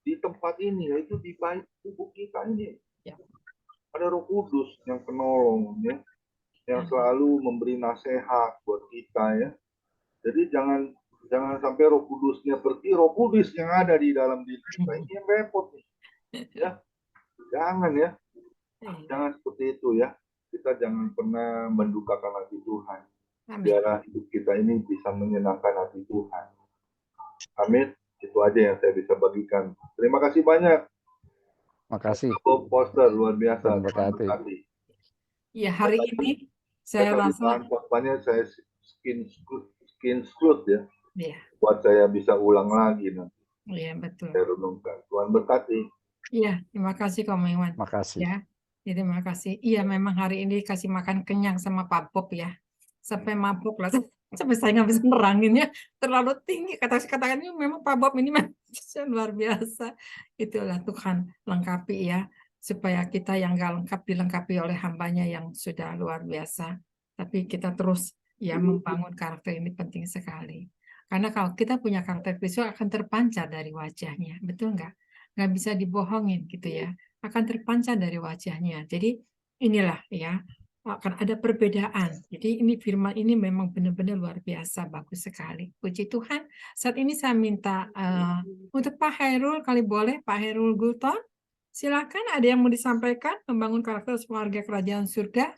di tempat ini, yaitu di bait tubuh kita ini. Ada Roh Kudus yang penolong ya, yang selalu memberi nasihat buat kita ya. Jadi jangan sampai Roh Kudusnya pergi, Roh Kudus yang ada di dalam diri kita ini yang repot nih. Ya. Jangan ya. Jangan seperti itu ya. Kita jangan pernah mendukakan hati Tuhan. Biar hidup kita ini bisa menyenangkan hati Tuhan. Amin. Itu aja yang saya bisa bagikan. Terima kasih banyak. Makasih. Poster luar biasa. Berkati. Ya, hari ini saya rasa bahan saya skin scrut ya. Iya. Buat saya bisa ulang lagi nanti. Iya, betul. Saya renungkan. Tuhan berkati. Iya, terima kasih Kominwan. Makasih. Ya. Jadi terima kasih. Iya, memang hari ini kasih makan kenyang sama Pak Bob ya. Sampai mabuk lah. Sampai saya nggak bisa neranginnya. Terlalu tinggi. Kata-katanya memang Pak Bob ini luar biasa. Itulah Tuhan lengkapi ya. Supaya kita yang nggak lengkap dilengkapi oleh hambanya yang sudah luar biasa. Tapi kita terus ya membangun karakter ini penting sekali. Karena kalau kita punya karakter Kristus akan terpancar dari wajahnya. Betul nggak? Nggak bisa dibohongin gitu ya. Akan terpancar dari wajahnya. Jadi inilah ya akan ada perbedaan. Jadi ini firman ini memang benar-benar luar biasa, bagus sekali. Puji Tuhan. Saat ini saya minta untuk Pak Hairul, kali boleh Pak Hairul Gulton. Silakan, ada yang mau disampaikan membangun karakter warga kerajaan surga.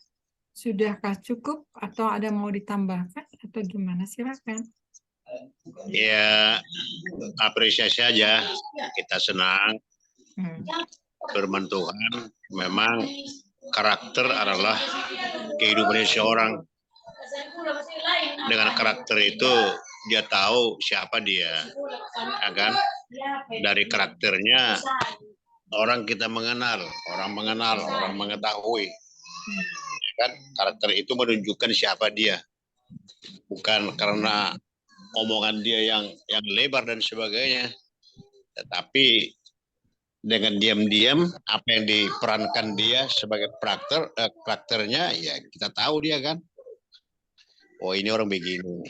Sudahkah cukup atau ada mau ditambahkan atau gimana? Silakan. Ya, apresiasi aja. Kita senang. Firman Tuhan memang karakter adalah kehidupan seseorang. Dengan karakter itu dia tahu siapa dia, ya kan? Dari karakternya orang kita mengenal, orang mengetahui. Ya kan? Karakter itu menunjukkan siapa dia, bukan karena omongan dia yang lebar dan sebagainya, tetapi dengan diam-diam apa yang diperankan dia sebagai karakternya, ya kita tahu dia kan, oh ini orang begini.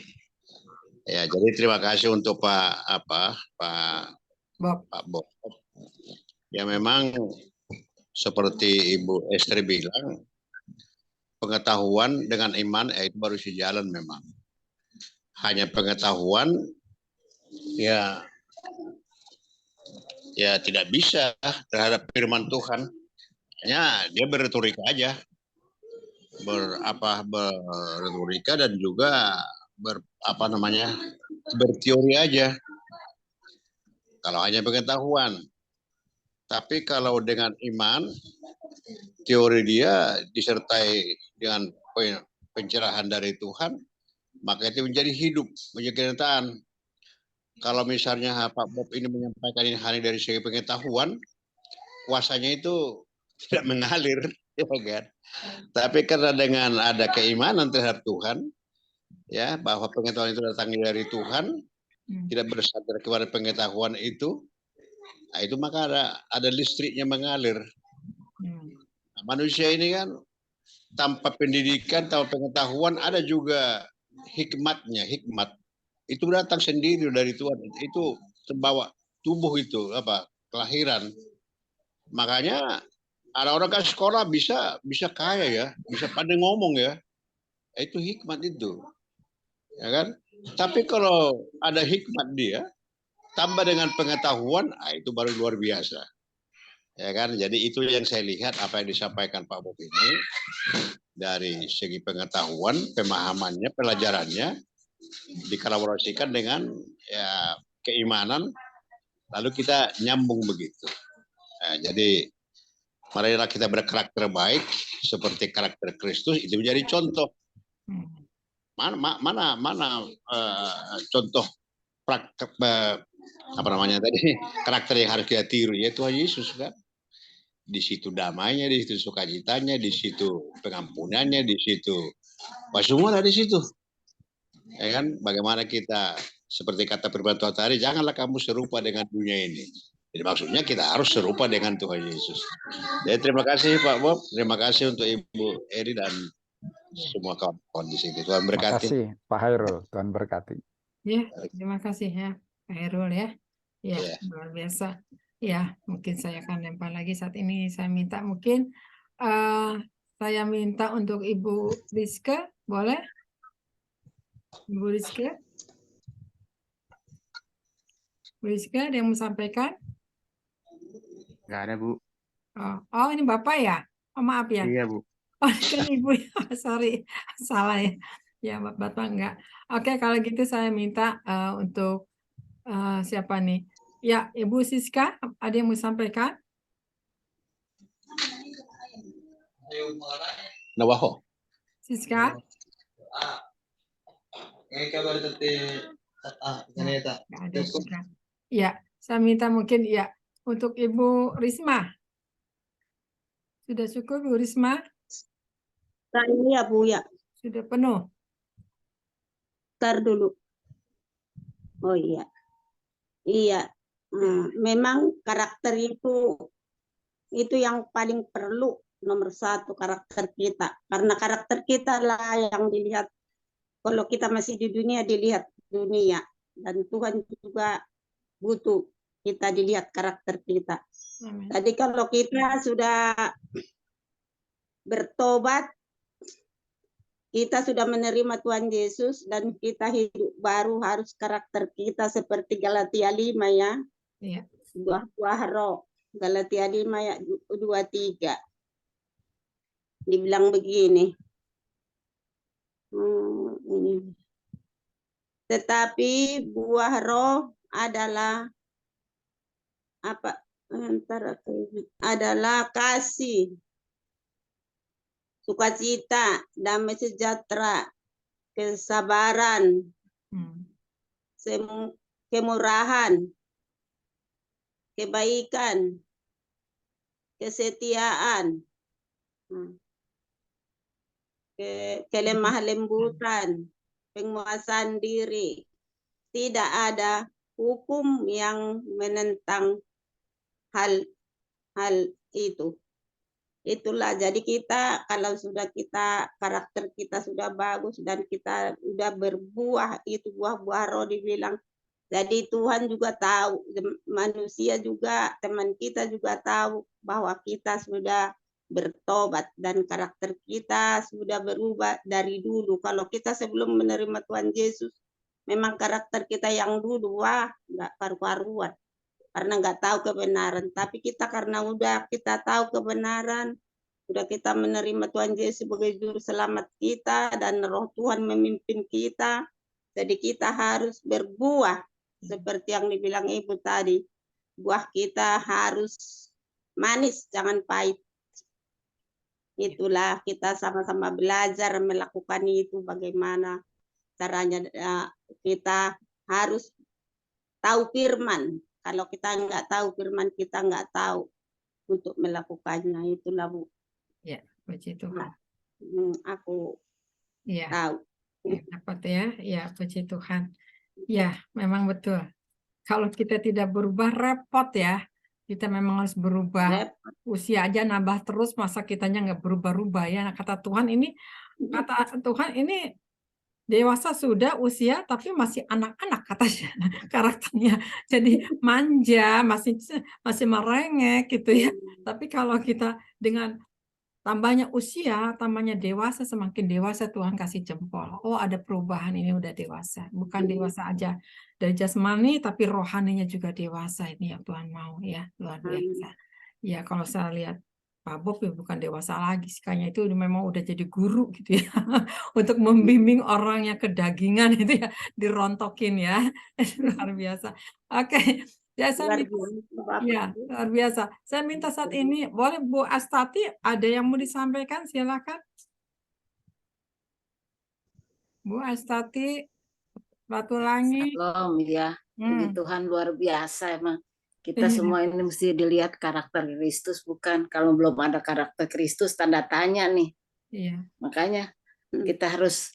Ya, jadi terima kasih untuk Pak Bob. Ya memang seperti Ibu Esther bilang, pengetahuan dengan iman itu baru sejalan memang. Hanya pengetahuan ya tidak bisa terhadap firman Tuhan. Hanya dia berretorika aja. Berretorika dan juga berteori aja. Kalau hanya pengetahuan. Tapi kalau dengan iman, teori dia disertai dengan pencerahan dari Tuhan, maka itu menjadi hidup, menjadi kenyataan. Kalau misalnya Pak Bob ini menyampaikan ini hanya dari segi pengetahuan, kuasanya itu tidak mengalir, ya kan? Tapi karena dengan ada keimanan terhadap Tuhan, ya bahwa pengetahuan itu datang dari Tuhan, tidak bersandar kepada pengetahuan itu, nah itu maka ada listriknya mengalir. Nah, manusia ini kan tanpa pendidikan, tanpa pengetahuan, ada juga hikmatnya, hikmat. Itu datang sendiri dari Tuhan. Itu terbawa tubuh itu kelahiran. Makanya ada orang kan sekolah bisa kaya ya, bisa pandai ngomong ya. Itu hikmat itu. Ya kan? Tapi kalau ada hikmat dia tambah dengan pengetahuan, itu baru luar biasa. Ya kan? Jadi itu yang saya lihat apa yang disampaikan Pak Bob ini dari segi pengetahuan, pemahamannya, pelajarannya dikolaborasikan dengan ya keimanan, lalu kita nyambung begitu. Nah, jadi marilah kita berkarakter baik seperti karakter Kristus, itu menjadi contoh. Mana contoh praktek karakter yang harus kita tiru, yaitu Tuhan Yesus kan. Di situ damainya, di situ sukacitanya, di situ pengampunannya, di situ semua ada di situ. Ya kan, bagaimana kita seperti kata firman Tuhan tadi, janganlah kamu serupa dengan dunia ini. Jadi maksudnya kita harus serupa dengan Tuhan Yesus. Jadi terima kasih Pak Bob, terima kasih untuk Ibu Eri dan semua kawan-kawan di sini. Tuhan berkati. Terima kasih Pak Hairul, Tuhan berkati. Ya, terima kasih ya Pak Hairul ya. Ya, luar biasa. Ya, mungkin saya akan lempar lagi saat ini. Saya minta mungkin saya minta untuk Ibu Rizka, boleh? Ibu Rizka? Bu Rizka, ada yang mau sampaikan? Nggak ada, Bu. Oh, ini Bapak ya? Oh, maaf ya. Iya, Bu. Oh, kan Ibu ya. Sorry, salah ya. Ya, Bapak enggak. Oke, kalau gitu saya minta untuk siapa nih? Ya, Ibu Siska, ada yang mau sampaikan? Nawaho. Siska? Nggak ada juga. Ya, saya minta mungkin ya untuk Ibu Risma. Sudah cukup Bu Risma? Iya Bu ya. Sudah penuh. Ntar dulu. Oh iya. Iya. Memang karakter itu yang paling perlu, nomor satu karakter kita. Karena karakter kita lah yang dilihat. Kalau kita masih di dunia, dilihat dunia. Dan Tuhan juga butuh kita dilihat karakter kita. Tadi kalau kita sudah bertobat, kita sudah menerima Tuhan Yesus dan kita hidup baru, harus karakter kita seperti Galatia 5 ya. Iya. Buah-buah roh. Galatia 5 ayat 23. Dibilang begini. Ini. Tetapi buah roh adalah apa? Adalah kasih, sukacita, damai sejahtera, kesabaran, kemurahan, kebaikan, kesetiaan, kelemah lembutan, penguasaan diri. Tidak ada hukum yang menentang hal itu. Itulah, jadi kita kalau sudah karakter kita sudah bagus dan kita sudah berbuah, itu buah-buah roh dibilang. Jadi Tuhan juga tahu, manusia juga, teman kita juga tahu bahwa kita sudah bertobat dan karakter kita sudah berubah dari dulu. Kalau kita sebelum menerima Tuhan Yesus, memang karakter kita yang dulu, wah, nggak karu-karuan. Karena nggak tahu kebenaran. Tapi kita karena udah kita tahu kebenaran, udah kita menerima Tuhan Yesus sebagai juru selamat kita, dan roh Tuhan memimpin kita. Jadi kita harus berbuah. Seperti yang dibilang Ibu tadi. Buah kita harus manis, jangan pahit. Itulah kita sama-sama belajar melakukan itu, bagaimana caranya. Kita harus tahu firman. Kalau kita nggak tahu firman, kita nggak tahu untuk melakukannya. Itulah Bu. Ya, puji Tuhan. Aku Ya, tahu. dapat ya. Ya, puji Tuhan. Ya, memang betul. Kalau kita tidak berubah, repot ya. Kita memang harus berubah. Usia aja nambah terus, masa kitanya nggak berubah-ubah ya. Nah, kata Tuhan ini dewasa sudah usia tapi masih anak-anak katanya karakternya, jadi manja, masih merengek gitu ya. Tapi kalau kita dengan tambahnya usia, tambahnya dewasa, semakin dewasa Tuhan kasih jempol. Oh, ada perubahan, ini udah dewasa. Bukan dewasa aja dari jasmani, tapi rohaninya juga dewasa. Ini yang Tuhan mau ya, luar biasa. Ya, kalau saya lihat Pak Bob ya bukan dewasa lagi, kayaknya itu memang udah jadi guru gitu ya, untuk membimbing orang yang kedagingan itu ya, dirontokin ya, luar biasa. Oke, ya saya ya, luar biasa. Saya minta saat ini, boleh Bu Astati, ada yang mau disampaikan, silakan. Bu Astati, Batu Langit. Shalom ya, puji Tuhan luar biasa emang. Kita semua ini mesti dilihat karakter Kristus, bukan? Kalau belum ada karakter Kristus, tanda tanya nih. Iya. Makanya kita harus,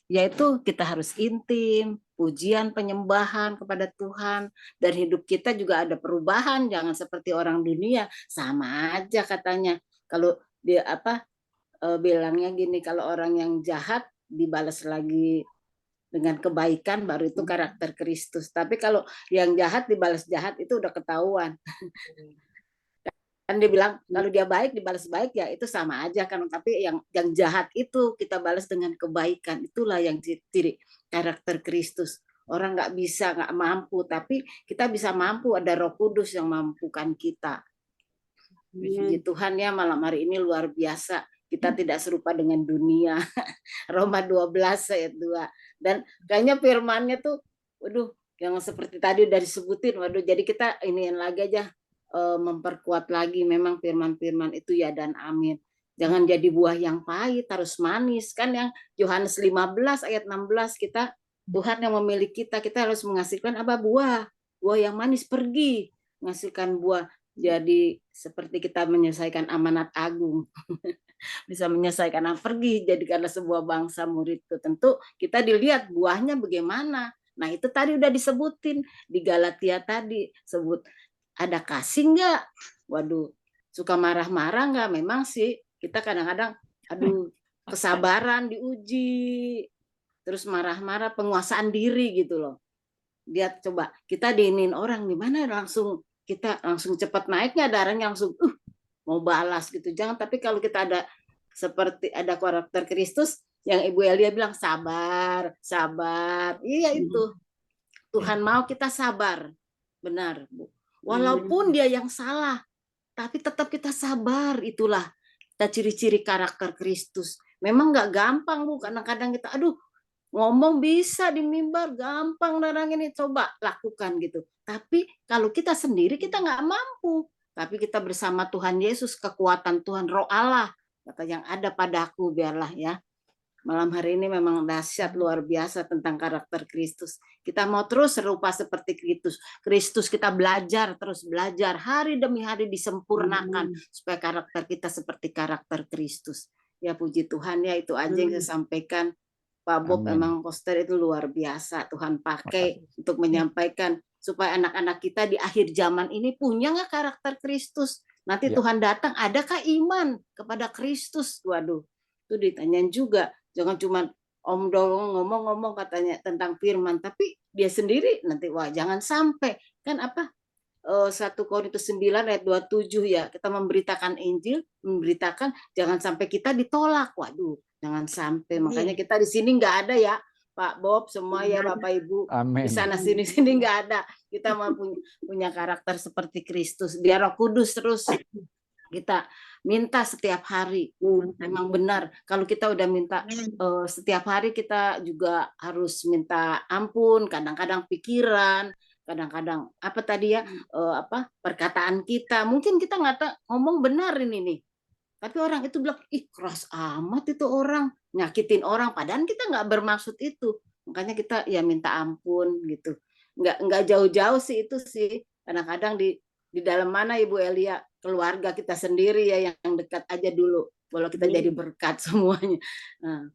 kita harus intim, pujian, penyembahan kepada Tuhan, dan hidup kita juga ada perubahan. Jangan seperti orang dunia, sama aja katanya. Kalau dia bilangnya gini, kalau orang yang jahat dibalas lagi dengan kebaikan, baru itu karakter Kristus. Tapi kalau yang jahat dibalas jahat, itu udah ketahuan. Kan dia bilang kalau dia baik dibalas baik, ya itu sama aja kan. Tapi yang jahat itu kita balas dengan kebaikan, itulah yang ciri karakter Kristus. Orang nggak bisa, nggak mampu, tapi kita bisa mampu. Ada Roh Kudus yang mampukan kita. Puji Tuhan ya, malam hari ini luar biasa. Kita tidak serupa dengan dunia. Roma 12 ayat 2. Dan kayaknya firmannya tuh, waduh, yang seperti tadi udah disebutin, waduh, jadi kita iniin lagi aja, memperkuat lagi memang firman-firman itu ya dan amin. Jangan jadi buah yang pahit, harus manis. Kan yang Yohanes 15 ayat 16, kita, Tuhan yang memilih kita harus menghasilkan apa? Buah yang manis, pergi menghasilkan buah. Jadi seperti kita menyelesaikan amanat agung. Bisa menyelesaikan pergi jadikanlah sebuah bangsa muridku. Tentu kita dilihat buahnya bagaimana. Nah itu tadi udah disebutin di Galatia tadi, sebut ada kasih nggak? Waduh, suka marah-marah nggak? Memang sih kita kadang-kadang aduh, kesabaran diuji, terus marah-marah, penguasaan diri gitu loh. Lihat coba kita diinin orang gimana, kita langsung cepat naiknya darahnya, langsung mau balas gitu. Jangan. Tapi kalau kita ada seperti ada karakter Kristus, Yang Ibu Elia bilang sabar, sabar. Iya itu. Tuhan mau kita sabar. Benar, Bu. Walaupun dia yang salah, tapi tetap kita sabar. Itulah kita ciri-ciri karakter Kristus. Memang nggak gampang, Bu. Kadang-kadang kita, aduh, ngomong bisa di mimbar, gampang nerangin ini, coba lakukan gitu. Tapi kalau kita sendiri, kita nggak mampu. Tapi kita bersama Tuhan Yesus, kekuatan Tuhan, Roh Allah, kata yang ada padaku, biarlah ya. Malam hari ini memang dahsyat luar biasa tentang karakter Kristus. Kita mau terus serupa seperti Kristus. Kristus kita belajar, terus belajar. Hari demi hari disempurnakan. Supaya karakter kita seperti karakter Kristus. Ya puji Tuhan ya, itu aja yang saya sampaikan. Pak Bob Amin. memang poster itu luar biasa. Tuhan pakai untuk menyampaikan. Supaya anak-anak kita di akhir zaman ini punya nggak karakter Kristus. Nanti Ya. Tuhan datang, adakah iman kepada Kristus? Waduh, itu ditanyain juga. Jangan cuma Om Dong ngomong-ngomong katanya tentang firman, tapi dia sendiri nanti wah jangan sampai kan apa 1 Korintus 9 ayat 27 ya, kita memberitakan Injil, memberitakan jangan sampai kita ditolak. Waduh, jangan sampai. Makanya kita di sini nggak ada ya Pak Bob, semua ya Bapak Ibu. Amin. Di sana sini nggak ada. Kita mau punya karakter seperti Kristus. Biar Roh Kudus terus kita minta setiap hari. Memang benar kalau kita udah minta setiap hari, kita juga harus minta ampun. Kadang-kadang pikiran, kadang-kadang apa tadi ya perkataan kita. Mungkin kita nggak ngomong benar ini nih, tapi orang itu bilang ih keras amat itu orang, nyakitin orang. Padahal kita nggak bermaksud itu. Makanya kita ya minta ampun gitu. Nggak jauh-jauh sih itu sih. Kadang-kadang di dalam mana Ibu Elia, keluarga kita sendiri ya yang dekat aja dulu, kalau kita jadi berkat semuanya. Nah,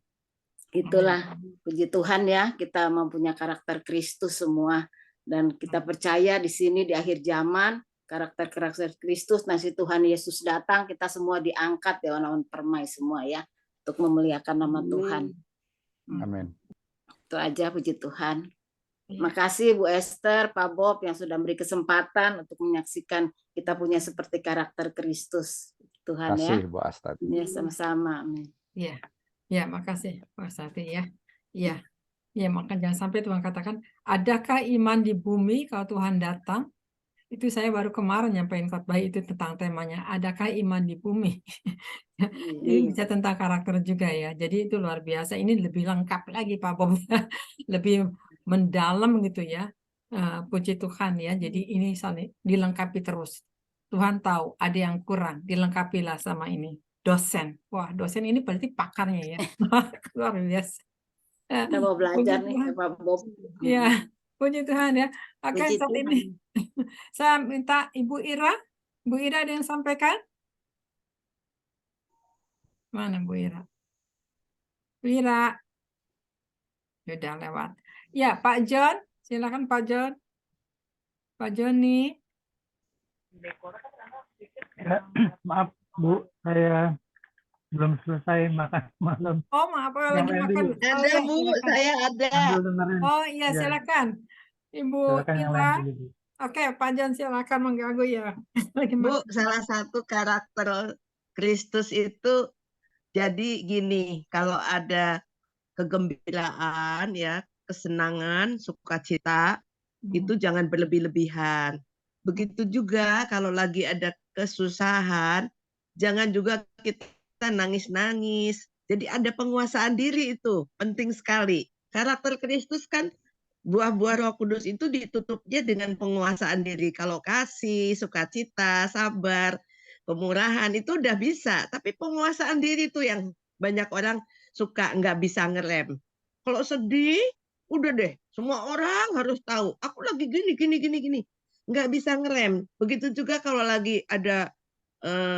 itulah puji Tuhan ya, kita mempunyai karakter Kristus semua, dan kita percaya di sini di akhir zaman karakter Kristus, nanti Tuhan Yesus datang, kita semua diangkat ya orang-orang permai semua ya, untuk memuliakan nama Tuhan. Amin. Itu aja, puji Tuhan. Makasih Bu Esther, Pak Bob yang sudah beri kesempatan untuk menyaksikan kita punya seperti karakter Kristus. Tuhan ya. Kasih Bu Astati. Ya sama-sama. Amin. Iya, ya makasih Pak Sati ya. Iya, ya maka jangan sampai Tuhan katakan, adakah iman di bumi kalau Tuhan datang? Itu saya baru kemarin nyampein khotbah itu tentang temanya, adakah iman di bumi? Ini bisa tentang karakter juga ya. Jadi itu luar biasa. Ini lebih lengkap lagi Pak Bob, lebih mendalam gitu ya. Puji Tuhan ya. Jadi ini saling dilengkapi terus. Tuhan tahu ada yang kurang, dilengkapilah sama ini. Dosen. Wah, dosen ini berarti pakarnya ya. Luar biasa. Kita mau belajar nih Pak Bob. Ya, puji Tuhan ya. Oke, Puji saat Tuhan. ini saya minta Ibu Ira. Bu Ira ada yang sampaikan? Mana Bu Ira? Bu Ira. Sudah lewat. Ya, Pak John. Silakan Pak John. Pak Joni. Ya, maaf Bu, saya belum selesai makan malam. Oh, maaf, Yang lagi lain makan. dulu. Oh, Ada ya, Bu, silakan. saya ada. Sambil dengerin. Oh iya, Ya, silakan. Ibu silakan yang lain Ira. dulu Bu. Oke, Pak John silakan mengganggu ya. Lagi Bu, makan. salah satu karakter Kristus itu jadi gini, kalau ada kegembiraan ya, kesenangan, sukacita, itu jangan berlebih-lebihan. Begitu juga kalau lagi ada kesusahan, jangan juga kita nangis-nangis. Jadi ada penguasaan diri, itu penting sekali. Karakter Kristus kan buah-buah Roh Kudus itu ditutupnya dengan penguasaan diri. Kalau kasih, sukacita, sabar, kemurahan itu udah bisa. Tapi penguasaan diri itu yang banyak orang suka nggak bisa ngerem. Kalau sedih, udah deh, semua orang harus tahu. Aku lagi gini. Nggak bisa ngerem. Begitu juga kalau lagi ada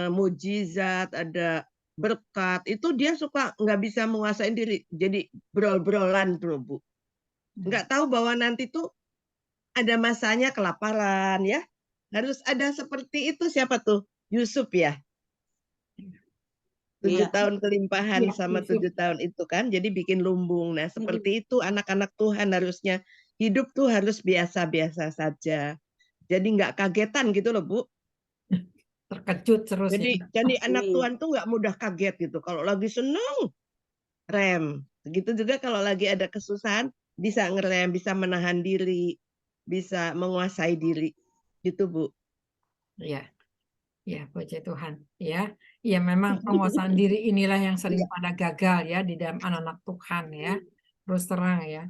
mujizat, ada berkat, itu dia suka nggak bisa menguasai diri. Jadi brol-brolan tuh, Bu. Nggak tahu bahwa nanti tuh ada masanya kelaparan ya. Harus ada seperti itu. Siapa tuh? Yusuf ya. 7 Iya. tahun kelimpahan Iya, sama Yusuf. 7 tahun itu kan. Jadi bikin lumbung. Nah seperti itu anak-anak Tuhan harusnya. Hidup tuh harus biasa-biasa saja. Jadi nggak kagetan gitu loh Bu. Terkejut terus ya. Jadi anak Tuhan tuh nggak mudah kaget gitu. Kalau lagi seneng rem. Begitu juga kalau lagi ada kesusahan, bisa ngerem, bisa menahan diri, bisa menguasai diri. Gitu, Bu. Ya, ya, puji Tuhan. Ya, ya memang penguasaan diri inilah yang sering pada gagal ya di dalam anak-anak Tuhan ya. Terus terang ya.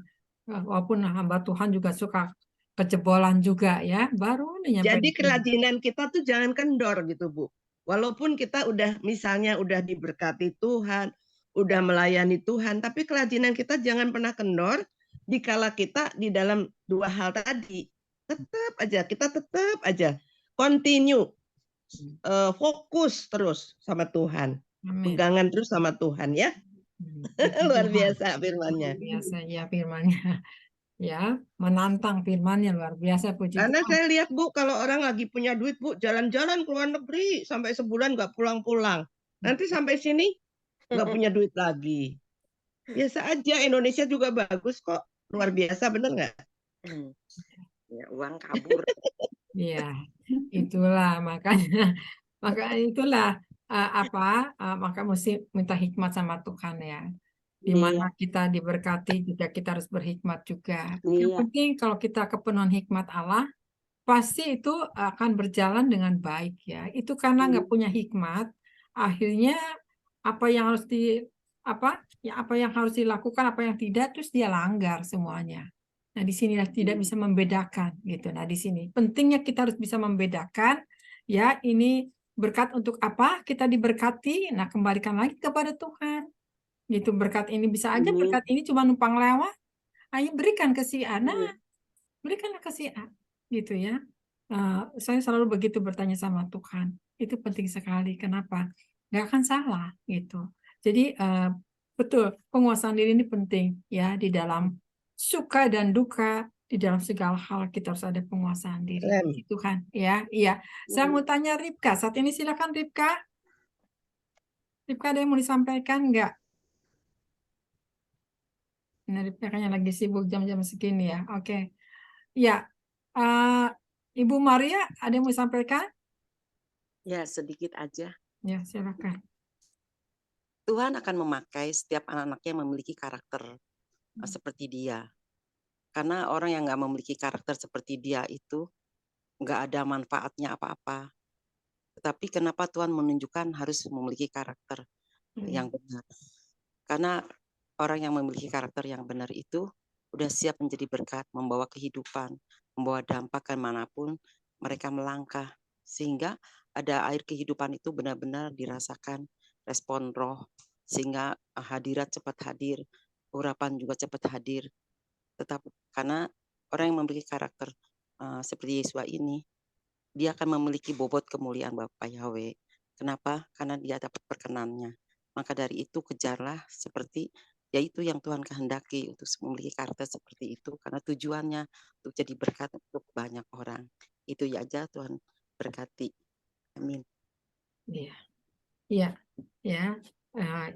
Walaupun hamba Tuhan juga suka kejebolan juga ya. Baru nih nyampe Jadi di sini. kerajinan kita tuh jangan kendor gitu, Bu. Walaupun kita udah misalnya udah diberkati Tuhan, udah melayani Tuhan, tapi kerajinan kita jangan pernah kendor dikala kita di dalam dua hal tadi. Kita tetap aja continue fokus terus sama Tuhan. Amin. Pegangan terus sama Tuhan ya. Luar biasa firman-Nya. Luar biasa ya firman-Nya. Ya, menantang firman-Nya luar biasa, puji Karena Tuhan. saya lihat, Bu, kalau orang lagi punya duit, Bu, jalan-jalan ke luar negeri sampai sebulan nggak pulang-pulang. Nanti sampai sini nggak punya duit lagi. Biasa aja, Indonesia juga bagus kok. Luar biasa, bener nggak? Ya, uang kabur. Iya, itulah makanya itulah maka mesti minta hikmat sama Tuhan ya. Di mana kita diberkati juga kita harus berhikmat juga. Yang Iya. penting kalau kita kepenuhan hikmat Allah, pasti itu akan berjalan dengan baik ya. Itu karena nggak punya hikmat, akhirnya apa yang harus apa yang harus dilakukan, apa yang tidak, terus dia langgar semuanya. Nah, di sinilah tidak bisa membedakan gitu. Nah, di sini pentingnya kita harus bisa membedakan ya, ini berkat untuk apa kita diberkati. Nah, kembalikan lagi kepada Tuhan. Gitu, berkat ini bisa aja berkat ini cuma numpang lewat. Ayo berikan ke si A. Nah, berikanlah ke si A. Gitu ya. Saya selalu begitu bertanya sama Tuhan. Itu penting sekali. Kenapa? Nggak akan salah gitu. Jadi betul, penguasaan diri ini penting ya, di dalam suka dan duka, di dalam segala hal kita harus ada penguasaan diri. Tuhan ya. Iya. Saya mau tanya Ripka. Saat ini silakan Ripka. Ripka ada yang mau disampaikan nggak? Nah, Ripka kayaknya lagi sibuk jam-jam segini ya. Oke. Ya. Ibu Maria ada yang mau disampaikan? Ya, sedikit aja. Ya, silakan. Tuhan akan memakai setiap anak-anaknya yang memiliki karakter seperti dia. Karena orang yang nggak memiliki karakter seperti dia itu nggak ada manfaatnya apa-apa. Tetapi kenapa Tuhan menunjukkan harus memiliki karakter yang benar? Karena orang yang memiliki karakter yang benar itu udah siap menjadi berkat, membawa kehidupan, membawa dampak kemanapun mereka melangkah. Sehingga ada air kehidupan itu benar-benar dirasakan, respon roh, sehingga hadirat cepat hadir, urapan juga cepat hadir. Tetap karena orang yang memiliki karakter seperti Yesua ini, dia akan memiliki bobot kemuliaan Bapa Yahweh. Kenapa? Karena dia dapat perkenannya. Maka dari itu kejarlah seperti yaitu yang Tuhan kehendaki untuk memiliki karakter seperti itu, karena tujuannya untuk jadi berkat untuk banyak orang. Itu aja, Tuhan berkati. Amin. Iya, iya, ya.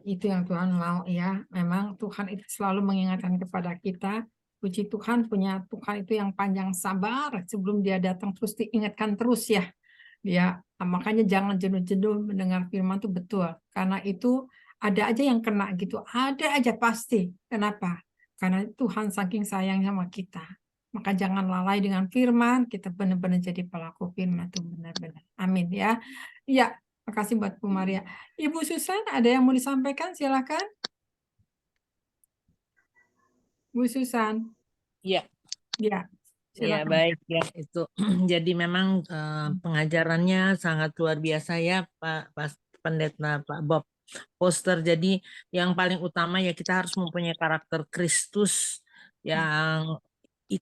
Itu yang Tuhan mau ya. Memang Tuhan itu selalu mengingatkan kepada kita. Puji Tuhan, punya Tuhan itu yang panjang sabar. Sebelum dia datang terus diingatkan terus ya. Ya, makanya jangan jenuh-jenuh mendengar firman itu, betul. Karena itu ada aja yang kena gitu. Ada aja pasti. Kenapa? Karena Tuhan saking sayang sama kita. Maka jangan lalai dengan firman. Kita benar-benar jadi pelaku firman itu benar-benar. Amin ya. Ya, makasih buat Bu Maria. Ibu Susan, ada yang mau disampaikan? Silakan. Bu Susan. Iya. Ya. Ya, Silakan. baik ya itu. Jadi memang pengajarannya sangat luar biasa ya Pak Pendeta Pak Bob Foster. Jadi yang paling utama ya kita harus mempunyai karakter Kristus, yang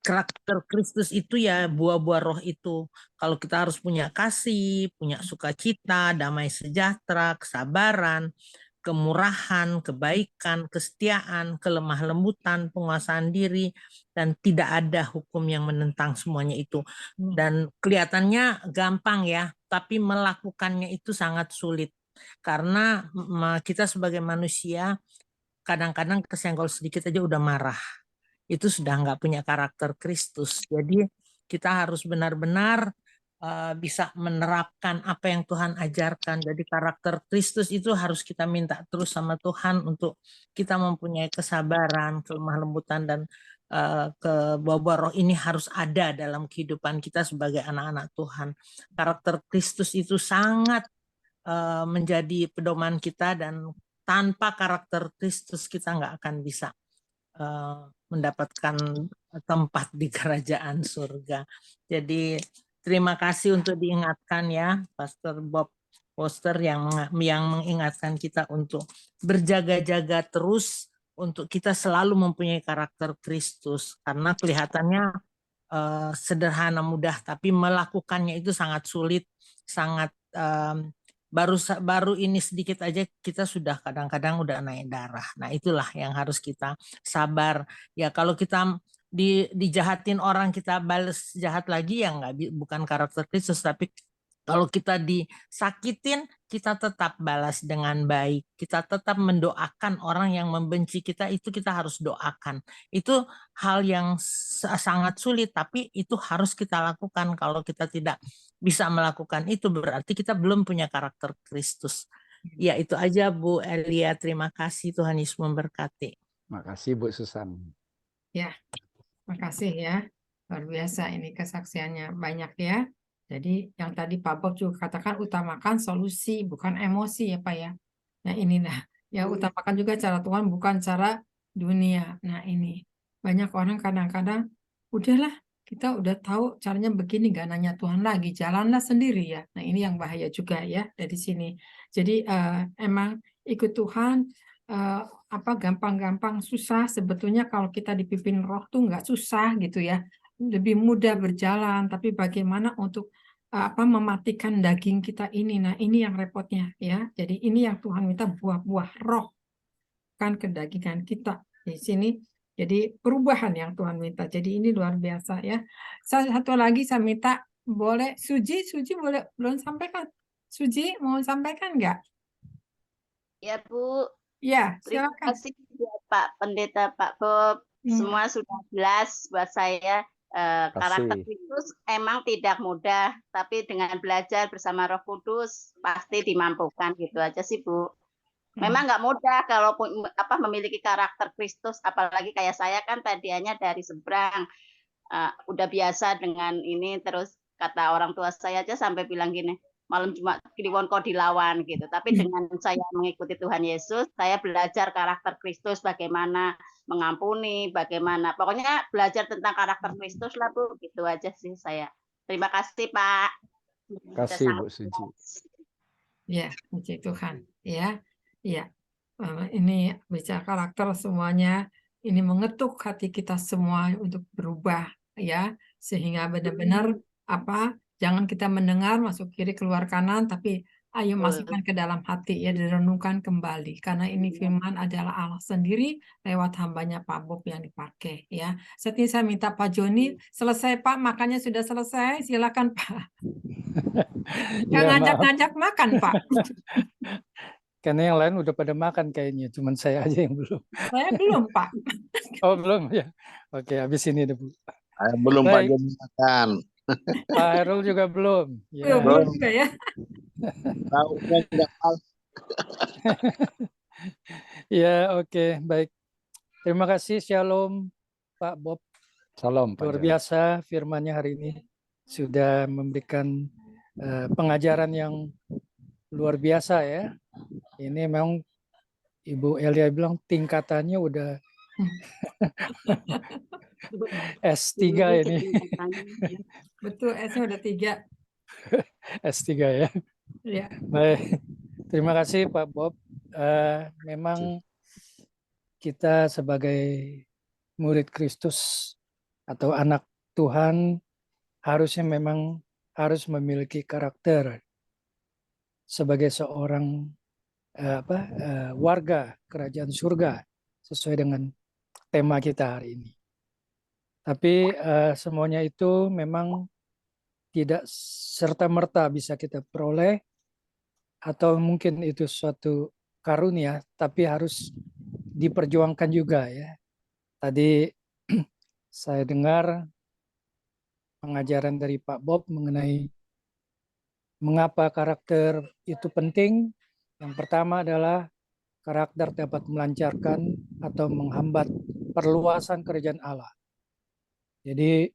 karakter Kristus itu ya buah-buah roh itu. Kalau kita harus punya kasih, punya sukacita, damai sejahtera, kesabaran, kemurahan, kebaikan, kesetiaan, kelemah lembutan, penguasaan diri, dan tidak ada hukum yang menentang semuanya itu. Dan kelihatannya gampang ya, tapi melakukannya itu sangat sulit. Karena kita sebagai manusia kadang-kadang kesenggol sedikit aja udah marah. Itu sudah nggak punya karakter Kristus. Jadi kita harus benar-benar bisa menerapkan apa yang Tuhan ajarkan. Jadi karakter Kristus itu harus kita minta terus sama Tuhan untuk kita mempunyai kesabaran, kelemah lembutan, dan buah-buah roh ini harus ada dalam kehidupan kita sebagai anak-anak Tuhan. Karakter Kristus itu sangat menjadi pedoman kita, dan tanpa karakter Kristus kita nggak akan bisa mendapatkan tempat di kerajaan surga. Jadi terima kasih untuk diingatkan ya, Pastor Bob Foster yang mengingatkan kita untuk berjaga-jaga terus, untuk kita selalu mempunyai karakter Kristus, karena kelihatannya sederhana mudah, tapi melakukannya itu sangat sulit, sangat baru ini sedikit aja kita sudah kadang-kadang udah naik darah. Nah itulah yang harus kita sabar ya. Kalau kita dijahatin orang, kita balas jahat lagi ya bukan karakter Kristus. Tapi kalau kita disakitin, kita tetap balas dengan baik, kita tetap mendoakan orang yang membenci kita, itu kita harus doakan. Itu hal yang sangat sulit, tapi itu harus kita lakukan. Kalau kita tidak bisa melakukan itu, berarti kita belum punya karakter Kristus. Ya itu aja Bu Elia, terima kasih, Tuhan Yesus memberkati. Makasih Bu Susan. Ya, makasih ya. Luar biasa ini kesaksiannya banyak ya. Jadi yang tadi Pak Bob juga katakan, utamakan solusi bukan emosi ya Pak ya. Nah ini ya utamakan juga cara Tuhan bukan cara dunia. Nah ini banyak orang kadang-kadang udahlah, kita udah tahu caranya begini, gak nanya Tuhan lagi, jalanlah sendiri ya. Nah ini yang bahaya juga ya dari sini. Jadi emang ikut Tuhan gampang-gampang susah. Sebetulnya kalau kita dipimpin roh tuh nggak susah gitu ya, lebih mudah berjalan. Tapi bagaimana untuk mematikan daging kita ini? Nah ini yang repotnya ya. Jadi ini yang Tuhan minta, buah-buah roh, kan kedagingan kita di sini. Jadi perubahan yang Tuhan minta. Jadi ini luar biasa ya. Satu lagi saya minta, boleh Suji boleh belum sampaikan? Suji mau sampaikan nggak? Ya Bu. Ya, Terima silakan. kasih ya, Pak Pendeta, Pak Bob. Semua sudah jelas buat saya. Karakter Kristus emang tidak mudah, tapi dengan belajar bersama Roh Kudus pasti dimampukan, gitu aja sih Bu. Memang nggak mudah kalau memiliki karakter Kristus, apalagi kayak saya kan tadinya dari seberang, udah biasa dengan ini. Terus kata orang tua saya aja sampai bilang gini, malam Jumat kliwon kau dilawan gitu. Tapi dengan saya mengikuti Tuhan Yesus, saya belajar karakter Kristus, bagaimana mengampuni, bagaimana, pokoknya belajar tentang karakter Kristus lah Bu, gitu aja sih saya. Terima kasih Pak. Kasih Bu Suji. Ya, puji Tuhan. Ya, ini bicara karakter semuanya, ini mengetuk hati kita semua untuk berubah ya, sehingga benar-benar jangan kita mendengar masuk kiri keluar kanan, tapi ayo masukkan ke dalam hati ya, direnungkan kembali, karena ini firman adalah Allah sendiri lewat hambanya Pak Bob yang dipakai ya. Seperti saya minta Pak Joni, selesai Pak, makannya sudah selesai, silakan Pak. Yang ngajak-ngajak makan Pak. Karena yang lain udah pada makan kayaknya, cuman saya aja yang belum. Saya belum Pak. Oh belum ya. Oke, habis ini deh Bu. Belum Pak Joni makan. Pak Hairul juga belum. Ya. Belum juga ya. Ya, oke, baik. Terima kasih, Shalom Pak Bob. Salam Pak. Luar biasa firman-Nya hari ini. Sudah memberikan pengajaran yang luar biasa ya. Ini memang Ibu Elia bilang tingkatannya udah S3 ini. Betul, S-nya udah 3. S3 ya. Ya. Baik. Terima kasih Pak Bob. Memang kita sebagai murid Kristus atau anak Tuhan harusnya memang harus memiliki karakter sebagai seorang warga kerajaan surga sesuai dengan tema kita hari ini. Tapi semuanya itu memang tidak serta-merta bisa kita peroleh, atau mungkin itu suatu karunia, tapi harus diperjuangkan juga ya. Tadi saya dengar pengajaran dari Pak Bob mengenai Mengapa karakter itu penting? Yang pertama adalah karakter dapat melancarkan atau menghambat perluasan kerajaan Allah. Jadi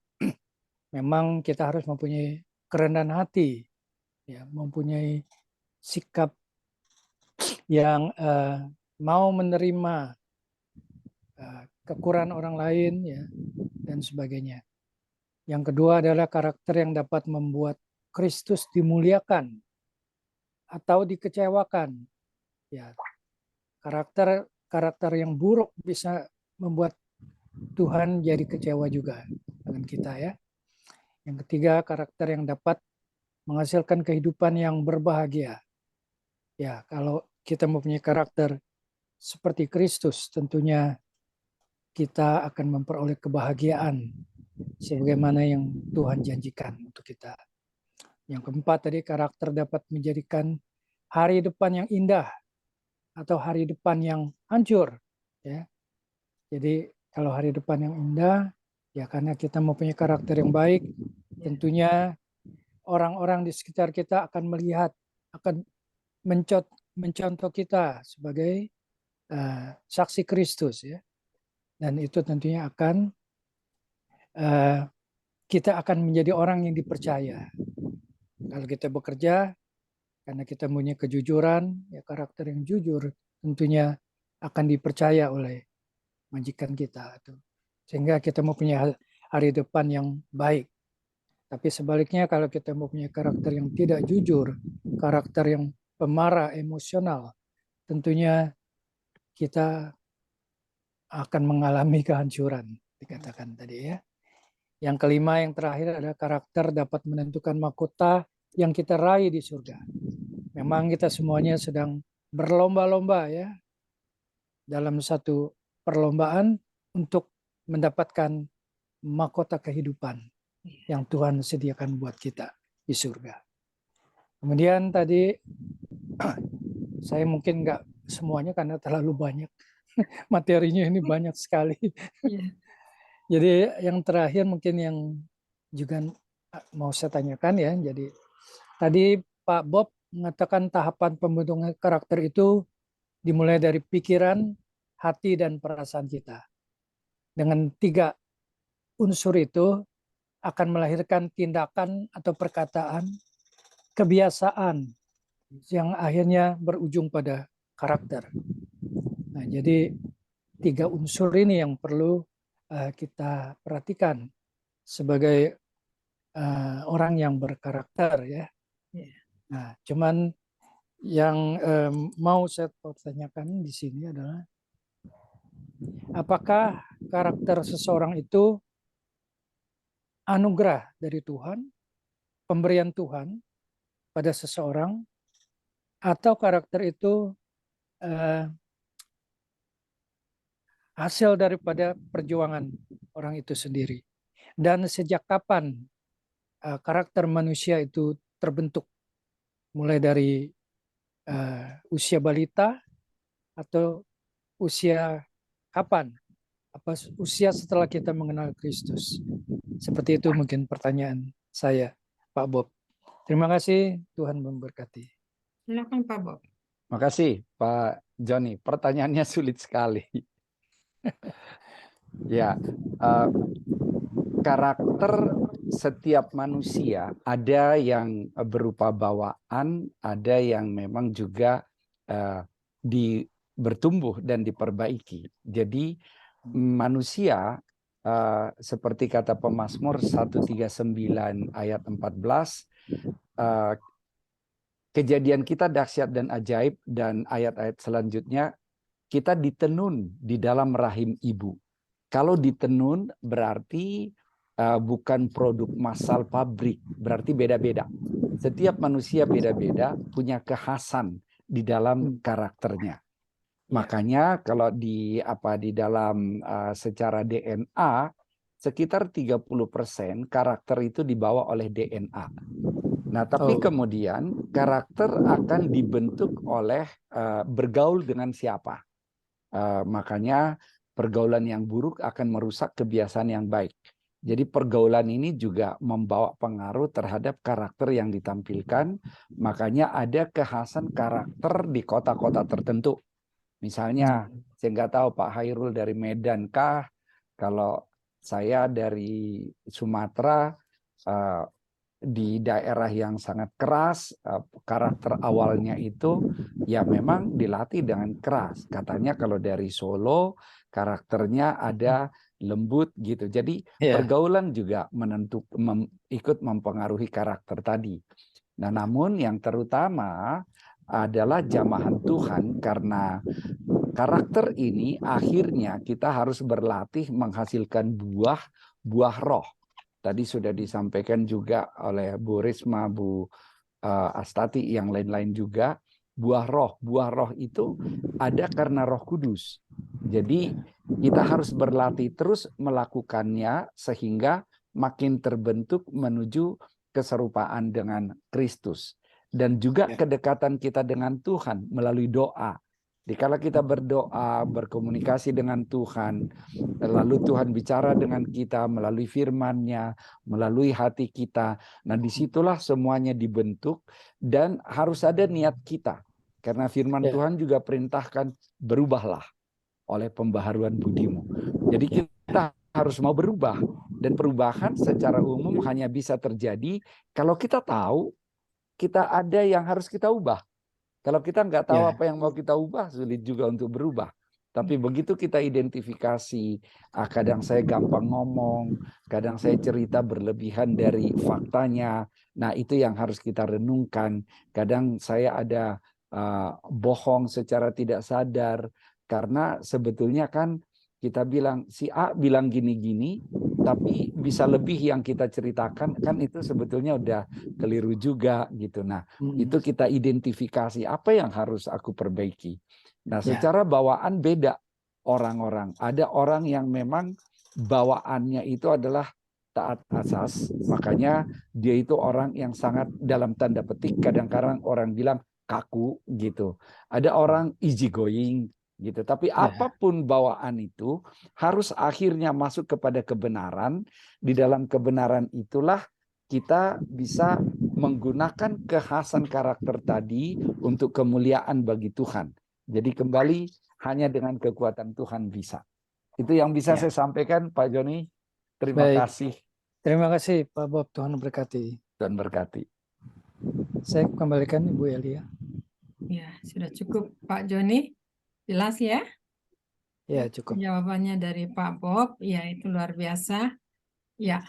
memang kita harus mempunyai kerendahan hati, ya, mempunyai sikap yang mau menerima kekurangan orang lain, ya, dan sebagainya. Yang kedua adalah karakter yang dapat membuat Kristus dimuliakan atau dikecewakan. Ya, karakter yang buruk bisa membuat Tuhan jadi kecewa juga dengan kita, ya. Yang ketiga, karakter yang dapat menghasilkan kehidupan yang berbahagia. Ya, kalau kita mempunyai karakter seperti Kristus, tentunya kita akan memperoleh kebahagiaan sebagaimana yang Tuhan janjikan untuk kita. Yang keempat tadi, karakter dapat menjadikan hari depan yang indah atau hari depan yang hancur, ya. Jadi kalau hari depan yang indah, ya karena kita mempunyai karakter yang baik, tentunya orang-orang di sekitar kita akan melihat, akan mencontoh kita sebagai saksi Kristus, ya. Dan itu tentunya akan kita akan menjadi orang yang dipercaya. Kalau kita bekerja, karena kita punya kejujuran, ya karakter yang jujur, tentunya akan dipercaya oleh majikan kita. Sehingga kita mempunyai hari depan yang baik. Tapi sebaliknya kalau kita mempunyai karakter yang tidak jujur, karakter yang pemarah, emosional, tentunya kita akan mengalami kehancuran, dikatakan tadi, ya. Yang kelima, yang terakhir adalah karakter dapat menentukan mahkota yang kita raih di surga. Memang kita semuanya sedang berlomba-lomba, ya, dalam satu perlombaan untuk mendapatkan mahkota kehidupan yang Tuhan sediakan buat kita di surga. Kemudian tadi saya mungkin nggak semuanya karena terlalu banyak materinya, ini banyak sekali. Jadi yang terakhir mungkin yang juga mau saya tanyakan, ya. Jadi tadi Pak Bob mengatakan tahapan pembentukan karakter itu dimulai dari pikiran, hati, dan perasaan kita. Dengan 3 unsur itu akan melahirkan tindakan atau perkataan, kebiasaan yang akhirnya berujung pada karakter. Nah, jadi 3 unsur ini yang perlu kita perhatikan sebagai orang yang berkarakter, ya. Nah, cuman yang mau saya pertanyakan di sini adalah apakah karakter seseorang itu anugerah dari Tuhan, pemberian Tuhan pada seseorang, atau karakter itu hasil daripada perjuangan orang itu sendiri. Dan sejak kapan karakter manusia itu terbentuk? Mulai dari usia balita atau usia kapan? Apa usia setelah kita mengenal Kristus? Seperti itu mungkin pertanyaan saya, Pak Bob. Terima kasih, Tuhan memberkati. Silakan Pak Bob. Makasih Pak Joni. Pertanyaannya sulit sekali. Ya, karakter setiap manusia ada yang berupa bawaan, ada yang memang juga bertumbuh dan diperbaiki. Jadi manusia seperti kata Pemazmur 139 ayat 14, kejadian kita dahsyat dan ajaib, dan ayat-ayat selanjutnya kita ditenun di dalam rahim ibu. Kalau ditenun berarti bukan produk massal pabrik, berarti beda-beda. Setiap manusia beda-beda, punya kekhasan di dalam karakternya. Makanya kalau di dalam secara DNA sekitar 30% karakter itu dibawa oleh DNA. Nah, tapi kemudian karakter akan dibentuk oleh bergaul dengan siapa. Makanya pergaulan yang buruk akan merusak kebiasaan yang baik. Jadi pergaulan ini juga membawa pengaruh terhadap karakter yang ditampilkan. Makanya ada kekhasan karakter di kota-kota tertentu. Misalnya, saya nggak tahu Pak Hairul dari Medan kah? Kalau saya dari Sumatera, di daerah yang sangat keras, karakter awalnya itu ya memang dilatih dengan keras. Katanya kalau dari Solo karakternya ada lembut gitu. Jadi pergaulan juga ikut mempengaruhi karakter tadi. Nah, namun yang terutama adalah jamahan Tuhan, karena karakter ini akhirnya kita harus berlatih menghasilkan buah roh. Tadi sudah disampaikan juga oleh Bu Risma, Bu Astati, yang lain-lain juga. Buah roh itu ada karena Roh Kudus. Jadi kita harus berlatih terus melakukannya sehingga makin terbentuk menuju keserupaan dengan Kristus. Dan juga kedekatan kita dengan Tuhan melalui doa. Dikala kita berdoa, berkomunikasi dengan Tuhan, lalu Tuhan bicara dengan kita melalui firman-Nya, melalui hati kita. Nah, disitulah semuanya dibentuk dan harus ada niat kita. Karena firman Tuhan juga perintahkan, berubahlah oleh pembaharuan budimu. Jadi kita harus mau berubah. Dan perubahan secara umum hanya bisa terjadi kalau kita tahu kita ada yang harus kita ubah. Kalau kita nggak tahu apa yang mau kita ubah, sulit juga untuk berubah. Tapi begitu kita identifikasi, kadang saya gampang ngomong, kadang saya cerita berlebihan dari faktanya. Nah, itu yang harus kita renungkan. Kadang saya ada bohong secara tidak sadar, karena sebetulnya kan kita bilang, si A bilang gini-gini, tapi bisa lebih yang kita ceritakan, kan itu sebetulnya udah keliru juga gitu. Nah, itu kita identifikasi apa yang harus aku perbaiki. Nah, secara bawaan beda orang-orang. Ada orang yang memang bawaannya itu adalah taat asas, makanya dia itu orang yang sangat, dalam tanda petik, kadang-kadang orang bilang kaku gitu. Ada orang easy going gitu. Tapi apapun bawaan itu harus akhirnya masuk kepada kebenaran. Di dalam kebenaran itulah kita bisa menggunakan kekhasan karakter tadi untuk kemuliaan bagi Tuhan. Jadi kembali hanya dengan kekuatan Tuhan bisa. Itu yang bisa saya sampaikan, Pak Joni. Terima kasih. Terima kasih Pak Bob, Tuhan berkati. Tuhan berkati. Saya kembalikan Ibu Elia. Ya, sudah cukup Pak Joni. Jelas ya? Ya, cukup. Jawabannya dari Pak Bob, ya itu luar biasa. Ya,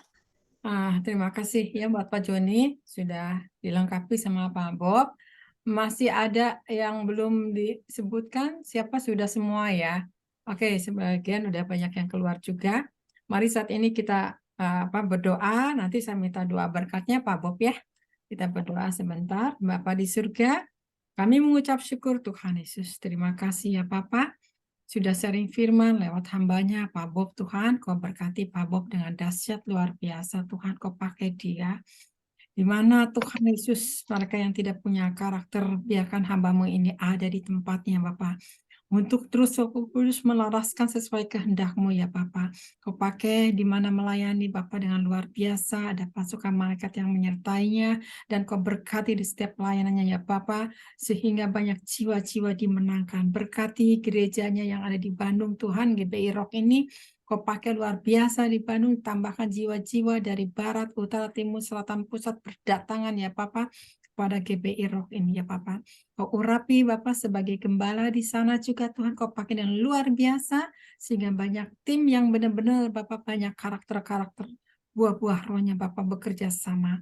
terima kasih ya buat Pak Joni, sudah dilengkapi sama Pak Bob. Masih ada yang belum disebutkan, siapa sudah semua ya? Oke, sebagian udah banyak yang keluar juga. Mari saat ini kita berdoa, nanti saya minta doa berkatnya Pak Bob ya. Kita berdoa sebentar. Bapa di surga, kami mengucap syukur Tuhan Yesus. Terima kasih ya Bapak. Sudah sharing firman lewat hambanya Pak Bob. Tuhan, Kau berkati Pak Bob dengan dahsyat luar biasa. Tuhan, Kau pakai dia. Di mana Tuhan Yesus, mereka yang tidak punya karakter, biarkan hamba-Mu ini ada di tempatnya Bapak. Untuk terus Roh Kudus melaraskan sesuai kehendak-Mu ya Bapak. Kau pakai di mana melayani Bapak dengan luar biasa, ada pasukan malaikat yang menyertainya, dan Kau berkati di setiap pelayanannya ya Bapak, sehingga banyak jiwa-jiwa dimenangkan. Berkati gerejanya yang ada di Bandung Tuhan, GBI Rock ini, Kau pakai luar biasa di Bandung, tambahkan jiwa-jiwa dari barat, utara, timur, selatan, pusat berdatangan ya Bapak, kepada GBI Rock ini ya Bapak. Kau urapi Bapak sebagai gembala di sana juga Tuhan, Kau pakai dengan luar biasa sehingga banyak tim yang benar-benar Bapak, banyak karakter-karakter buah-buah rohnya Bapak bekerja sama.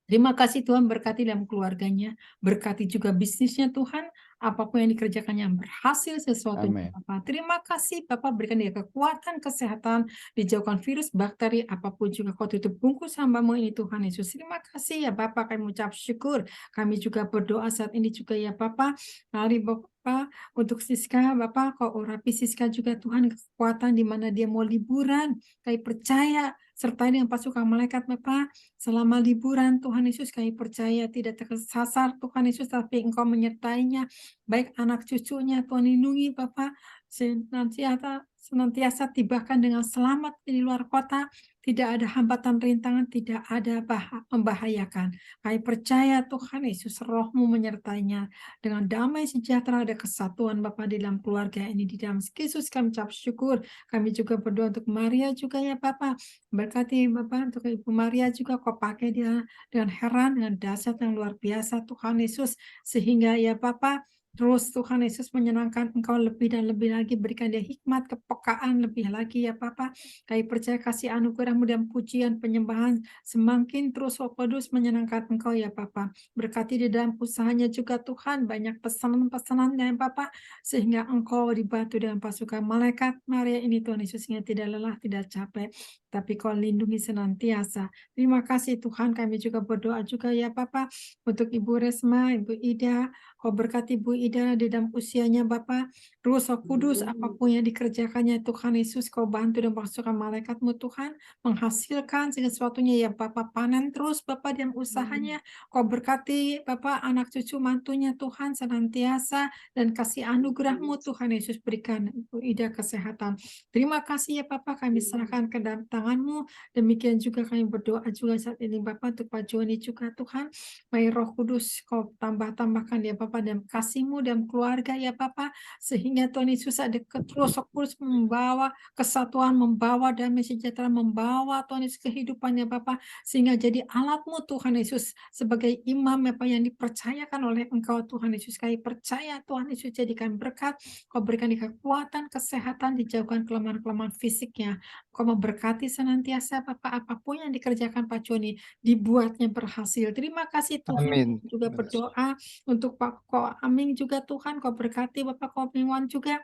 Terima kasih Tuhan, berkati dalam keluarganya, berkati juga bisnisnya Tuhan, apapun yang dikerjakannya berhasil sesuatu Bapak. Terima kasih Bapak, berikan dia kekuatan, kesehatan, dijauhkan virus, bakteri, apapun juga Kau tutup bungkus hamba-Mu ini Tuhan Yesus. Terima kasih ya Bapak, kami mengucap syukur. Kami juga berdoa saat ini juga ya Bapak. Mari Bapak, untuk Siska, Bapak, Kau urapi Siska juga Tuhan, kekuatan di mana dia mau liburan. Kami percaya, serta dengan pasukan malaikat Bapak, selama liburan Tuhan Yesus kami percaya tidak tersasar Tuhan Yesus, tapi Engkau menyertainya, baik anak cucunya Tuhan lindungi Bapak, senantiasa senantiasa tibakan dengan selamat di luar kota, tidak ada hambatan rintangan, tidak ada membahayakan. Kami percaya Tuhan Yesus, Roh-Mu menyertainya. Dengan damai sejahtera ada kesatuan Bapa di dalam keluarga ini. Di dalam Yesus kami ucap syukur. Kami juga berdoa untuk Maria juga ya Bapak. Berkati Bapak untuk Ibu Maria juga, kau pakai dia dengan heran, dengan dahsyat yang luar biasa Tuhan Yesus. Sehingga ya Bapak, terus Tuhan Yesus menyenangkan Engkau lebih dan lebih lagi, berikan dia hikmat, kepekaan lebih lagi ya Bapa. Kami percaya kasih anugerah-Mu dan pujian penyembahan semakin terus Roh Kudus menyenangkan Engkau ya Bapa. Berkati di dalam usahanya juga Tuhan, banyak pesanan-pesanan ya Bapa, sehingga Engkau dibantu dengan pasukan malaikat Maria ini Tuhan Yesus, sehingga tidak lelah, tidak capek, tapi Kau lindungi senantiasa. Terima kasih Tuhan, kami juga berdoa juga ya Bapa untuk Ibu Resma, Ibu Ida. Kau berkati Ibu Ida di dalam usianya Bapa. Terus Roh Kudus, apapun yang dikerjakannya Tuhan Yesus, Kau bantu dan pasukan malaikat-Mu Tuhan, menghasilkan segala sesuatunya ya Bapa. Panen terus Bapa dalam usahanya. Kau berkati Bapa, anak cucu mantunya Tuhan senantiasa, dan kasih anugerah-Mu Tuhan Yesus, berikan Ibu Ida kesehatan. Terima kasih ya Bapa, kami serahkan ke dalam tangan-Mu. Demikian juga kami berdoa juga saat ini Bapa untuk Pak Joni juga Tuhan. Mari Roh Kudus Kau tambahkan ya Bapa dan kasih-Mu dan keluarga ya Bapa, sehingga Tuhan Yesus ada terus Roh Kudus membawa kesatuan, membawa damai sejahtera, membawa Tuhan Yesus kehidupannya Bapa, sehingga jadi alat-Mu Tuhan Yesus sebagai imam Bapa yang dipercayakan oleh Engkau Tuhan Yesus. Kami percaya Tuhan Yesus jadikan berkat, Kau berikan di kekuatan, kesehatan, dijauhkan kelemahan-kelemahan fisiknya. Kau memberkati senantiasa Bapa, apapun yang dikerjakan Pak Joni dibuatnya berhasil. Terima kasih Tuhan. Amin. Juga berdoa untuk Pak Ko Aming juga Tuhan, Kau berkati Bapak Ko Amingwan juga.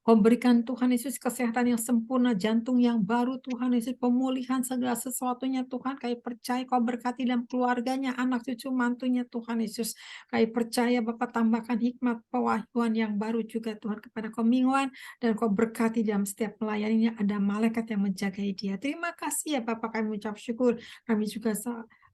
Kau berikan Tuhan Yesus kesehatan yang sempurna, jantung yang baru Tuhan Yesus, pemulihan segala sesuatunya Tuhan. Kami percaya Kau berkati dalam keluarganya, anak cucu mantunya Tuhan Yesus. Kami percaya Bapak tambahkan hikmat pewahyuan yang baru juga Tuhan kepada Ko Mingwan, dan Kau berkati dalam setiap pelayanannya, ada malaikat yang menjagai dia. Terima kasih ya Bapak, kami ucap syukur. Kami juga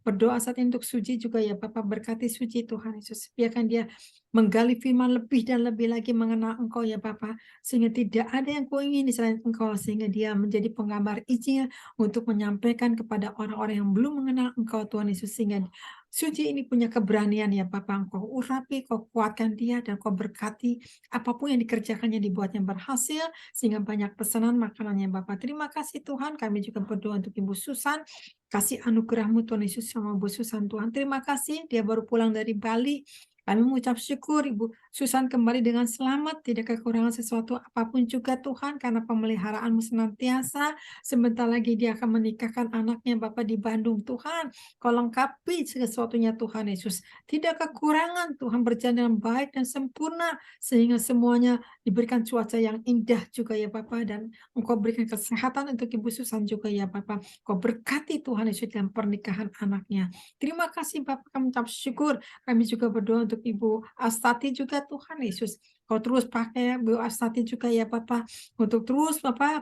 berdoa saat ini untuk Suji juga ya Bapak, berkati Suji Tuhan Yesus. Biarkan dia menggali firman lebih dan lebih lagi mengenal Engkau ya Bapak, sehingga tidak ada yang Kau ingini selain Engkau, sehingga dia menjadi penggambar Injil untuk menyampaikan kepada orang-orang yang belum mengenal Engkau Tuhan Yesus, sehingga Suci ini punya keberanian ya Bapak. Engkau urapi, Kau kuatkan dia, dan Kau berkati apapun yang dikerjakannya dibuatnya berhasil, sehingga banyak pesanan makanannya Bapak. Terima kasih Tuhan. Kami juga berdoa untuk Ibu Susan, kasih anugerah-Mu Tuhan Yesus sama Ibu Susan Tuhan. Terima kasih, dia baru pulang dari Bali. Kami mengucap syukur Ibu Susan kembali dengan selamat, tidak kekurangan sesuatu apapun juga Tuhan, karena pemeliharaan-Mu senantiasa. Sebentar lagi dia akan menikahkan anaknya Bapak di Bandung Tuhan. Kau lengkapi sesuatunya Tuhan Yesus. Tidak kekurangan Tuhan, berjalan dengan baik dan sempurna, sehingga semuanya diberikan cuaca yang indah juga ya Bapak, dan Engkau berikan kesehatan untuk Ibu Susan juga ya Bapak. Kau berkati Tuhan Yesus dalam pernikahan anaknya. Terima kasih Bapak, kami ucap syukur. Kami juga berdoa untuk Ibu Astati juga Tuhan Yesus. Kau terus pakai Ibu Astati juga ya Bapak, untuk terus Bapak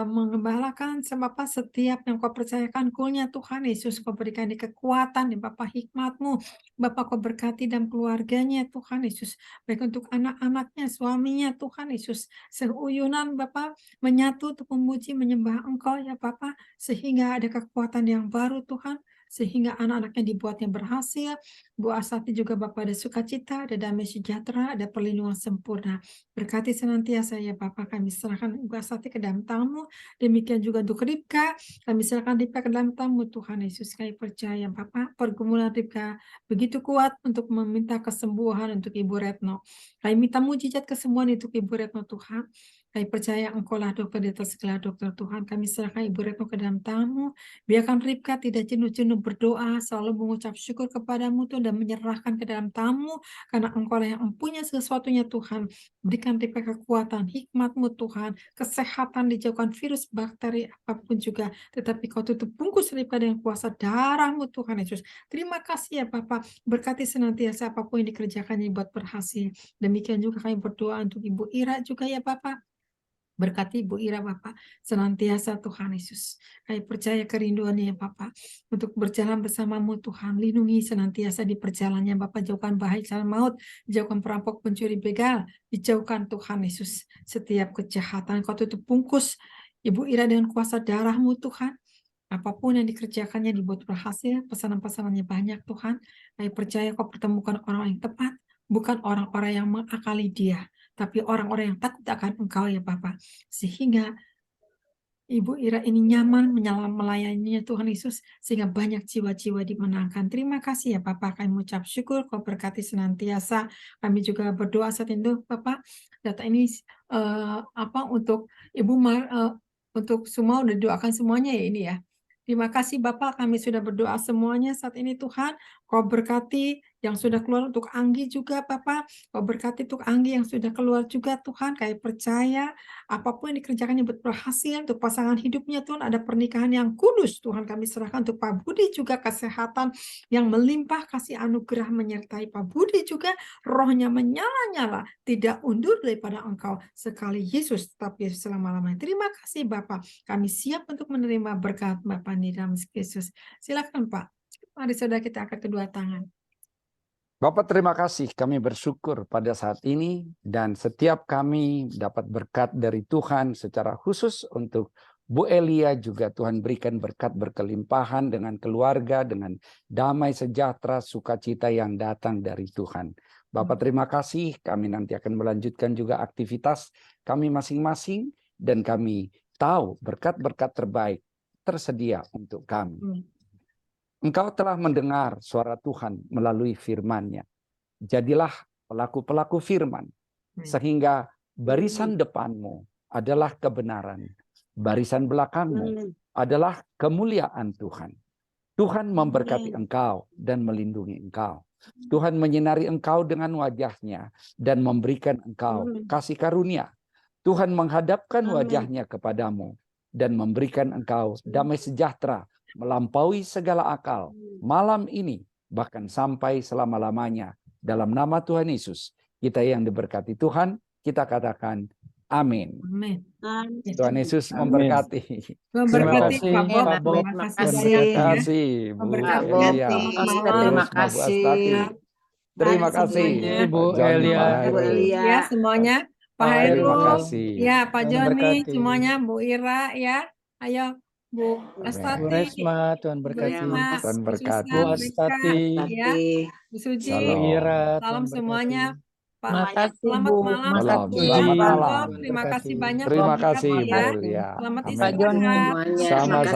mengembalakan Bapak setiap yang Kau percayakan kulnya Tuhan Yesus. Kau berikan di kekuatan ya Bapak, hikmat-Mu Bapak. Kau berkati dalam keluarganya Tuhan Yesus, baik untuk anak-anaknya, suaminya Tuhan Yesus, seuyunan Bapak menyatu untuk memuji menyembah Engkau ya Bapak, sehingga ada kekuatan yang baru Tuhan, sehingga anak-anaknya dibuatnya berhasil. Bu Astati juga Bapak ada sukacita, ada damai sejahtera, ada perlindungan sempurna. Berkati senantiasa ya Bapak, kami serahkan Bu Astati ke dalam tangan-Mu. Demikian juga untuk Ribka, kami serahkan Ribka ke dalam tangan-Mu Tuhan Yesus. Kami percaya Bapak, pergumulan Ribka begitu kuat untuk meminta kesembuhan untuk Ibu Retno. Kami minta mujizat kesembuhan untuk Ibu Retno Tuhan. Kami percaya Engkau lah dokter di atas segala dokter Tuhan. Kami serahkan Ibu Retno ke dalam tangan-Mu. Biarkan Ribka tidak jenuh-jenuh berdoa, selalu mengucap syukur kepadamu Tuhan, dan menyerahkan ke dalam tangan-Mu, karena Engkau lah yang mempunyai sesuatunya Tuhan. Berikan Ribka kekuatan, hikmat-Mu Tuhan, kesehatan, dijauhkan virus, bakteri, apapun juga. Tetapi Kau tutup bungkus Ribka dengan kuasa darah-Mu Tuhan Yesus. Terima kasih ya Bapak, berkati senantiasa apapun yang dikerjakannya buat berhasil. Demikian juga kami berdoa untuk Ibu Ira juga ya Bapak. Berkati Ibu Ira Bapak, senantiasa Tuhan Yesus. Kami percaya kerinduannya ya Bapak, untuk berjalan bersamamu Tuhan. Lindungi senantiasa di perjalanannya Bapak, jauhkan bahaya jalan maut, jauhkan perampok, pencuri, begal, dijauhkan Tuhan Yesus. Setiap kejahatan Kau tutup bungkus Ibu Ira dengan kuasa darah-Mu Tuhan. Apapun yang dikerjakannya dibuat berhasil, pesanan-pesanannya banyak Tuhan. Kami percaya Kau pertemukan orang yang tepat, bukan orang-orang yang mengakali dia, tapi orang-orang yang takut akan Engkau ya Bapak. Sehingga Ibu Ira ini nyaman melayaninya Tuhan Yesus, sehingga banyak jiwa-jiwa dimenangkan. Terima kasih ya Bapak, kami mengucap syukur, Kau berkati senantiasa. Kami juga berdoa saat itu Bapak, data ini untuk Ibu untuk semua udah doakan semuanya ya ini ya. Terima kasih Bapak, kami sudah berdoa semuanya saat ini Tuhan. Kau berkati yang sudah keluar untuk Anggi juga Bapak. Kau berkati untuk Anggi yang sudah keluar juga Tuhan. Kami percaya apapun yang dikerjakannya berhasil untuk pasangan hidupnya Tuhan. Ada pernikahan yang kudus Tuhan, kami serahkan untuk Pak Budi juga kesehatan yang melimpah, kasih anugerah menyertai Pak Budi juga. Rohnya menyala-nyala, tidak undur daripada Engkau. Sekali Yesus tetap Yesus selama-lamanya. Terima kasih Bapak. Kami siap untuk menerima berkat Bapak di dalam Yesus. Silakan Pak. Mari saudara kita angkat kedua tangan. Bapak terima kasih, kami bersyukur pada saat ini dan setiap kami dapat berkat dari Tuhan secara khusus untuk Bu Elia juga Tuhan berikan berkat berkelimpahan dengan keluarga, dengan damai sejahtera, sukacita yang datang dari Tuhan. Bapak terima kasih, kami nanti akan melanjutkan juga aktivitas kami masing-masing dan kami tahu berkat-berkat terbaik tersedia untuk kami. Engkau telah mendengar suara Tuhan melalui firman-Nya. Jadilah pelaku-pelaku firman, sehingga barisan depanmu adalah kebenaran, barisan belakangmu adalah kemuliaan Tuhan. Tuhan memberkati engkau dan melindungi engkau. Tuhan menyinari engkau dengan wajah-Nya dan memberikan engkau kasih karunia. Tuhan menghadapkan wajah-Nya kepadamu dan memberikan engkau damai sejahtera melampaui segala akal malam ini bahkan sampai selama-lamanya. Dalam nama Tuhan Yesus, kita yang diberkati Tuhan, kita katakan amin. Amin. Tuhan Yesus memberkati. Terima kasih, Pak Bob. Terima Terima kasih Bu Elia. Terima kasih. Terima kasih Ibu Pak Joni, Elia. Pak Hairul. Ya semuanya, Pak Terima Hairul, kasih. ya Pak Tuhan Joni, berkati. semuanya Bu Ira ya, ayo Bu Bu Astati, Resma, Tuhan Bu berkati. Risma, Tuhan Bu berkati. Susan, Bu Astati. ya, Bu Suji, Shalom. Bu Ira, salam Tuhan semuanya. Pak, Makasih, selamat Bu. malam. Shalom. Bu Selamat Ira, malam. Bob, terima kasih banyak. Terima Tuhan berkati kasih Bu ya. Elia. Selamat Amin. Pak Joni. istirahat. Semuanya. Sama-sama.